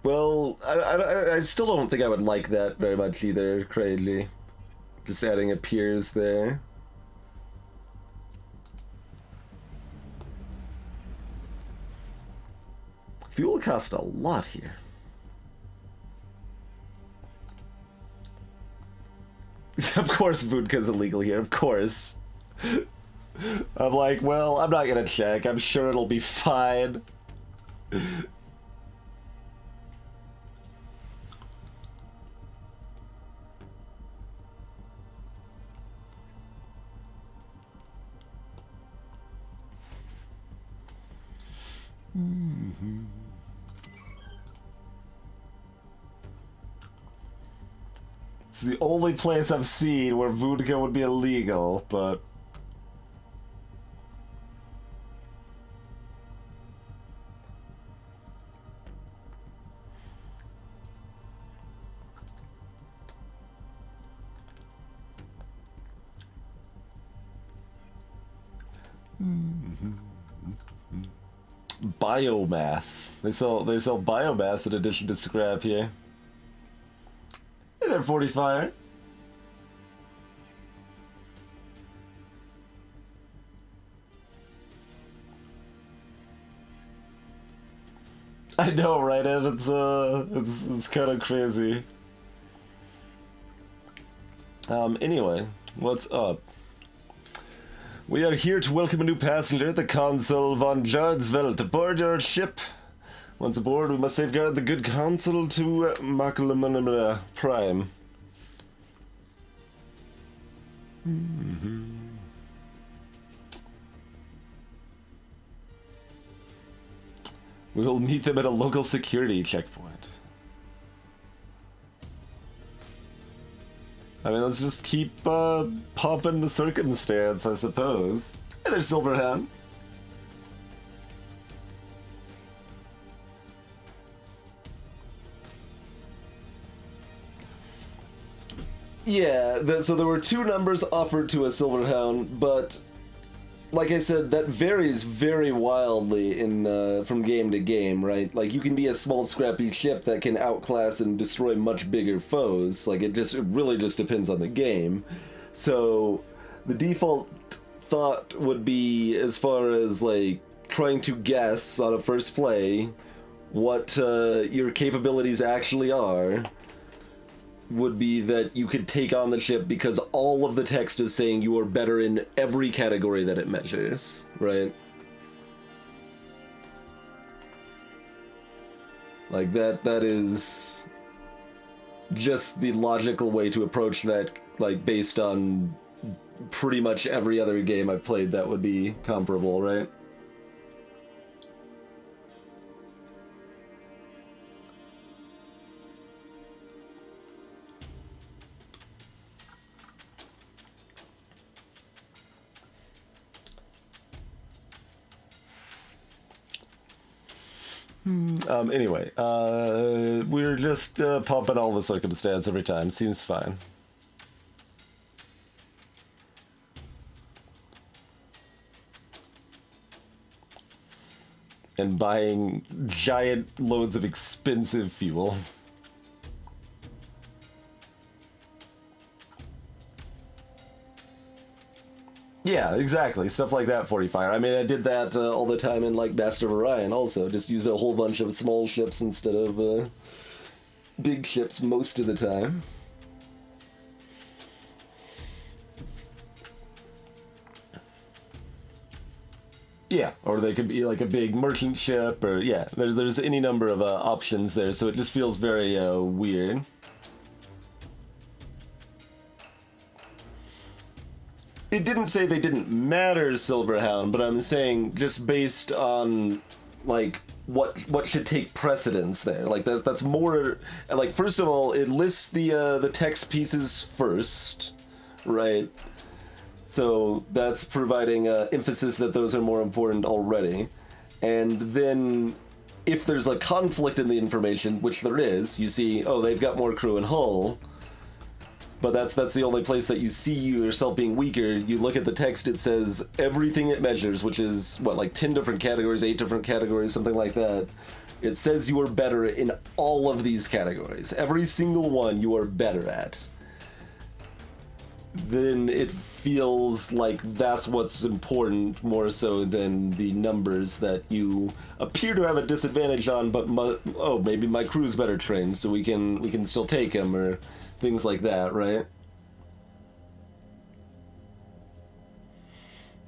Well, I still don't think I would like that very much either, Crazy. Just adding a Piers there. Fuel cost a lot here. Of course vodka's illegal here, of course. I'm like, well, I'm not gonna check. I'm sure it'll be fine. It's the only place I've seen where vodka would be illegal, but... Biomass. They sell biomass in addition to scrap here. Hey there, 45. I know, right? And it's kind of crazy. Anyway, what's up? We are here to welcome a new passenger, the Consul von Jardsveld, aboard your ship. Once aboard, we must safeguard the good Consul to Makalamanamara Prime. We will meet them at a local security checkpoint. I mean, let's just keep pumping the circumstance, I suppose. Hey there, Silverhand. Yeah, so there were two numbers offered to a Silverhound, but like I said, that varies very wildly in from game to game, right? Like, you can be a small, scrappy ship that can outclass and destroy much bigger foes. Like, it really just depends on the game. So, the default thought would be, as far as like trying to guess on a first play what your capabilities actually are, would be that you could take on the ship because all of the text is saying you are better in every category that it measures, right? Like that is just the logical way to approach that, like based on pretty much every other game I've played that would be comparable, right? Anyway, we're just pumping all the circumstance every time. Seems fine. And buying giant loads of expensive fuel. Yeah, exactly. Stuff like that, 45. I mean, I did that all the time in, like, Master of Orion also. Just use a whole bunch of small ships instead of big ships most of the time. Yeah, or they could be like a big merchant ship, or yeah, there's any number of options there, so it just feels very weird. It didn't say they didn't matter, Silverhound, but I'm saying just based on like what should take precedence there. Like that's more like, first of all, it lists the text pieces first, right? So that's providing emphasis that those are more important already. And then if there's a conflict in the information, which there is, you see, oh, they've got more crew in Hull, but that's the only place that you see yourself being weaker. You look at the text, it says everything it measures, which is, what, like 10 different categories, 8 different categories, something like that. It says you are better in all of these categories. Every single one you are better at. Then it feels like that's what's important more so than the numbers that you appear to have a disadvantage on, but maybe my crew's better trained, so we can still take him, or things like that, right?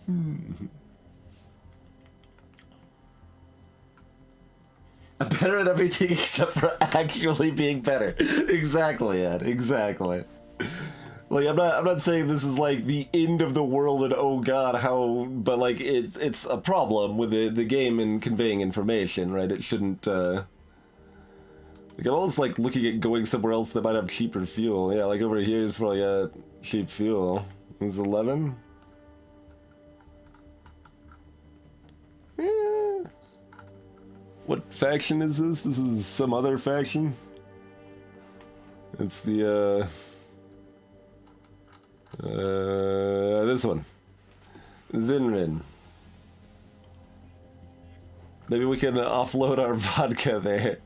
I'm better at everything except for actually being better. Exactly, Ed. Exactly. Like, I'm not saying this is like the end of the world and oh god how, but like it's a problem with the game and conveying information, right? It shouldn't like, I'm almost like looking at going somewhere else that might have cheaper fuel. Yeah, like over here is probably got cheap fuel. It's 11. Yeah. What faction is this? This is some other faction. It's the this one. Zinrin. Maybe we can offload our vodka there.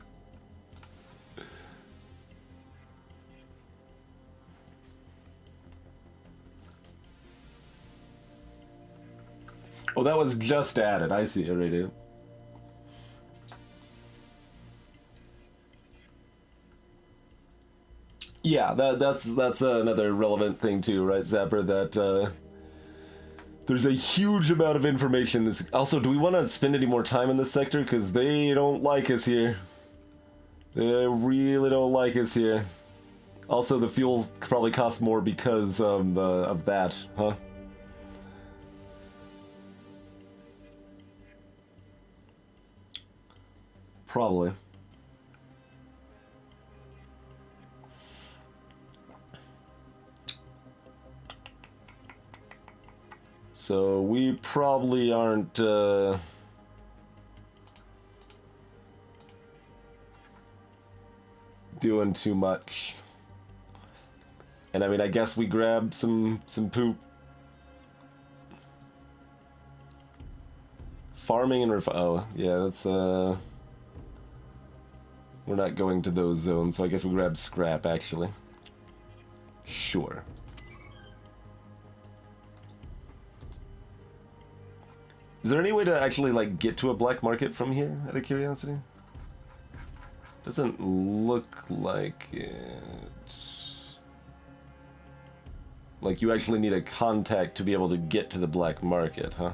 Oh, that was just added. I see it right here. Yeah, that's another relevant thing too, right, Zapper? That there's a huge amount of information. Also, do we want to spend any more time in this sector? Because they don't like us here. They really don't like us here. Also, the fuel probably costs more because of that, huh? Probably. So we probably aren't doing too much. And I mean, I guess we grab some poop. Farming and oh, yeah, that's we're not going to those zones, so I guess we grab scrap actually. Sure. Is there any way to actually, like, get to a black market from here, out of curiosity? Doesn't look like it. Like, you actually need a contact to be able to get to the black market, huh?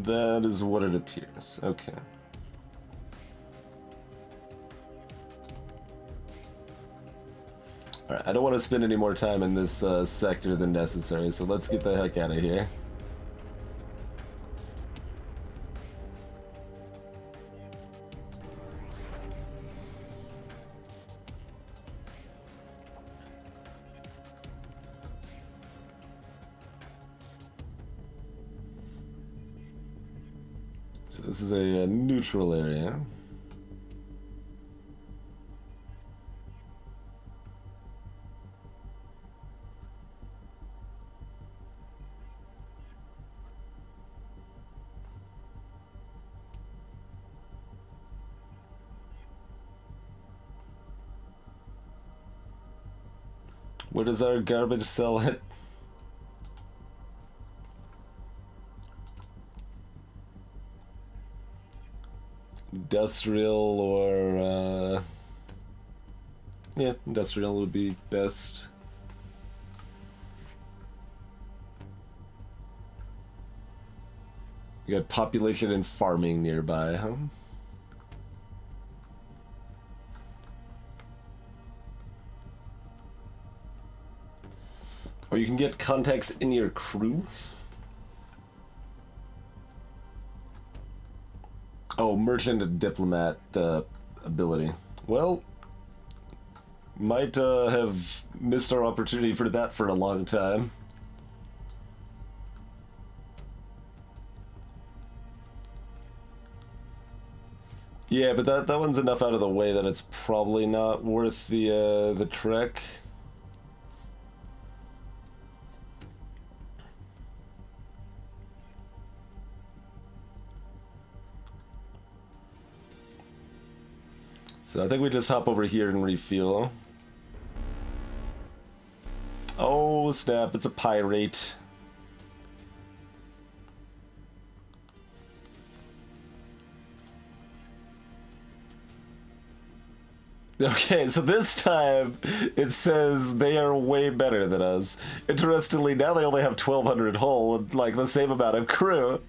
That is what it appears. Okay. Alright, I don't want to spend any more time in this sector than necessary, so let's get the heck out of here. So this is a neutral area. Where does our garbage sell it? Industrial or, yeah, industrial would be best. You got population and farming nearby, huh? Or you can get contacts in your crew. Oh, merchant and diplomat ability. Well, might have missed our opportunity for that for a long time. Yeah, but that one's enough out of the way that it's probably not worth the trek. So I think we just hop over here and refuel. Oh snap, it's a pirate. Okay, so this time it says they are way better than us. Interestingly, now they only have 1,200 hull and like the same amount of crew.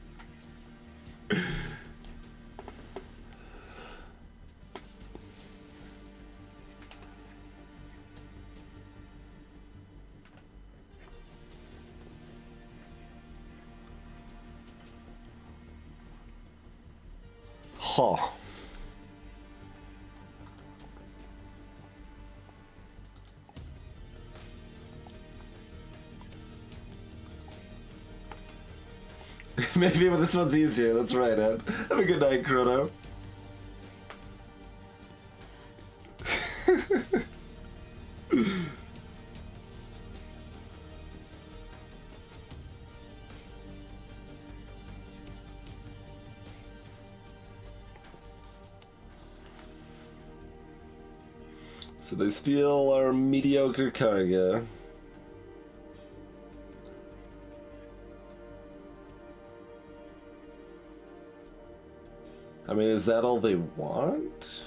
Huh. Maybe this one's easier, that's right, Ed. Have a good night, Chrono. So they steal our mediocre cargo. I mean, is that all they want?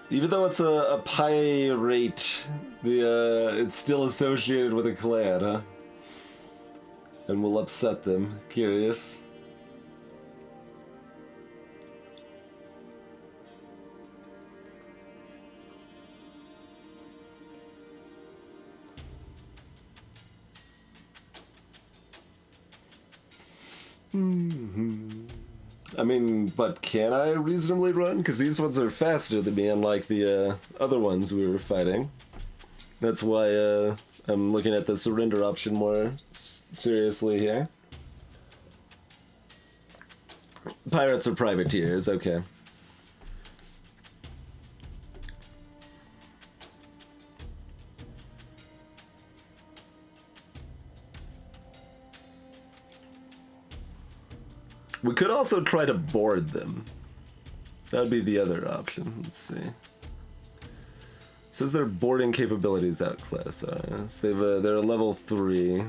Even though it's a pirate, it's still associated with a clan, huh? And will upset them. Curious. I mean, but can I reasonably run? Because these ones are faster than me, unlike the other ones we were fighting. That's why I'm looking at the surrender option more seriously here. Pirates are privateers, okay. We could also try to board them. That would be the other option. Let's see. Says their boarding capabilities outclass ours. They're a level 3.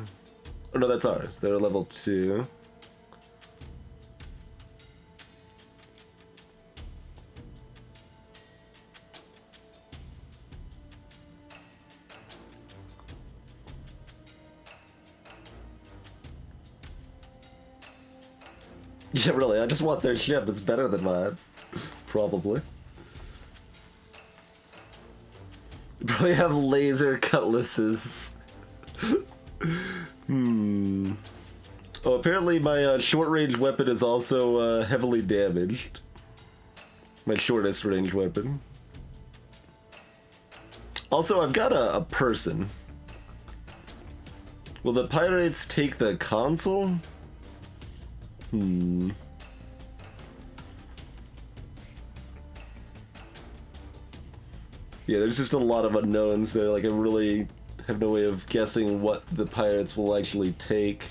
Oh no, that's ours. They're a level 2. Yeah, really, I just want their ship. It's better than mine. Probably. Probably have laser cutlasses. Oh, apparently my short-range weapon is also heavily damaged. My shortest range weapon. Also, I've got a person. Will the pirates take the console? Yeah, there's just a lot of unknowns there. Like, I really have no way of guessing what the pirates will actually take.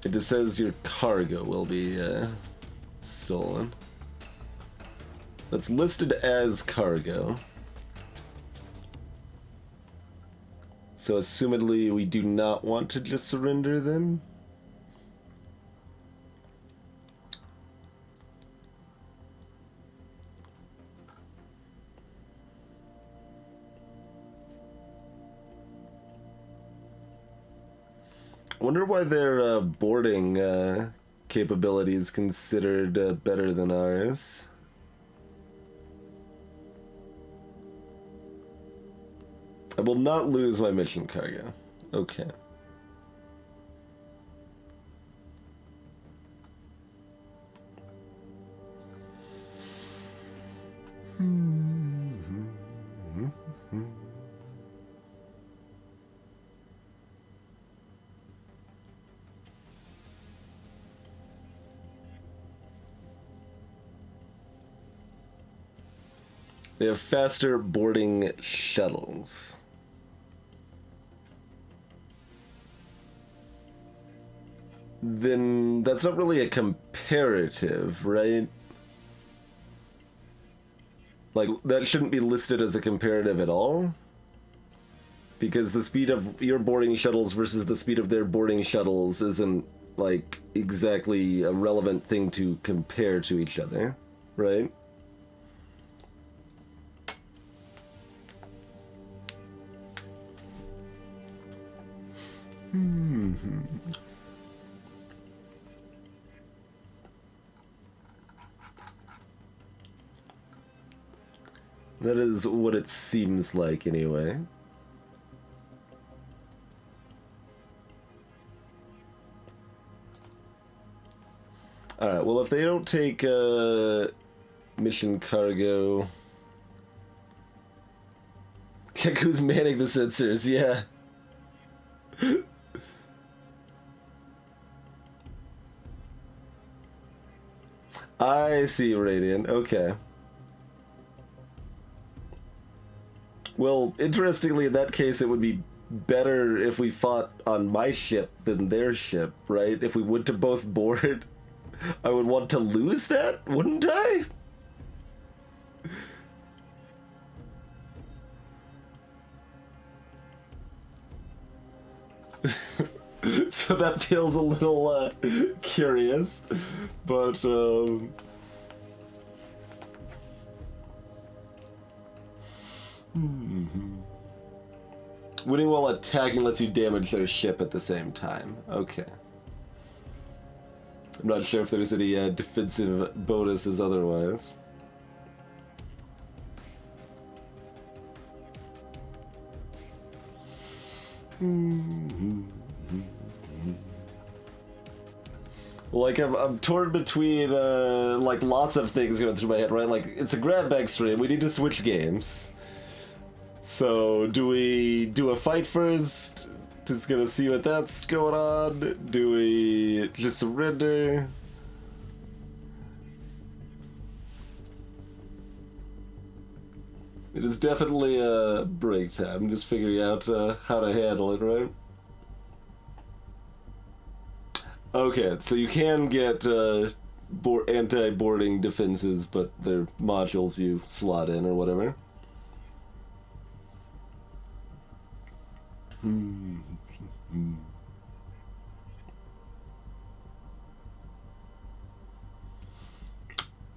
It just says your cargo will be stolen. That's listed as cargo. So assumedly we do not want to just surrender then? I wonder why their boarding capability is considered better than ours. I will not lose my mission cargo. Okay. They have faster boarding shuttles. Then that's not really a comparative, right? Like, that shouldn't be listed as a comparative at all? Because the speed of your boarding shuttles versus the speed of their boarding shuttles isn't, like, exactly a relevant thing to compare to each other, right? That is what it seems like, anyway. Alright, well, if they don't take mission cargo... Check who's manning the sensors, yeah. I see, Radiant, okay. Well, interestingly, in that case, it would be better if we fought on my ship than their ship, right? If we went to both board, I would want to lose that, wouldn't I? So that feels a little curious, but winning while attacking lets you damage their ship at the same time. Okay. I'm not sure if there's any defensive bonuses otherwise. Like, I'm torn between, like, lots of things going through my head, right? Like, it's a grab bag stream, we need to switch games. So, do we do a fight first? Just gonna see what that's going on? Do we just surrender? It is definitely a break time. Just figuring out how to handle it, right? Okay, so you can get anti-boarding defenses, but they're modules you slot in or whatever.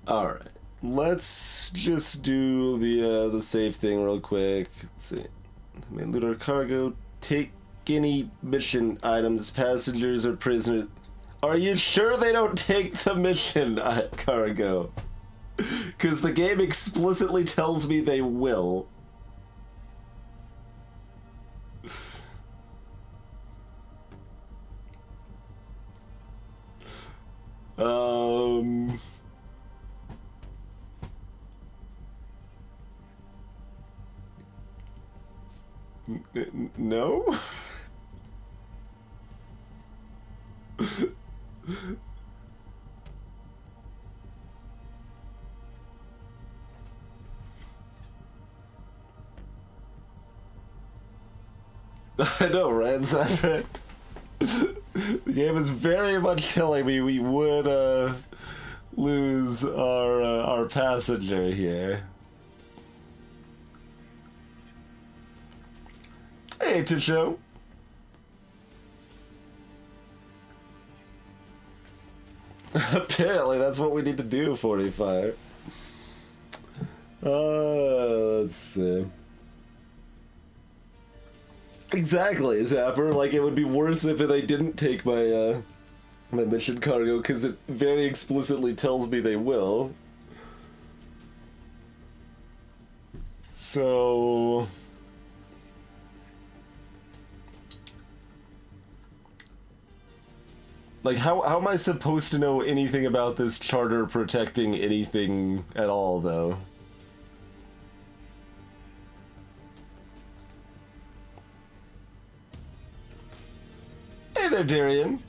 All right, let's just do the safe thing real quick. Let's see. Loot our cargo. Take any mission items, passengers or prisoners. Are you sure they don't take the mission cargo? Because the game explicitly tells me they will. No? I know, right? Is that right? The game is very much telling me we would lose our passenger here. Hey, Tisho. Apparently, that's what we need to do, 45. Let's see. Exactly, Zapper. Like, it would be worse if they didn't take my, my mission cargo, because it very explicitly tells me they will. So... like, how am I supposed to know anything about this charter protecting anything at all, though? Hey there, Darian.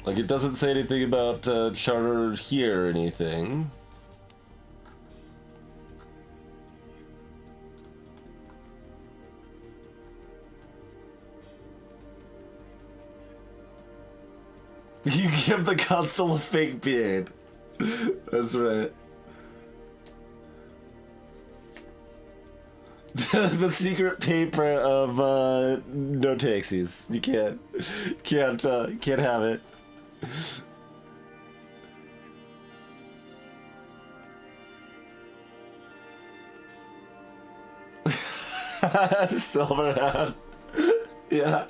Like, it doesn't say anything about charter here or anything. You give the console a fake beard. That's right. The secret paper of no taxis. You can't have it. Silver hat. Yeah.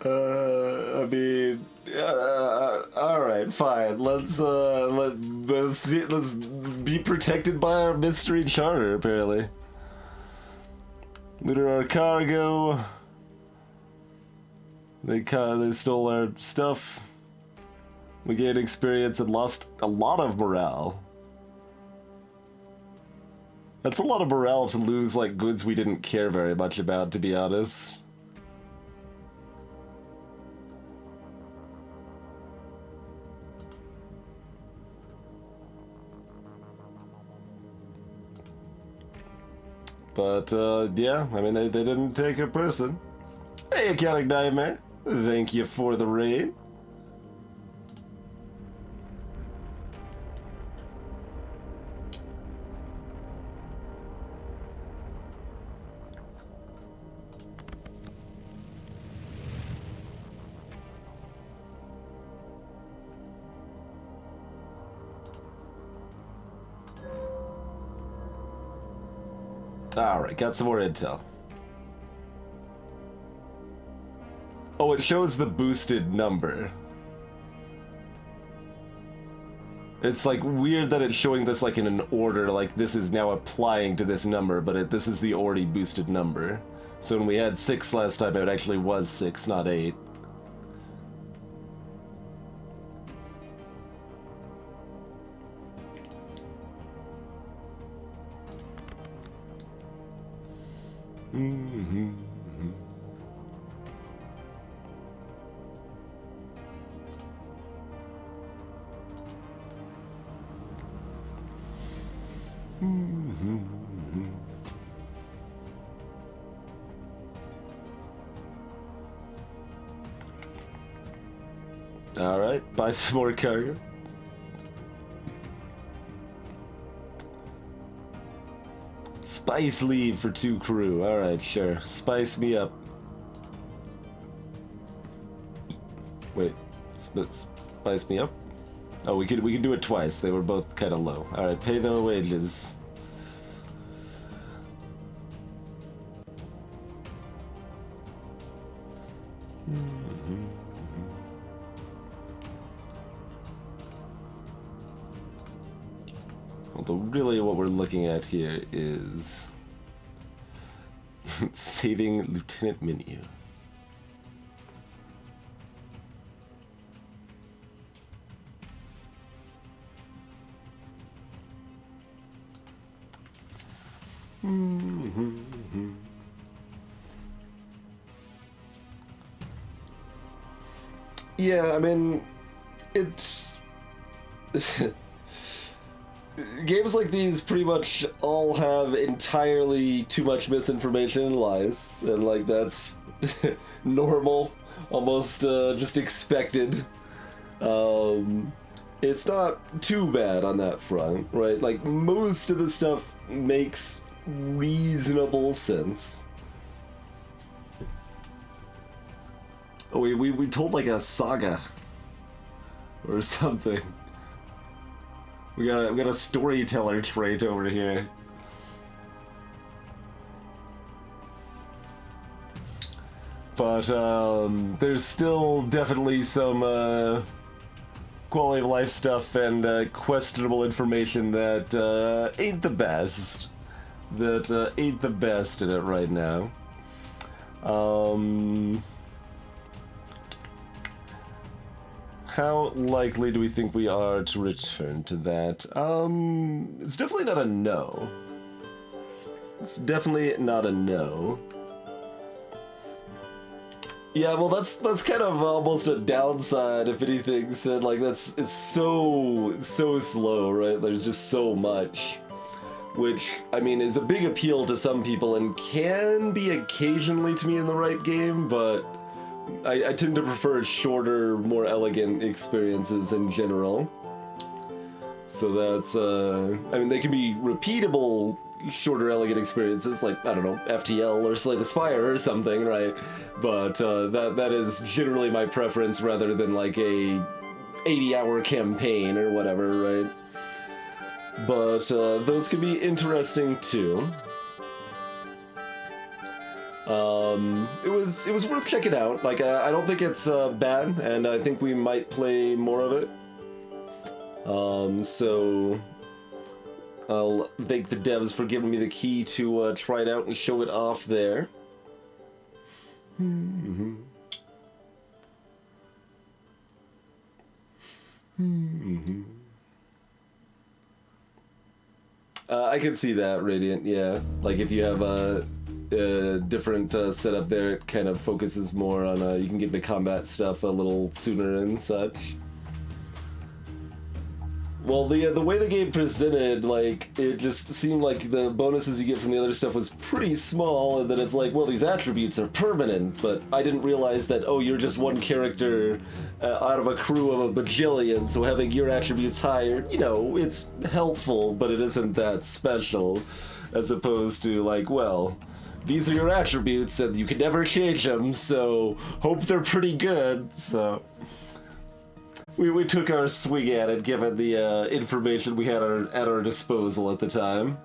I mean, all right, fine. Let's be protected by our mystery charter. Apparently, looted our cargo. They stole our stuff. We gained experience and lost a lot of morale. That's a lot of morale to lose, like, goods we didn't care very much about, to be honest. But, yeah, I mean, they didn't take a person. Hey, Accounting Nightmare. Thank you for the raid. Alright, got some more intel. Oh, it shows the boosted number. It's like weird that it's showing this like in an order, like this is now applying to this number, but this is the already boosted number. So when we had 6 last time, it actually was 6, not 8. Alright, buy some more cargo. Spice leave for 2 crew. Alright, sure. Spice me up. Wait, spice me up? Oh, we can do it twice. They were both kind of low. Alright, pay the wages. Although really what we're looking at here is saving Lieutenant Menu. Yeah, I mean, it's... games like these pretty much all have entirely too much misinformation and lies, and like that's normal, almost just expected. It's not too bad on that front, right? Like most of the stuff makes reasonable sense. Oh, we told like a saga or something. We got a storyteller trait over here. But there's still definitely some quality of life stuff and questionable information that ain't the best. That ain't the best in it right now. How likely do we think we are to return to that? It's definitely not a no. It's definitely not a no. Yeah, well, that's kind of almost a downside, if anything. Said like it's so slow, right? There's just so much, which I mean is a big appeal to some people and can be occasionally to me in the right game, but I tend to prefer shorter, more elegant experiences in general. So that's, I mean, they can be repeatable, shorter, elegant experiences, like, I don't know, FTL or Slay the Spire or something, right? But that is generally my preference rather than like a 80-hour campaign or whatever, right? But those can be interesting too. It was worth checking out. Like, I don't think it's bad, and I think we might play more of it. So I'll thank the devs for giving me the key to try it out and show it off there. I can see that, Radiant, yeah. Like, if you have a different setup there, it kind of focuses more on, you can get into combat stuff a little sooner and such. Well, the way the game presented, like, it just seemed like the bonuses you get from the other stuff was pretty small, and then it's like, well, these attributes are permanent, but I didn't realize that, oh, you're just one character out of a crew of a bajillion, so having your attributes higher, you know, it's helpful, but it isn't that special, as opposed to, like, well, these are your attributes, and you can never change them, so hope they're pretty good, so... We took our swing at it, given the information we had at our disposal at the time.